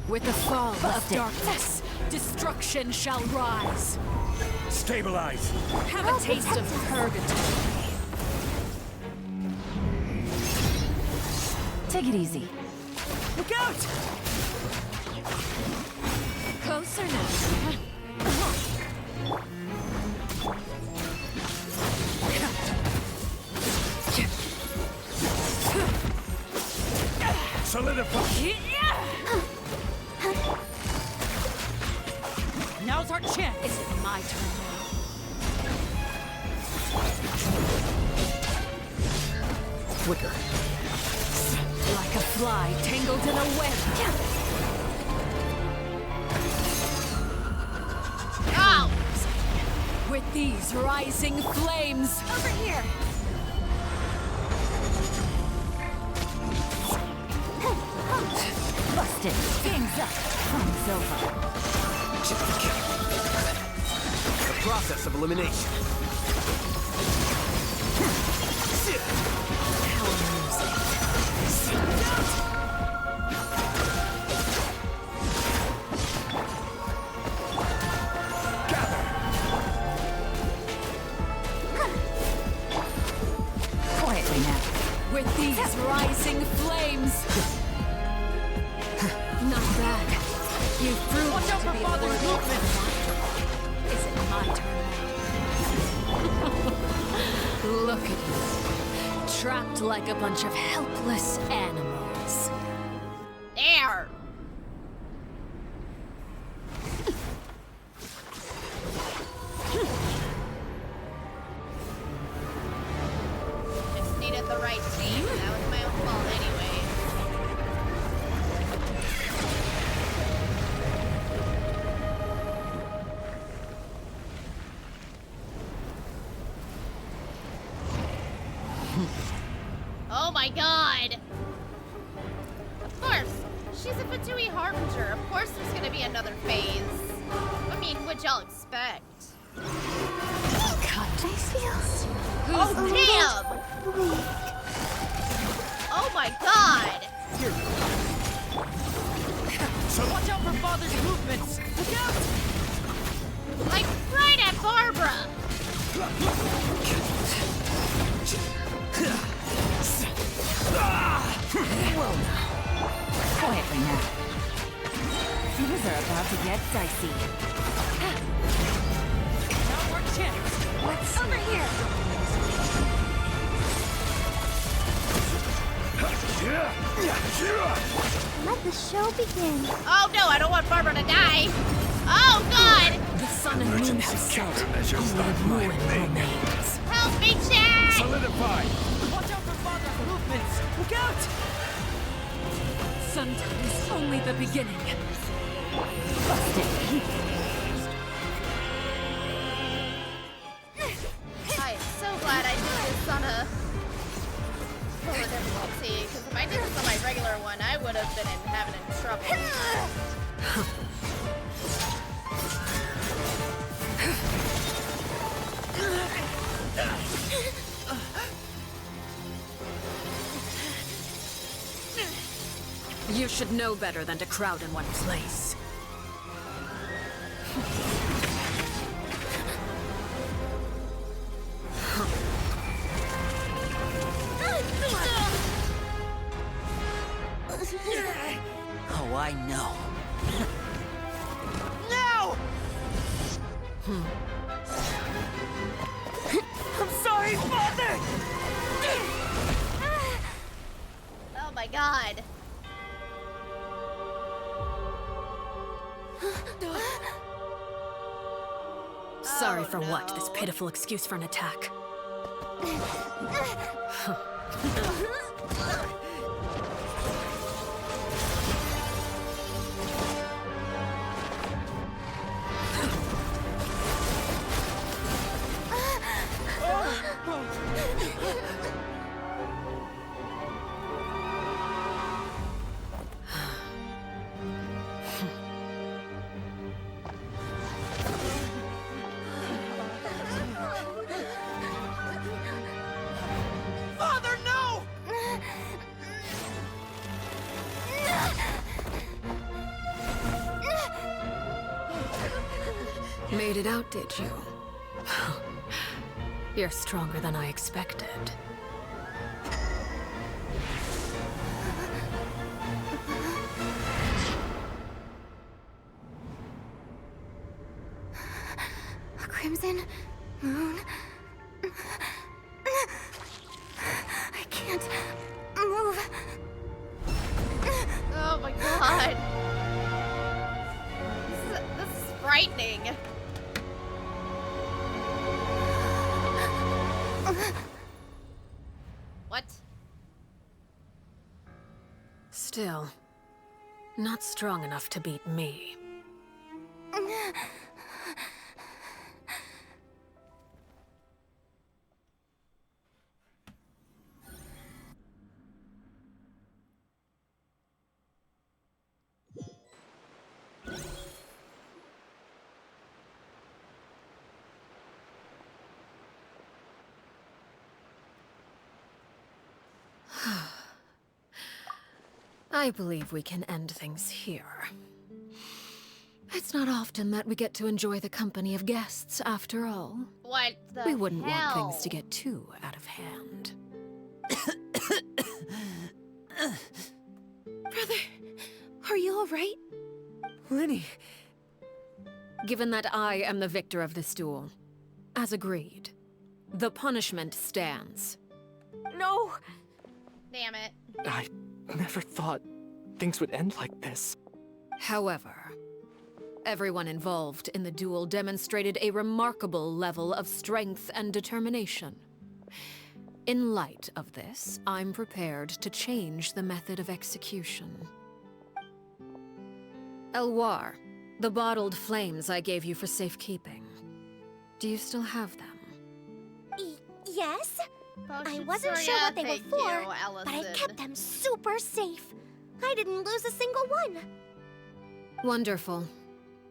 With the fall of darkness, destruction shall rise. Stabilize. Have a taste of purgatory. Take it easy. Look out! Closer now. Solidify. Now's our chance. Is it my turn now? Quicker. Like a fly tangled in a web. Oh! With these rising flames. Over here. Busted. Game's up. Fun's over. The process of elimination. Quietly now. With these rising flames. Not bad. You proved Watch out to for be Father's movement. Is it my turn now? Look at you. Trapped like a bunch of helpless animals. There! Just needed the right team. That was my own fault anyway. Oh my god! Of course! She's a Fatui Harbinger. Of course there's gonna be another phase. I mean, what'd y'all expect? Cut. I feel Oh, damn! Oh my god! So watch out for Father's movements. Look out! Like, right at Barbara! Whoa now. Quietly now. Things are about to get dicey. Now our chance. What's over here? Let the show begin. Oh no, I don't want Barbara to die! Oh god! The sun and moon have set. Only ruin remains. Help me, Chad! Solidify. Watch out for Father's movements. Look out! Sometimes only the beginning. I am so glad I did this on a lower difficulty, because if I did this on my regular one, I would have been having trouble. You should know better than to crowd in one place. Oh, I know. No! I'm sorry, Father! Oh my god. Sorry for what? This pitiful excuse for an attack. Father, no! Made it out, did you? You're stronger than I expected. A crimson moon. I can't move. Oh my god. This is frightening. What? Still, not strong enough to beat me. I believe we can end things here. It's not often that we get to enjoy the company of guests, after all. What the We wouldn't want hell? things to get too out of hand. Brother, are you alright? Lenny! Given that I am the victor of this duel, as agreed, the punishment stands. No! Damn it. I never thought things would end like this. However, everyone involved in the duel demonstrated a remarkable level of strength and determination. In light of this, I'm prepared to change the method of execution. Elwar, the bottled flames I gave you for safekeeping. Do you still have them? Yes? I Potion wasn't Soria, sure what they thank were for, you, but I Allison. kept them super safe. I didn't lose a single one. Wonderful.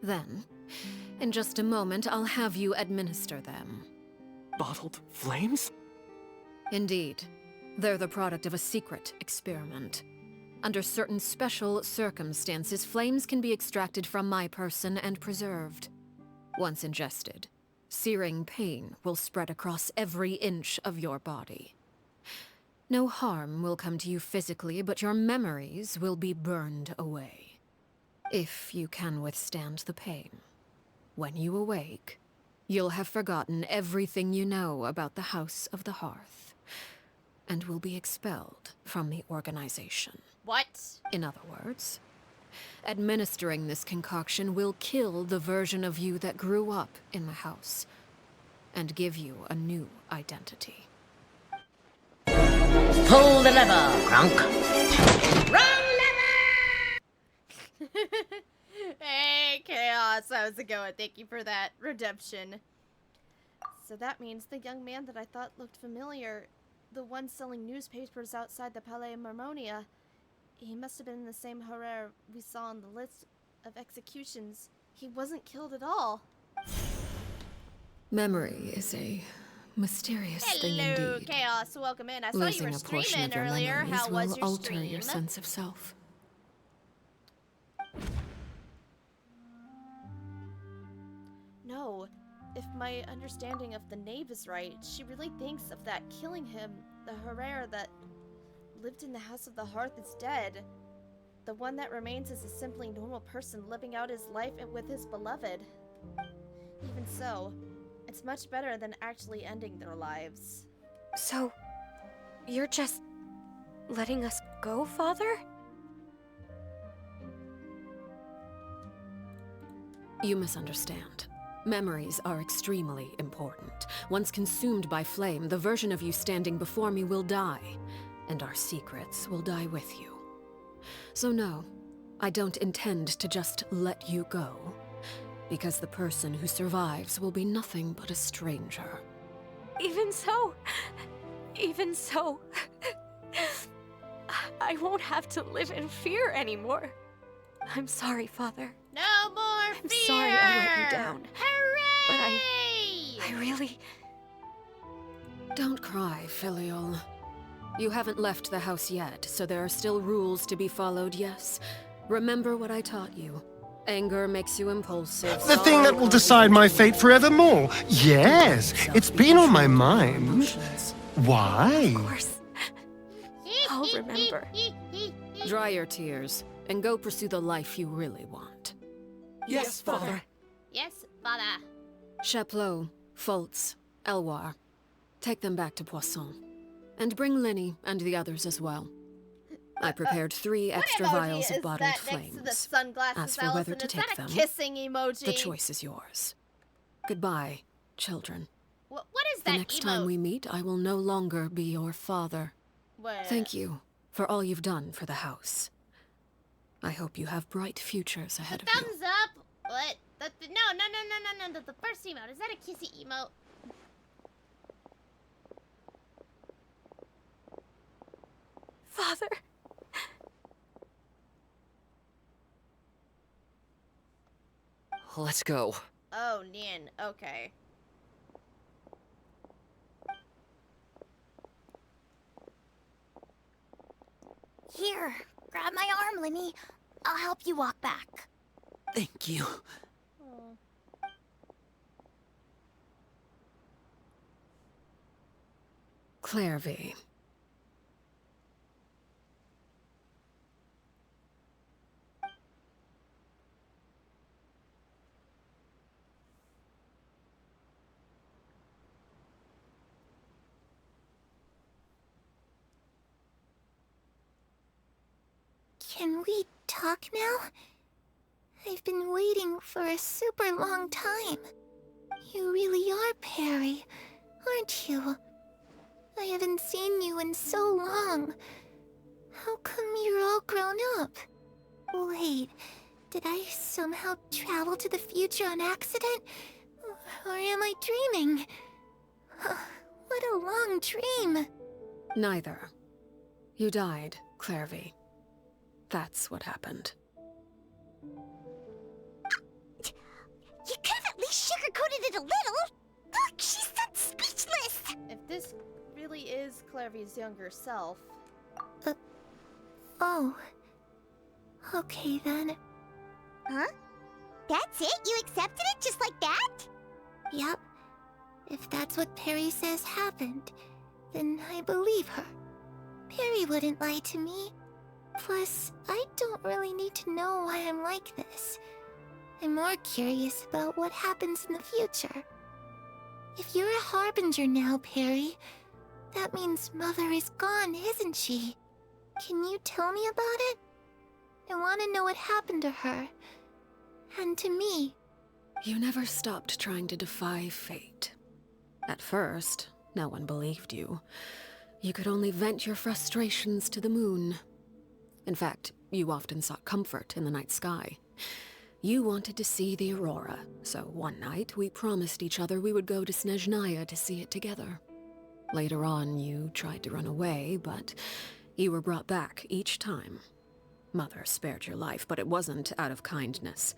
Then, in just a moment, I'll have you administer them. Bottled flames? Indeed. They're the product of a secret experiment. Under certain special circumstances, flames can be extracted from my person and preserved. Once ingested, searing pain will spread across every inch of your body. No harm will come to you physically, but your memories will be burned away. If you can withstand the pain. When you awake, you'll have forgotten everything you know about the House of the Hearth, and will be expelled from the organization. What? In other words, administering this concoction will kill the version of you that grew up in the house, and give you a new identity. Pull the lever, Kronk. Hey, Chaos. How's it going? Thank you for that redemption. So that means the young man that I thought looked familiar, the one selling newspapers outside the Palais Marmonia, he must have been the same Herrera we saw on the list of executions. He wasn't killed at all. Memory is a mysterious thing Hello, indeed. Chaos. Welcome in. I saw Losing you were a portion streaming of your earlier. memories How was will your alter stream? your sense of self. No. If my understanding of the Knave is right, she really thinks of that killing him, the Herrera that lived in the House of the Hearth is dead. The one that remains is a simply normal person living out his life with his beloved. Even so, it's much better than actually ending their lives. So, you're just letting us go, Father? You misunderstand. Memories are extremely important. Once consumed by flame, the version of you standing before me will die, and our secrets will die with you. So no, I don't intend to just let you go, because the person who survives will be nothing but a stranger. Even so, I won't have to live in fear anymore. I'm sorry, Father. No more fear! I'm sorry I let you down. Hooray! But I really... Don't cry, Filial. You haven't left the house yet, so there are still rules to be followed, yes? Remember what I taught you. Anger makes you impulsive. The thing that will decide my fate forevermore. Yes, it's been on my mind. Why? Of course. I'll remember. Dry your tears, and go pursue the life you really want. Yes, Father. Yes, Father. Chaplot, Fultz, Elwar. Take them back to Poisson. And bring Lenny and the others as well. I prepared 3 extra vials of bottled flames. The sunglasses, As for whether to take them, kissing emoji? the choice is yours. Goodbye, children. What is that The next time we meet, I will no longer be your father. What? Thank you for all you've done for the house. I hope you have bright futures ahead of you. Thumbs up. What? No. The first emote. Is that a kissy emote? Father. Let's go. Oh, Nin. Okay. Here, grab my arm, Lenny. I'll help you walk back. Thank you. Clairvy. Can we talk now? I've been waiting for a super long time. You really are Perry, aren't you? I haven't seen you in so long. How come you're all grown up? Wait, did I somehow travel to the future on accident? Or am I dreaming? What a long dream. Neither. You died, Clairvy. That's what happened. You could have at least sugarcoated it a little. Look, she's that speechless. If this really is Clairvy's younger self. Oh. Okay then. Huh? That's it? You accepted it just like that? Yep. If that's what Perry says happened, then I believe her. Perry wouldn't lie to me. Plus, I don't really need to know why I'm like this. I'm more curious about what happens in the future. If you're a harbinger now, Perry, that means Mother is gone, isn't she? Can you tell me about it? I want to know what happened to her. And to me. You never stopped trying to defy fate. At first, no one believed you. You could only vent your frustrations to the moon. In fact, you often sought comfort in the night sky. You wanted to see the aurora, so one night we promised each other we would go to Snezhnaya to see it together. Later on, you tried to run away, but you were brought back each time. Mother spared your life, but it wasn't out of kindness.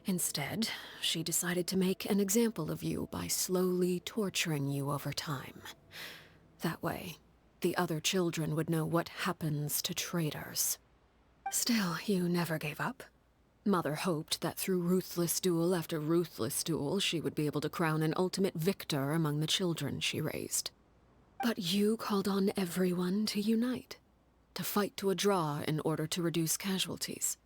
Instead, she decided to make an example of you by slowly torturing you over time. That way, the other children would know what happens to traitors. Still, you never gave up. Mother hoped that through ruthless duel after ruthless duel, she would be able to crown an ultimate victor among the children she raised. But you called on everyone to unite. to fight to a draw in order to reduce casualties.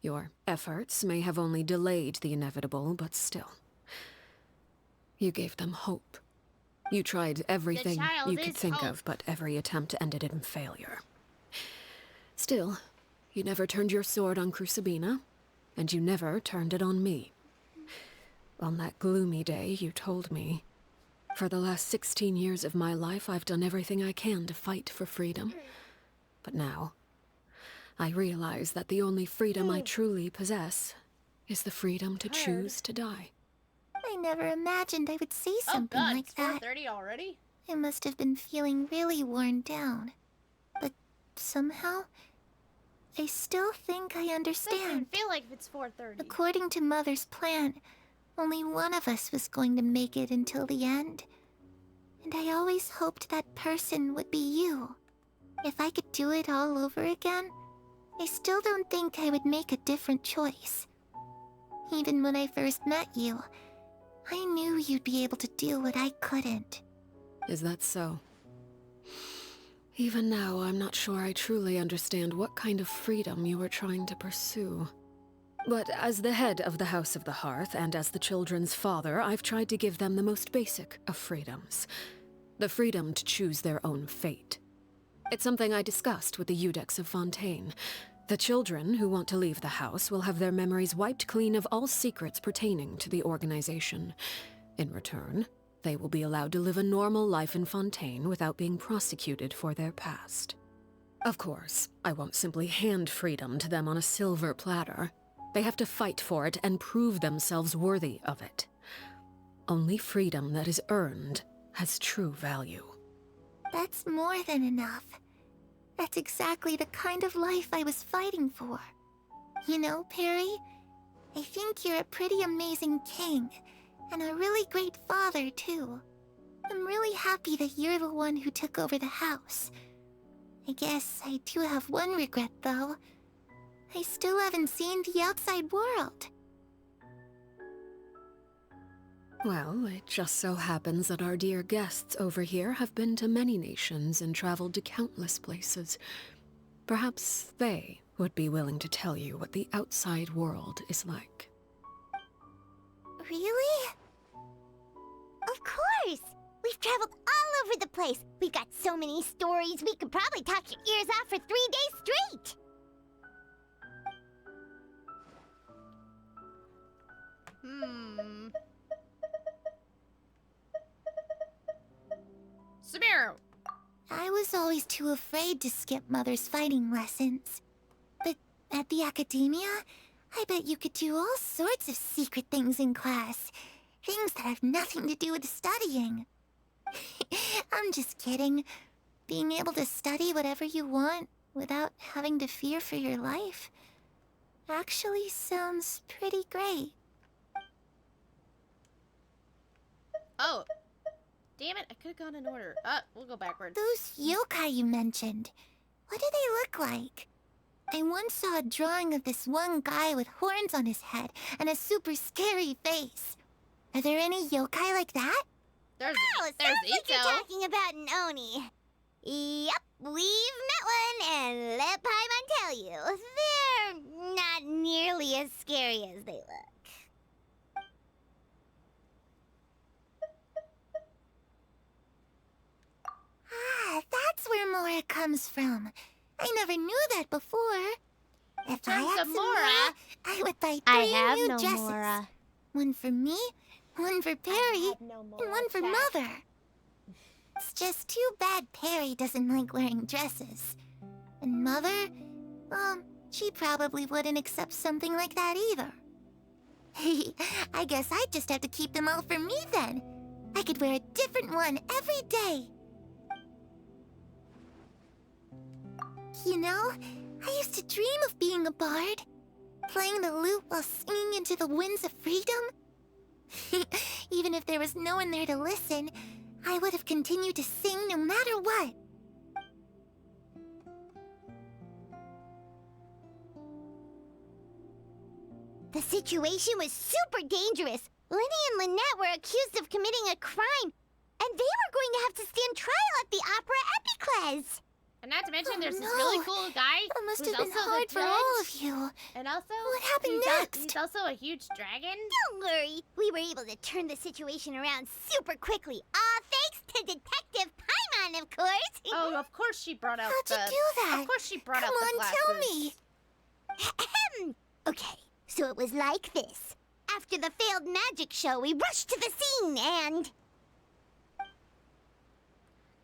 Your efforts may have only delayed the inevitable, but still. You gave them hope. You tried everything you could think of, but every attempt ended in failure. Still, you never turned your sword on Crucibina, and you never turned it on me. On that gloomy day, you told me, "For the last 16 years of my life, I've done everything I can to fight for freedom. But now, I realize that the only freedom I truly possess is the freedom to choose to die." I never imagined I would say something God, like it's that. 4:30 already? I must have been feeling really worn down. But somehow, I still think I understand. Doesn't feel like it's 4:30. According to Mother's plan, only one of us was going to make it until the end. And I always hoped that person would be you. If I could do it all over again, I still don't think I would make a different choice. Even when I first met you, I knew you'd be able to do what I couldn't. Is that so? Even now, I'm not sure I truly understand what kind of freedom you were trying to pursue. But as the head of the House of the Hearth, and as the children's father, I've tried to give them the most basic of freedoms. The freedom to choose their own fate. It's something I discussed with the Eudex of Fontaine. The children who want to leave the house will have their memories wiped clean of all secrets pertaining to the organization. In return, they will be allowed to live a normal life in Fontaine without being prosecuted for their past. Of course, I won't simply hand freedom to them on a silver platter. They have to fight for it and prove themselves worthy of it. Only freedom that is earned has true value. That's more than enough. That's exactly the kind of life I was fighting for. You know, Perry, I think you're a pretty amazing king, and a really great father, too. I'm really happy that you're the one who took over the house. I guess I do have one regret, though. I still haven't seen the outside world. Well, it just so happens that our dear guests over here have been to many nations and traveled to countless places. Perhaps they would be willing to tell you what the outside world is like. Really? Of course! We've traveled all over the place. We've got so many stories, we could probably talk your ears off for 3 days straight. Samira! I was always too afraid to skip Mother's fighting lessons. But at the academia, I bet you could do all sorts of secret things in class. Things that have nothing to do with studying. I'm just kidding. Being able to study whatever you want without having to fear for your life actually sounds pretty great. Oh. Damn it, I could have gone in order. We'll go backwards. Those yokai you mentioned, what do they look like? I once saw a drawing of this one guy with horns on his head and a super scary face. Are there any yokai like that? There's sounds like you're talking about an Oni. Yep, we've met one, and let Paimon tell you, they're not nearly as scary as they look. Ah, that's where Mora comes from. I never knew that before. If I had some Mora, I would buy 3 new dresses. Mora. One for me, one for Perry, and one for Mother. It's just too bad Perry doesn't like wearing dresses. And Mother, well, she probably wouldn't accept something like that either. I guess I'd just have to keep them all for me then. I could wear a different one every day. You know, I used to dream of being a bard. Playing the lute while singing into the winds of freedom. Even if there was no one there to listen, I would have continued to sing no matter what. The situation was super dangerous. Lenny and Lynette were accused of committing a crime, and they were going to have to stand trial at the Opera Epicles. And not to mention, there's this no. really cool guy That must who's have been also hard the for judge. all of you. And also, What happened next? He's also a huge dragon. Don't worry. We were able to turn the situation around super quickly. Thanks to Detective Paimon, of course. Oh, of course she brought out How'd you do that? Of course she brought Come out the on, glasses. tell me. Okay, so it was like this. After the failed magic show, we rushed to the scene and...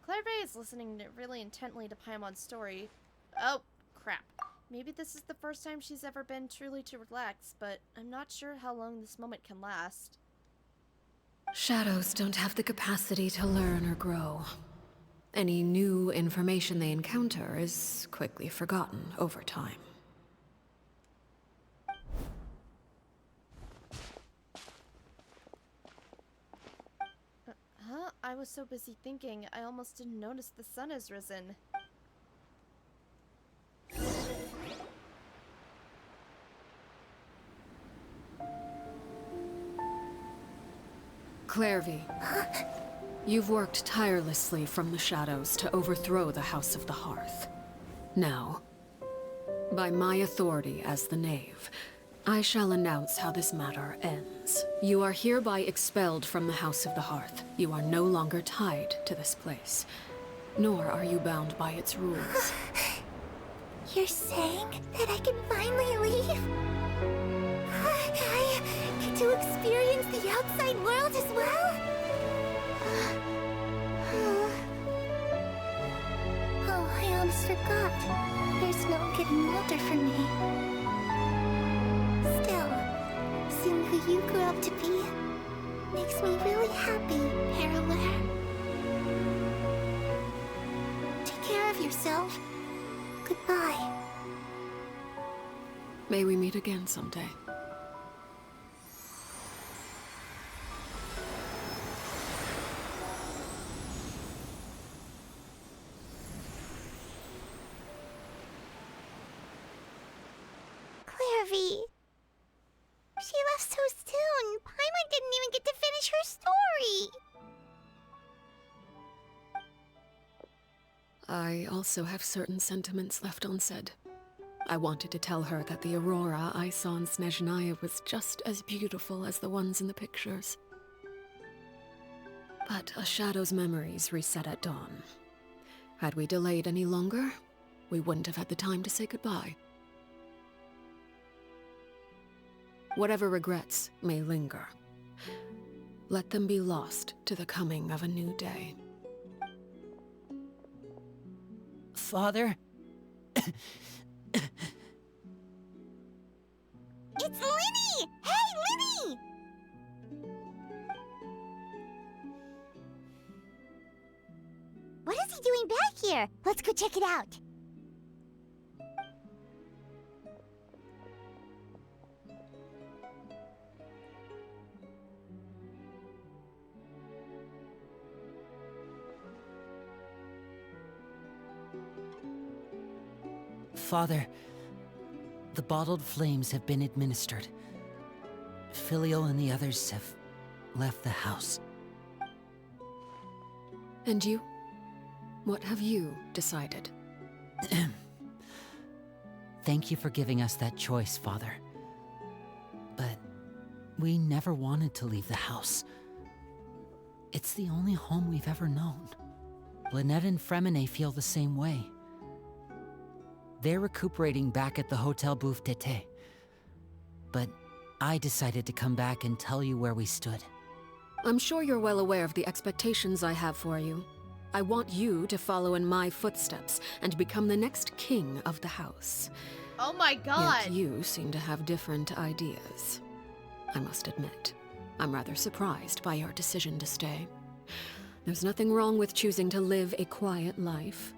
Clairvay is listening really intently to Paimon's story. Oh, crap. Maybe this is the first time she's ever been truly to relax, but I'm not sure how long this moment can last. Shadows don't have the capacity to learn or grow. Any new information they encounter is quickly forgotten over time. Huh? I was so busy thinking, I almost didn't notice the sun has risen. Clairvy, you've worked tirelessly from the shadows to overthrow the House of the Hearth. Now, by my authority as the Knave, I shall announce how this matter ends. You are hereby expelled from the House of the Hearth. You are no longer tied to this place, nor are you bound by its rules. You're saying that I can finally leave? I get to experience the outside world as well? Oh, I almost forgot. There's no getting older for me. Still, seeing who you grew up to be makes me really happy, Parallel. Take care of yourself. Goodbye. May we meet again someday. Clairvy. She left so soon. Paimon didn't even get to finish her story. I also have certain sentiments left unsaid. I wanted to tell her that the aurora I saw in Snezhnaya was just as beautiful as the ones in the pictures. But a shadow's memories reset at dawn. Had we delayed any longer, we wouldn't have had the time to say goodbye. Whatever regrets may linger, let them be lost to the coming of a new day. Father? It's Linny! Hey, Linny! What is he doing back here? Let's go check it out. Father, the bottled flames have been administered. Filial and the others have left the house. And you? What have you decided? Thank you for giving us that choice, Father. But we never wanted to leave the house. It's the only home we've ever known. Lynette and Fremine feel the same way. They're recuperating back at the Hotel Bouffe d'Été. But I decided to come back and tell you where we stood. I'm sure you're well aware of the expectations I have for you. I want you to follow in my footsteps and become the next king of the house. Oh my god! Yet you seem to have different ideas. I must admit, I'm rather surprised by your decision to stay. There's nothing wrong with choosing to live a quiet life.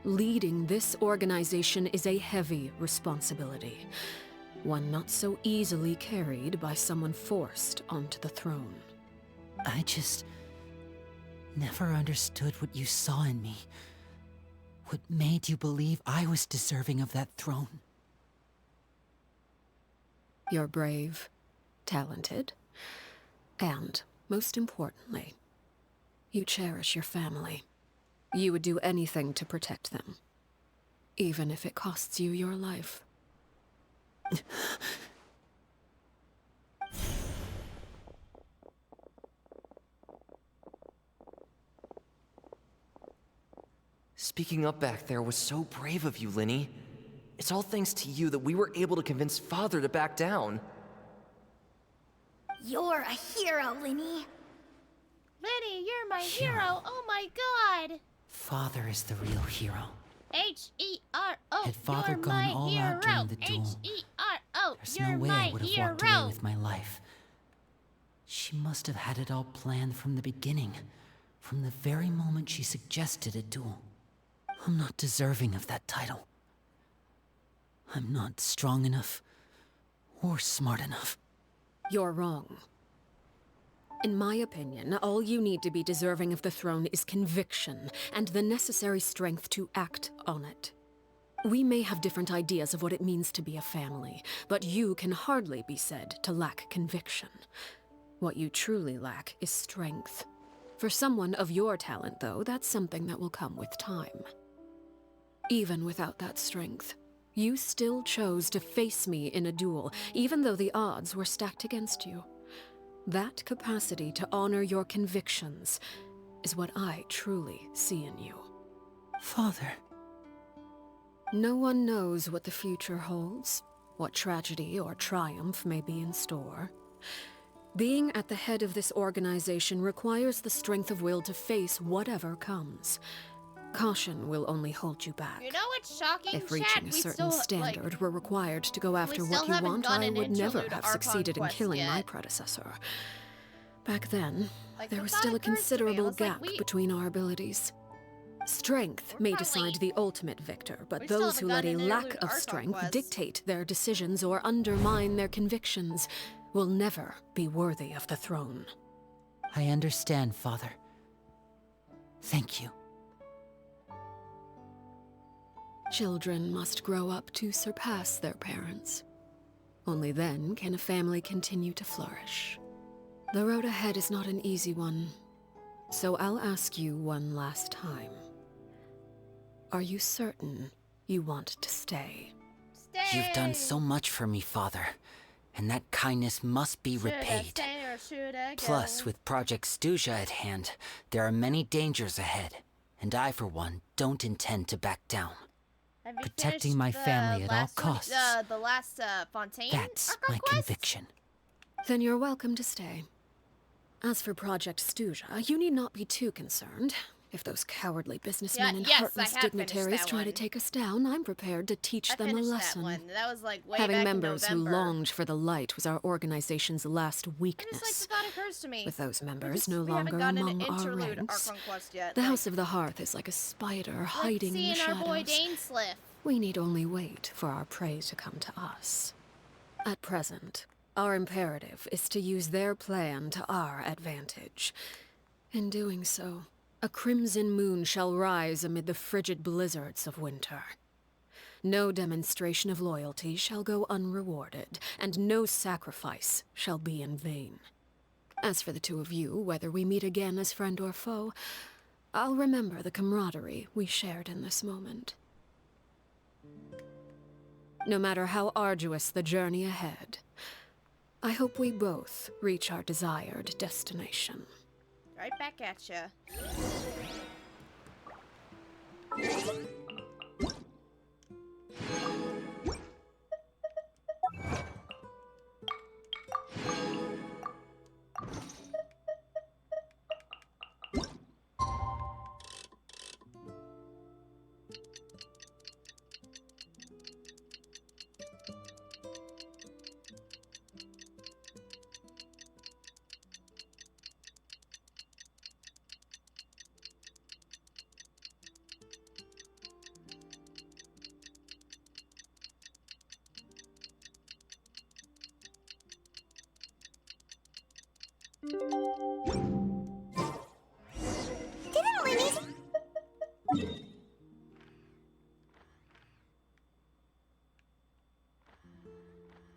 Leading this organization is a heavy responsibility, one not so easily carried by someone forced onto the throne. I just never understood what you saw in me. What made you believe I was deserving of that throne? You're brave, talented, and, most importantly, you cherish your family. You would do anything to protect them. even if it costs you your life. Speaking up back there was so brave of you, Linny. It's all thanks to you that we were able to convince Father to back down. You're a hero, Linny. Linny, you're my hero. Oh my god. Father is the real hero. H-E-R-O. Had Father You're gone my all hero. out during the duel, H-E-R-O. there's You're no way my I would have hero. walked away with my life. She must have had it all planned from the beginning, from the very moment she suggested a duel. I'm not deserving of that title. I'm not strong enough or smart enough. You're wrong. In my opinion, all you need to be deserving of the throne is conviction and the necessary strength to act on it. We may have different ideas of what it means to be a family, but you can hardly be said to lack conviction. What you truly lack is strength. For someone of your talent, though, that's something that will come with time. Even without that strength, you still chose to face me in a duel, even though the odds were stacked against you. That capacity to honor your convictions is what I truly see in you. Father. No one knows what the future holds, what tragedy or triumph may be in store. Being at the head of this organization requires the strength of will to face whatever comes. Caution will only hold you back. You know what's shocking, If chat? reaching a We certain still, standard were required to go after still what you haven't want, done I an would never interlude have Archon succeeded in quest killing my yet. predecessor. Back then, Like, there the was thought still a occurs to me, I considerable was like, gap between our abilities. Strength may decide the ultimate victor, but We still those who let haven't a gotten an lack interlude of Archon strength quest. dictate their decisions or undermine their convictions will never be worthy of the throne. I understand, Father. Thank you. Children must grow up to surpass their parents. Only then can a family continue to flourish. The road ahead is not an easy one, so I'll ask you one last time. Are you certain you want to stay? You've done so much for me, Father, and that kindness must be repaid. Plus, with Project Stuja at hand, there are many dangers ahead, and I, for one, don't intend to back down. Protecting my family at all costs. The last Fontaine That's Archon my quest? conviction. Then you're welcome to stay. As for Project Stuja, you need not be too concerned. If those cowardly businessmen and yes, heartless I have finished dignitaries that try to one. take us down, I'm prepared to teach them a finished lesson. that one. That was like way Having back members in who November. longed for the light was our organization's last weakness. Just like the thought occurs to me. With those members no we longer haven't gotten among an our interlude ranks, Archon quest yet. the like, House of the Hearth is like a spider hiding in the seeing our boy shadows. Dainsliff. We need only wait for our prey to come to us. At present, our imperative is to use their plan to our advantage. In doing so, a crimson moon shall rise amid the frigid blizzards of winter. No demonstration of loyalty shall go unrewarded, and no sacrifice shall be in vain. As for the two of you, whether we meet again as friend or foe, I'll remember the camaraderie we shared in this moment. No matter how arduous the journey ahead, I hope we both reach our desired destination. Right back at ya.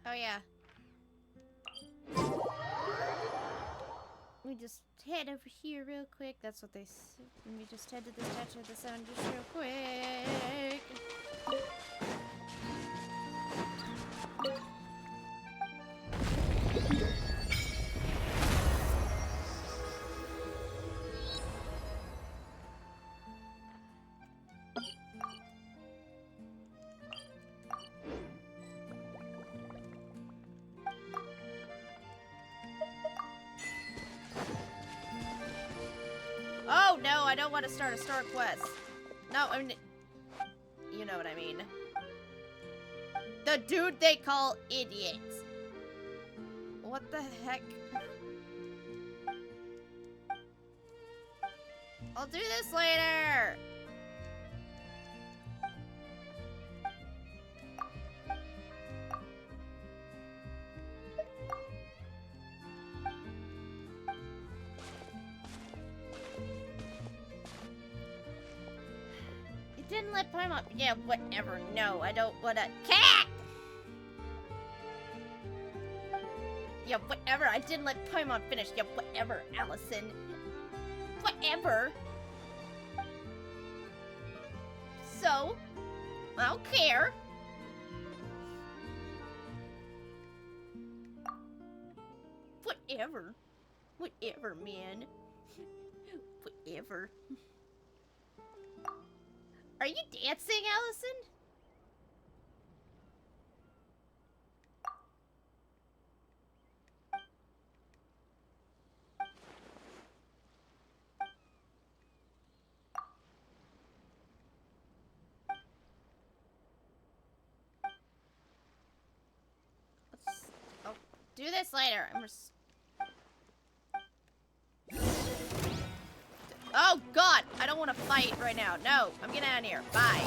Oh yeah. We just head over here real quick. That's what they said. We just head to the Statue of the Sun just real quick. Oh no, I don't want to start a store quest. No, I mean, you know what I mean. The dude they call idiot. What the heck? I'll do this later. Didn't let Paimon. Yeah, whatever. No, I don't wanna. Cat! Yeah, whatever. I didn't let Paimon finish. Yeah, whatever, Allison. Whatever. So, I don't care. Whatever. Whatever, man. Whatever. Are you dancing, Allison? I'll do this later. Oh God! I don't want to fight right now. No, I'm getting out of here. Bye.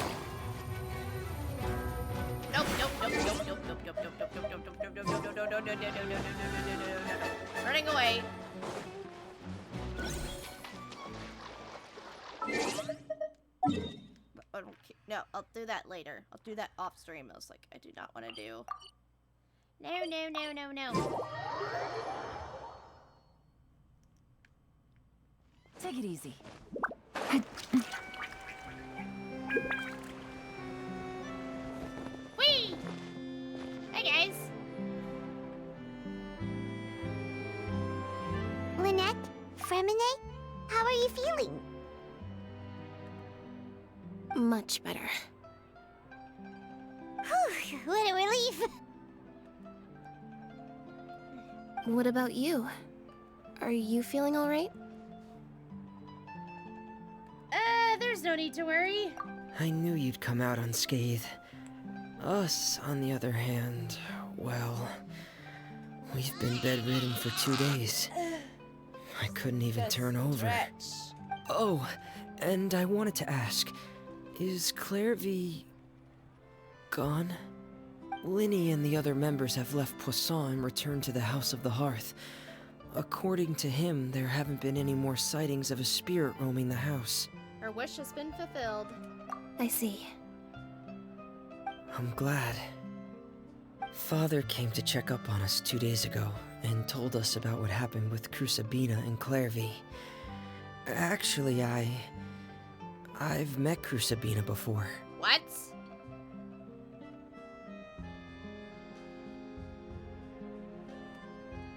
Nope. Nope. Nope. Nope. Nope. Nope. Nope. Nope. Nope. Nope. Nope. Nope. Nope. Nope. Nope. Nope. Nope. No. Running away. I don't care. No, I'll do that later. I'll do that off stream. I was like, I do not want to do. No. No. No. No. No. Take it easy. Whee! Hey guys. Lynette? Fremine? How are you feeling? Much better. Whew, what a relief. What about you? Are you feeling all right? There's no need to worry. I knew you'd come out unscathed. Us, on the other hand, well, we've been bedridden for 2 days. I couldn't even turn over. Oh, and I wanted to ask, is Clairvy gone? Linny and the other members have left Poisson and returned to the House of the Hearth. According to him, there haven't been any more sightings of a spirit roaming the house. Her wish has been fulfilled. I see. I'm glad. Father came to check up on us 2 days ago and told us about what happened with Crusabina and Clairvy. Actually, I've met Crusabina before. What?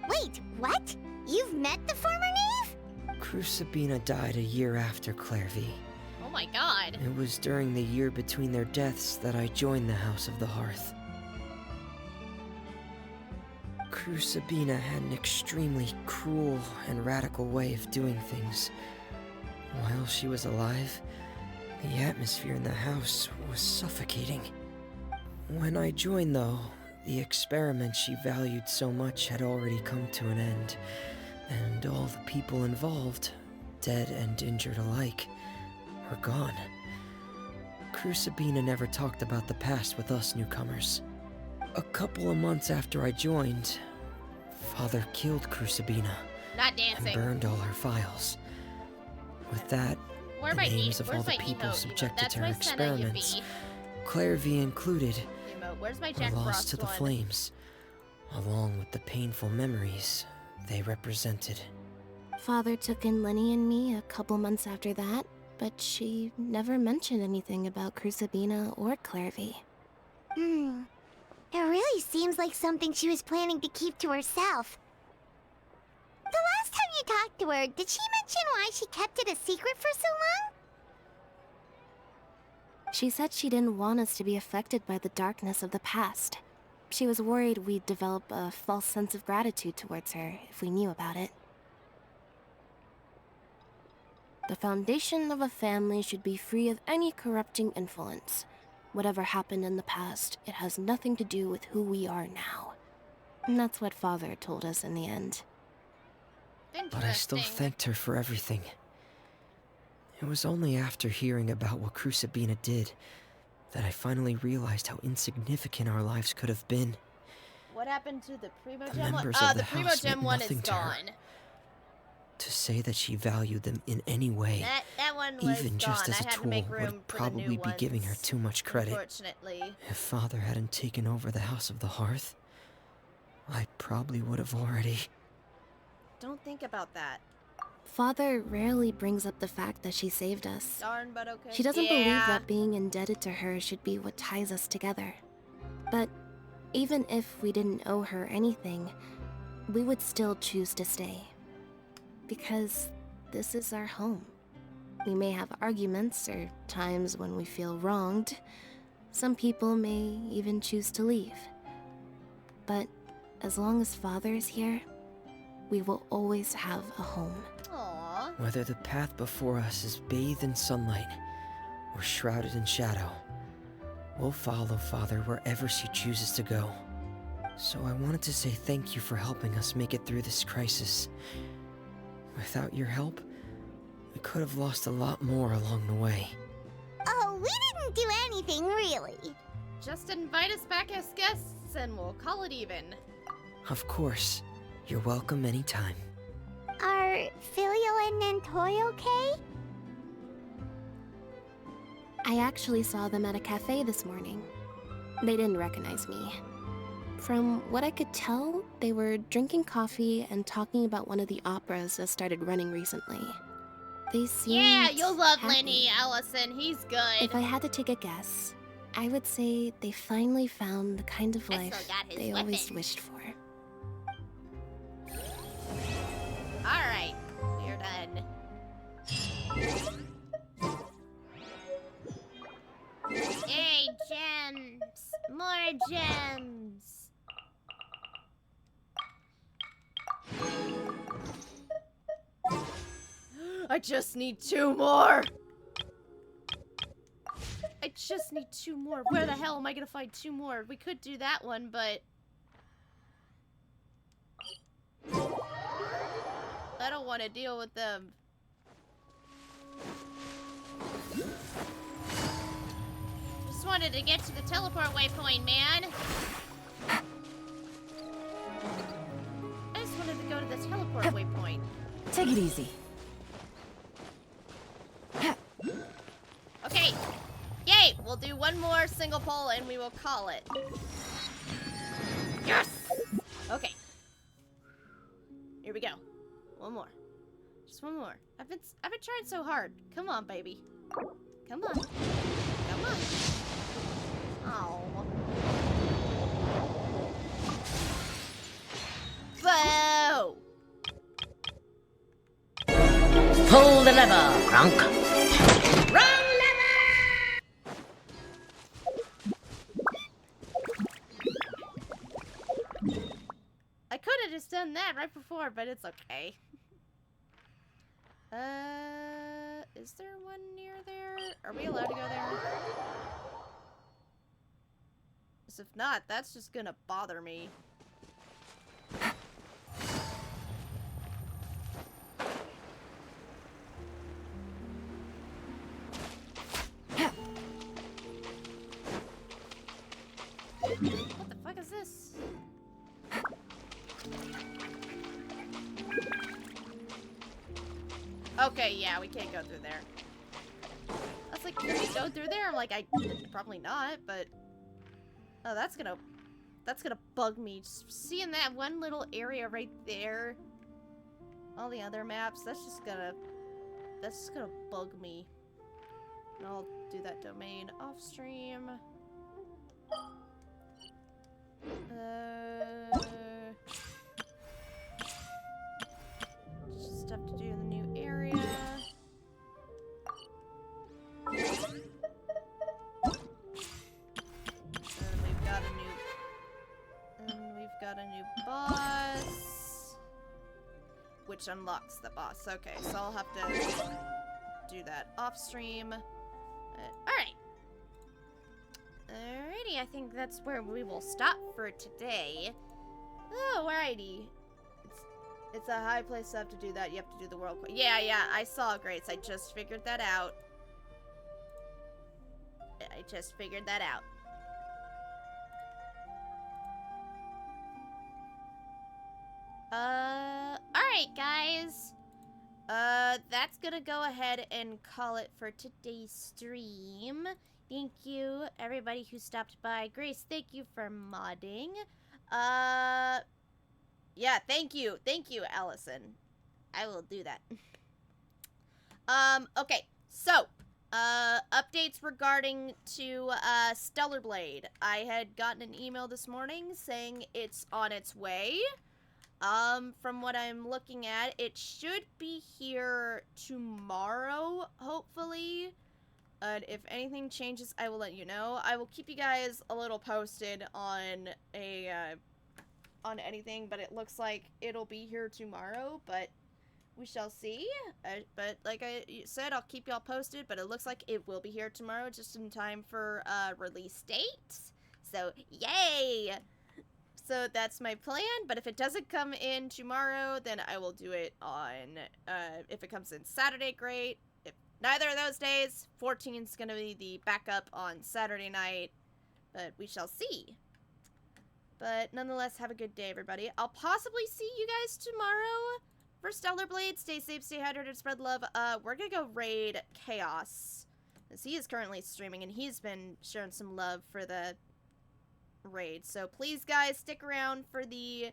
Wait, what? You've met the former knave? Crusabina died a year after Clairvy. Oh my God. It was during the year between their deaths that I joined the House of the Hearth. Crusabina had an extremely cruel and radical way of doing things. While she was alive, the atmosphere in the house was suffocating. When I joined, though, the experiment she valued so much had already come to an end, and all the people involved, dead and injured alike, were gone. Crusabina never talked about the past with us newcomers. A couple of months after I joined, Father killed Crusabina Not dancing. and burned all her files. With that, Where the my names of all where's the my people emote? subjected That's to her my Senna, you experiments, bee. Clairvy included, Emote. Where's my were Jack lost Frost to the one? flames, along with the painful memories they represented. Father took in Lenny and me a couple months after that, but she never mentioned anything about Crucibina or Clairvy. It really seems like something she was planning to keep to herself. The last time you talked to her, did she mention why she kept it a secret for so long? She said she didn't want us to be affected by the darkness of the past. She was worried we'd develop a false sense of gratitude towards her if we knew about it. The foundation of a family should be free of any corrupting influence. Whatever happened in the past, it has nothing to do with who we are now. And that's what Father told us in the end. But I still thanked her for everything. It was only after hearing about what Crucibina did that I finally realized how insignificant our lives could have been. What happened to the Primo The Gem one? members of The the Primo house Gem meant one is nothing to her. gone. To say that she valued them in any way, That one was even gone. just as I a had to tool, make room would for the new probably be giving her ones, too much credit. Unfortunately. If Father hadn't taken over the House of the Hearth, I probably would have already... Don't think about that. Father rarely brings up the fact that she saved us. Darn, but okay. She doesn't believe that being indebted to her should be what ties us together. But even if we didn't owe her anything, we would still choose to stay. Because this is our home. We may have arguments or times when we feel wronged. Some people may even choose to leave. But as long as Father is here, we will always have a home. Aww. Whether the path before us is bathed in sunlight or shrouded in shadow, we'll follow Father wherever she chooses to go. So I wanted to say thank you for helping us make it through this crisis. Without your help, we could have lost a lot more along the way. Oh, we didn't do anything, really. Just invite us back as guests and we'll call it even. Of course. You're welcome anytime. Are Filial and Nantoy okay? I actually saw them at a cafe this morning. They didn't recognize me. From what I could tell, they were drinking coffee and talking about one of the operas that started running recently. They seemed Yeah, you'll love happy. Lenny, Allison. He's good. If I had to take a guess, I would say they finally found the kind of life they always wished for. Alright, we're done. Hey, gems! More gems! I just need 2 more! I just need 2 more. Where the hell am I gonna find 2 more? We could do that one, but... I don't want to deal with them. Just wanted to get to the teleport waypoint, man. I just wanted to go to the teleport waypoint. Take it easy. Okay. Yay! We'll do 1 more single pull and we will call it. Yes! Okay. Here we go. 1 more. Just 1 more. I've been trying so hard. Come on, baby. Come on. Come on. Oh. Boo! Pull the lever, Kronk. I could have just done that right before, but it's okay. Is there one near there? Are we allowed to go there? 'Cause if not, that's just gonna bother me. What the fuck is this? Okay, yeah, we can't go through there. I was like, can we go through there? I'm like, probably not, but... Oh, that's gonna bug me. Just seeing that one little area right there. All the other maps, that's just gonna bug me. And I'll do that domain off stream. Stuff to do in the new area. And we've got a new boss, which unlocks the boss. Okay, so I'll have to do that off stream. Alright. Alrighty, I think that's where we will stop for today. Alrighty. It's a high place to have to do that. You have to do the world quest. Yeah, I saw Grace. I just figured that out. Alright, guys. That's gonna go ahead and call it for today's stream. Thank you, everybody who stopped by. Grace, thank you for modding. Yeah, thank you, Allison. I will do that. Okay, so, updates regarding to, Stellar Blade. I had gotten an email this morning saying it's on its way. From what I'm looking at, it should be here tomorrow, hopefully. If anything changes, I will let you know. I will keep you guys a little posted on on anything, but it looks like it'll be here tomorrow, but we shall see. But like I said, I'll keep y'all posted, but it looks like it will be here tomorrow, just in time for release date. So, yay! So that's my plan, but if it doesn't come in tomorrow, then I will do it on, if it comes in Saturday, great. If neither of those days, 14's gonna be the backup on Saturday night, but we shall see. But nonetheless, have a good day, everybody. I'll possibly see you guys tomorrow for Stellar Blade. Stay safe, stay hydrated, spread love. We're gonna go raid Chaos, as he is currently streaming, and he's been sharing some love for the raid. So please, guys, stick around for the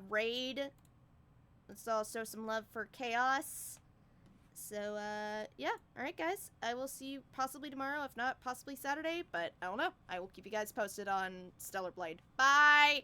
raid. Let's all show some love for Chaos. So, yeah. Alright, guys. I will see you possibly tomorrow, if not possibly Saturday, but I don't know. I will keep you guys posted on Stellar Blade. Bye!